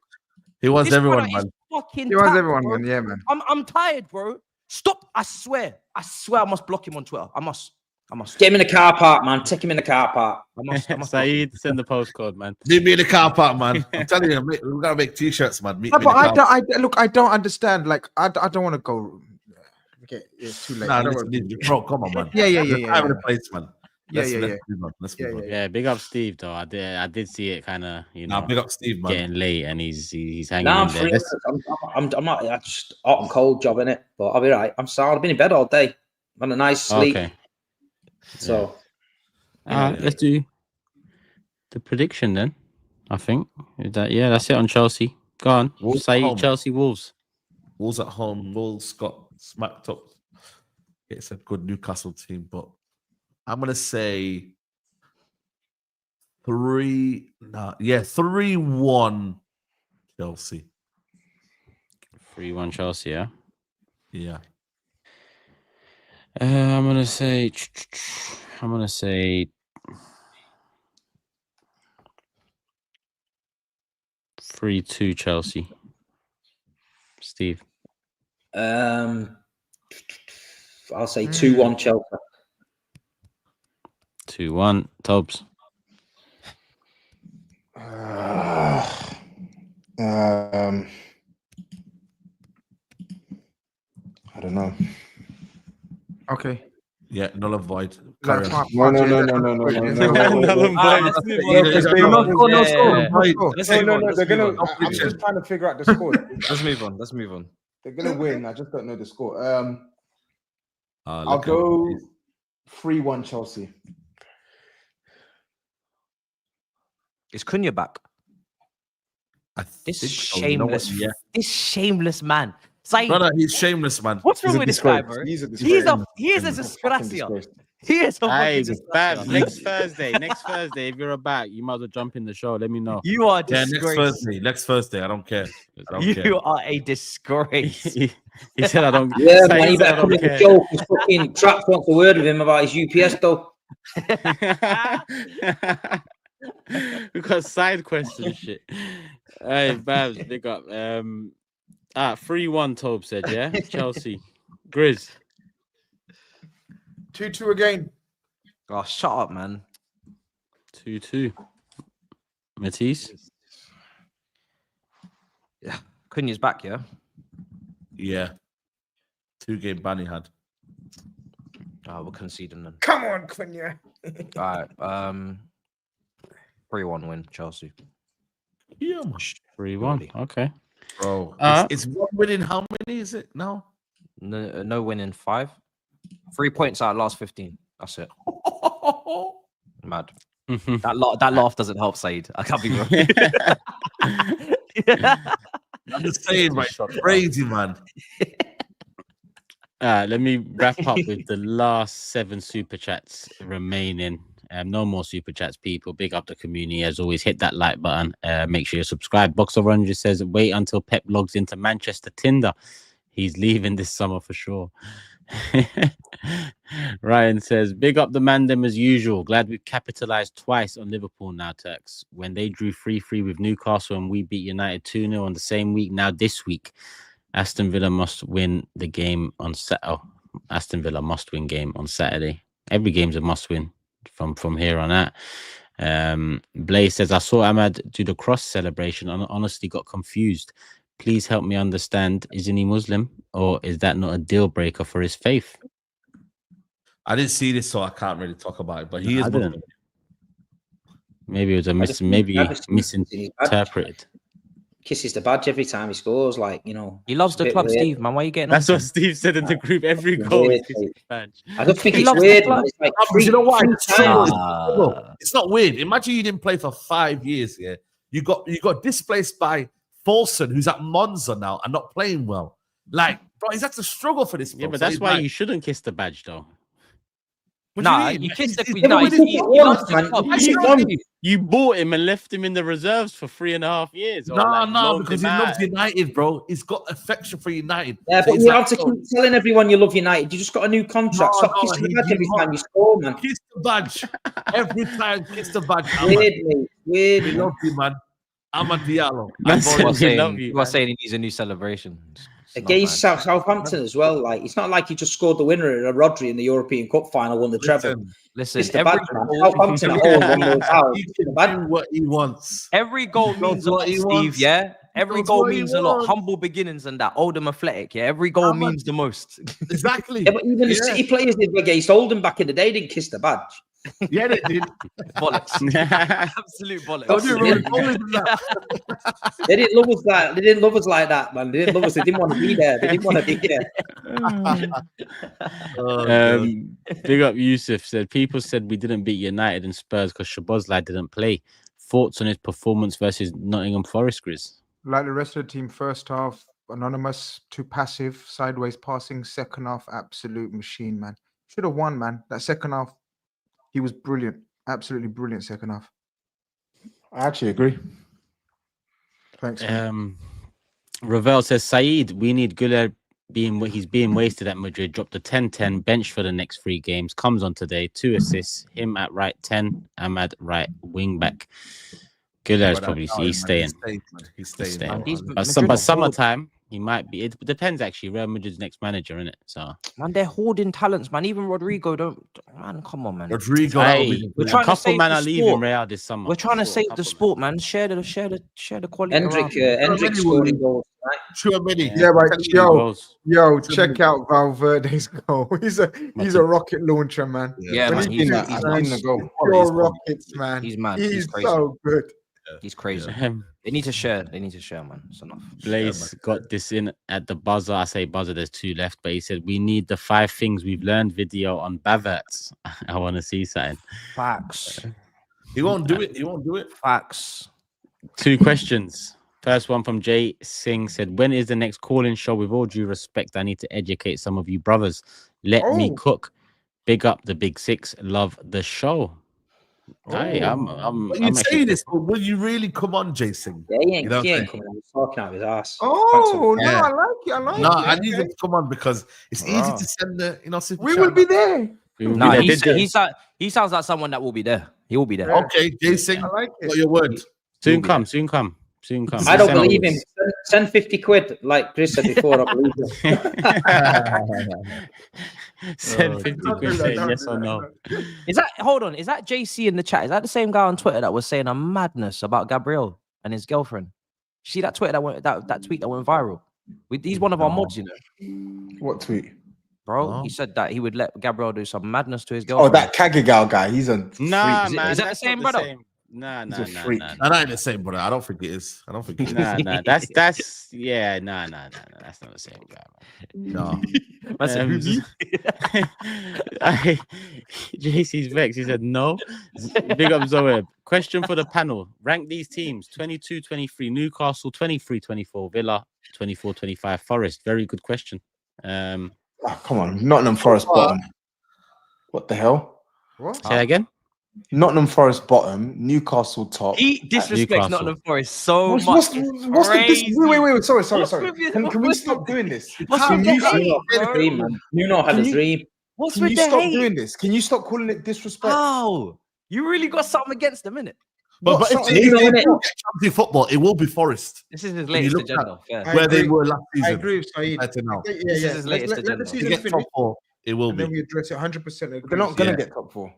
He wants everyone, man. He wants everyone, man. Yeah, man. I'm tired, bro. Stop. I swear I must block him on Twitter. I must. Get him in the car park, man. Take him in the car park. I must SAEED, send the postcode, man. Meet me in the car park, man. I'm telling you, we gotta make t-shirts, man. But I don't understand. Like, I don't want to go. Okay, it's too late. Bro, come on, man. Yeah. Time and place, man. Let's move on. Yeah, big up Steve though. I did see it kind of, big up Steve, man. Getting late, and he's hanging I'm in there. I'm not. I just hot and cold job in it, but I'll be right. I'm sorry. I've been in bed all day. On a nice sleep. Okay. So, let's do the prediction then. I think that's it on Chelsea. Go on, say Chelsea Wolves. Wolves at home. Wolves got smacked up. It's a good Newcastle team, but I'm gonna say 3-1 Chelsea. 3-1 Chelsea. Yeah. I'm gonna say 3-2 Chelsea. Steve. I'll say 2-1 Chelsea. 2-1 TOBS. I don't know. Okay. Yeah, null and void. No. Let's move on. I'm just trying to figure out the score. Let's move on. They're gonna win. I just don't know the score. I'll go 3-1 Chelsea. Is Cunha back? This shameless man. Brother, he's shameless, man. What's wrong with this guy, bro? He is a disgrace. He is a fucking disgrace. Next Thursday, if you're about, you might as well jump in the show. Let me know. You are disgrace. Next Thursday. I don't care. You are a disgrace. He said, I don't. Yeah, man, you better come in the show because fucking Traps wants a word with him about his UPS though. We got side question shit. Hey, Babs, big up. 3-1, Tobe said, yeah? Chelsea. GRIZZ. 2-2 again. Oh, shut up, man. 2-2. Matisse? Yeah. Cunha's back, yeah? Yeah. 2-game ban he had. Oh, we're conceding then. Come on, Cunha. All right. 3-1 win, Chelsea. Yeah, 3-1. Okay. Bro, it's one winning. How many is it now? No winning 5. 3 points out of last 15. That's it. Mad. That laugh doesn't help, SAEED. I can't be wrong. I'm just saying, right? Crazy, man. Let me wrap up with the last 7 super chats remaining. No more super chats, people. Big up the community as always. Hit that like button. Make sure you're subscribed. Box of Oranges says, wait until Pep logs into Manchester Tinder. He's leaving this summer for sure. Ryan says, big up the Mandem as usual. Glad we've capitalized twice on Liverpool now, Turks. When they drew 3-3 with Newcastle and we beat United 2-0 on the same week. Now this week, Aston Villa must win the game on Saturday. Aston Villa must win game on Saturday. Every game's a must win from here on out. Blaze says, I saw Ahmad do the cross celebration and honestly got confused. Please help me understand. Isn't he Muslim, or is that not a deal breaker for his faith? I didn't see this, so I can't really talk about it. But he is Muslim. Maybe it was misinterpreted. Kisses the badge every time he scores, like, you know. He loves the club, weird. Steve, man. Why are you getting? That's what Steve said in the group. Every goal is kissing the badge. I don't think it's weird. It's like you know what? It's not weird. Imagine you didn't play for 5 years. Yeah, you got displaced by Folson, who's at Monza now and not playing well. Like, bro, he's had to struggle for this. Bro. Yeah, but that's why you shouldn't kiss the badge, though. You kissed the You bought him and left him in the reserves for 3.5 years. No, because he loves United, bro. He's got affection for United. Yeah, but you have to keep telling everyone you love United. You just got a new contract. Stop kissing the badge every time you score, man. Kiss the badge every time. Kiss the badge. Weird. We love you, man. I'm a Diallo. You are saying he needs a new celebration. Against Southampton as well. Like, it's not like he just scored the winner in a Rodri in the European Cup final, won the treble. Listen, Southampton what he wants. Every goal means a lot, Steve. Yeah, every goal means a lot. Humble beginnings and that. Oldham Athletic. Yeah, every goal means the most. Exactly. Yeah, but even the City players did against Oldham back in the day didn't kiss the badge. Yeah, they did. Bollocks. Absolute bollocks. They didn't love us like they didn't love us like that, man. They didn't love us. They didn't want to be there. They didn't want to be there. Big up Yusuf said, people said we didn't beat United and Spurs because Szoboszlai didn't play. Thoughts on his performance versus Nottingham Forest, GRIZZ? Like the rest of the team, first half anonymous, too passive, sideways passing. Second half, absolute machine, man. Should have won, man. That second half, he was brilliant. Absolutely brilliant second half. I actually agree. Thanks. Ravel says, SAEED, we need Güler he's being wasted at Madrid. Dropped a 10-10, bench for the next 3 games. Comes on today, 2 assists. Him at right 10, Ahmad right wing back. Güler is probably he's staying. He's staying. But summertime, he might be. It depends actually. Real Madrid's next manager, isn't it? So man, they're hoarding talents, man. Even Rodrigo man, come on, man. Rodrigo, we're trying to save man the are leaving Real this summer. We're trying to save the sport, man. Share the quality. Hendrick scoring goals. Right? Yeah, but yo, check out Valverde's goal. He's a rocket launcher, man. Yeah, man, he's the goal. Pure rockets, man. He's mad. He's so good. He's crazy. They need to share. Man. It's enough. Blaze got this in at the buzzer. I say buzzer, there's 2 left, but he said we need the 5 things we've learned video on Baverts. I want to see something. Facts. He won't do it. Facts. 2 questions. First one from Jay Singh said, when is the next call-in show? With all due respect, I need to educate some of you brothers. Let me cook. Big up the Big Six. Love the show. I'm saying this, but will you really come on, Jason? Yeah, he ain't coming on. He's talking out of his ass. Oh, no, I like it. I need him to come on because it's easy to send the, we will be there. He sounds like someone that will be there. He will be there. Okay, Jason, I like it. Got your word. Soon come. I don't believe him. Send 50 quid, like Chris said before. I believe him. Send 50 quid, say yes or no. Is that JC in the chat? Is that the same guy on Twitter that was saying a madness about Gabriel and his girlfriend? See that Twitter that tweet that went viral? He's one of our mods, you know. What tweet? Bro, he said that he would let Gabriel do some madness to his girlfriend. Oh, that Kagigal guy. He's a nah, freak. man. Is that the same brother? Nah. That ain't the same, brother. I don't think it is. Nah. That's not the same guy, man. No. JC's vexed. He said no. Big up Zoe. Question for the panel. Rank these teams: 22-23 Newcastle, 23-24 Villa, 24-25 Forest. Very good question. Come on, Nottingham Forest bottom. What the hell? What? Say that again. Nottingham Forest bottom, Newcastle top. He disrespects Nottingham Forest so much. What's wait. Sorry. Can we stop doing this? Can you not have a dream? What's with the hate? Doing this? Can you stop calling it disrespect? Oh, you really got something against them, innit? But if football, it will be Forest. This is his latest agenda. Where they were last season. I agree with Saeed. This is his latest agenda. Let the season finish. It will be. Then we address it 100%. They're not going to get top 4.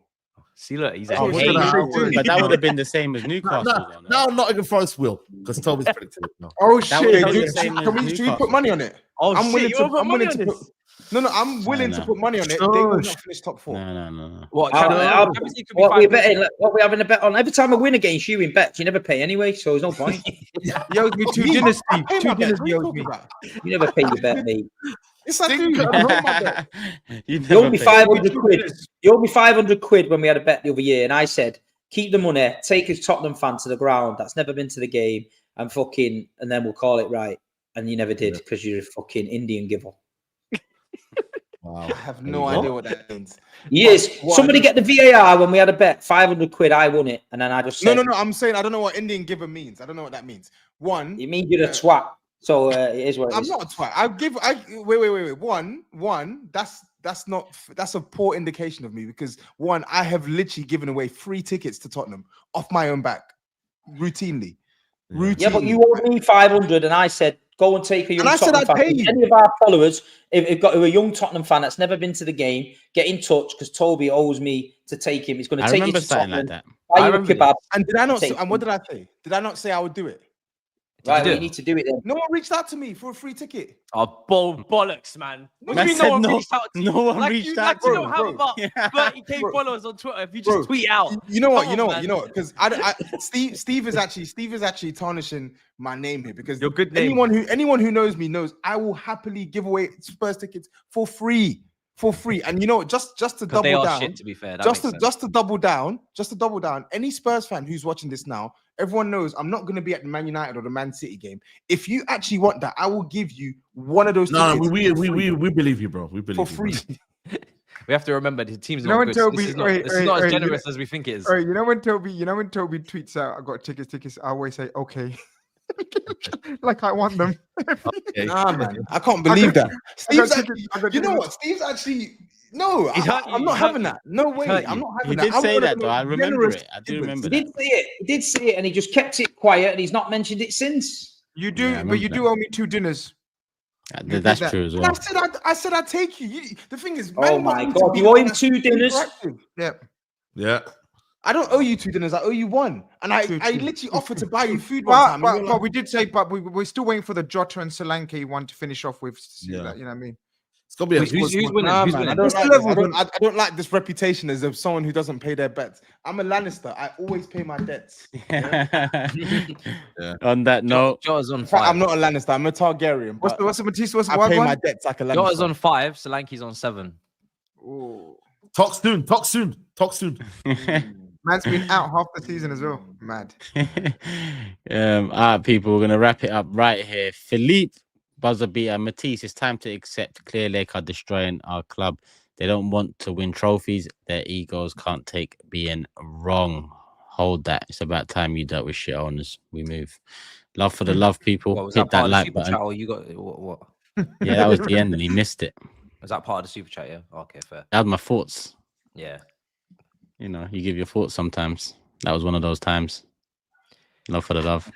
See, look, he's but that would have been the same as Newcastle. No, Nottingham Forest will, because Toby's predicted it. No. Oh shit! Should we put money on it? Oh, I'm willing shit, to put money on it. I'm willing to put money on it. They will not finish top 4. No. What we having a bet on? Every time I win against you in bets, you never pay anyway, so there's no point. You owe me 2 dinners, Steve. 2 dinners you owe me. You never pay your bet, mate. It's like you owe me 500 quid. You owe me 500 quid when we had a bet the other year, and I said, keep the money, take his Tottenham fan to the ground that's never been to the game, and then we'll call it right. And you never did because you're a fucking Indian giver. Wow. I have no idea what that means. Yes. Somebody get the VAR when we had a bet, 500 quid, I won it. And then I just said, No. I'm saying I don't know what Indian giver means. I don't know what that means. One. It means you're a twat. So it is what it I'm is. not a twat. Wait. One. That's a poor indication of me because one, I have literally given away free tickets to Tottenham off my own back. Routinely. Yeah, but you owed me 500 and I said, go and take a young Tottenham fan. Any of our followers, if got a young Tottenham fan that's never been to the game, get in touch because Toby owes me to take him. He's going to take you to Tottenham. Like that. Buy you a kebab. And did I not? And what did I say? Did I not say I would do it? Right, you need to do it then. No one reached out to me for a free ticket. Oh, bollocks, man. What do you mean no one reached out to you? No one reached out to you. You don't have about 30k followers on Twitter if you just tweet out. You know what? Because Steve is actually tarnishing my name here because your good name. Anyone who knows me knows I will happily give away Spurs tickets for free. And you know, just to double down, shit, to be fair, just to double down, any Spurs fan who's watching this now, everyone knows I'm not going to be at the Man United or the Man City game. If you actually want that, I will give you one of those tickets. No, we believe you, bro. We believe for free. We have to remember the team's not good. This is not as generous as we think it is. You know when Toby tweets out, I got tickets, I always say, okay. Like I want them. Okay. Nah, man, I can't believe that. You know what? Steve's actually I'm not having that. No way. I'm not having that. He did say that though. I remember it. I do remember that. He did say it, and he just kept it quiet, and he's not mentioned it since. You do, but you do owe me 2 dinners. That's true as well. I said I'd take you. The thing is, oh my God, you owe him 2 dinners. Yeah. I don't owe you 2 dinners. I owe you 1, and I literally offered to buy you food one time. But we did say, we're still waiting for the Jota and Solanke one to finish off with. You know what I mean? It's gonna be who's winning? I don't like this reputation as of someone who doesn't pay their bets. I'm a Lannister. I always pay my debts. On that note, Jota's on 5. I'm not a Lannister. I'm a Targaryen. What's the Matisse? What's the I pay my debts like a Lannister. Jota's on 5. Solanke's on 7. Ooh. Talk soon. Man's been out half the season as well. Mad. All right, people, we're gonna wrap it up right here. Philippe buzzer beater Matisse, it's time to accept Clear Lake are destroying our club. They don't want to win trophies. Their egos can't take being wrong. Hold that. It's about time you dealt with shit owners. We move. Love for the love, people. What was Hit that that like button. Chat, or you got what? Yeah, that was the end, and he missed it. Was that part of the super chat? Yeah. Okay, fair. That was my thoughts. Yeah. You know, you give your thoughts sometimes. That was one of those times. Love for the love.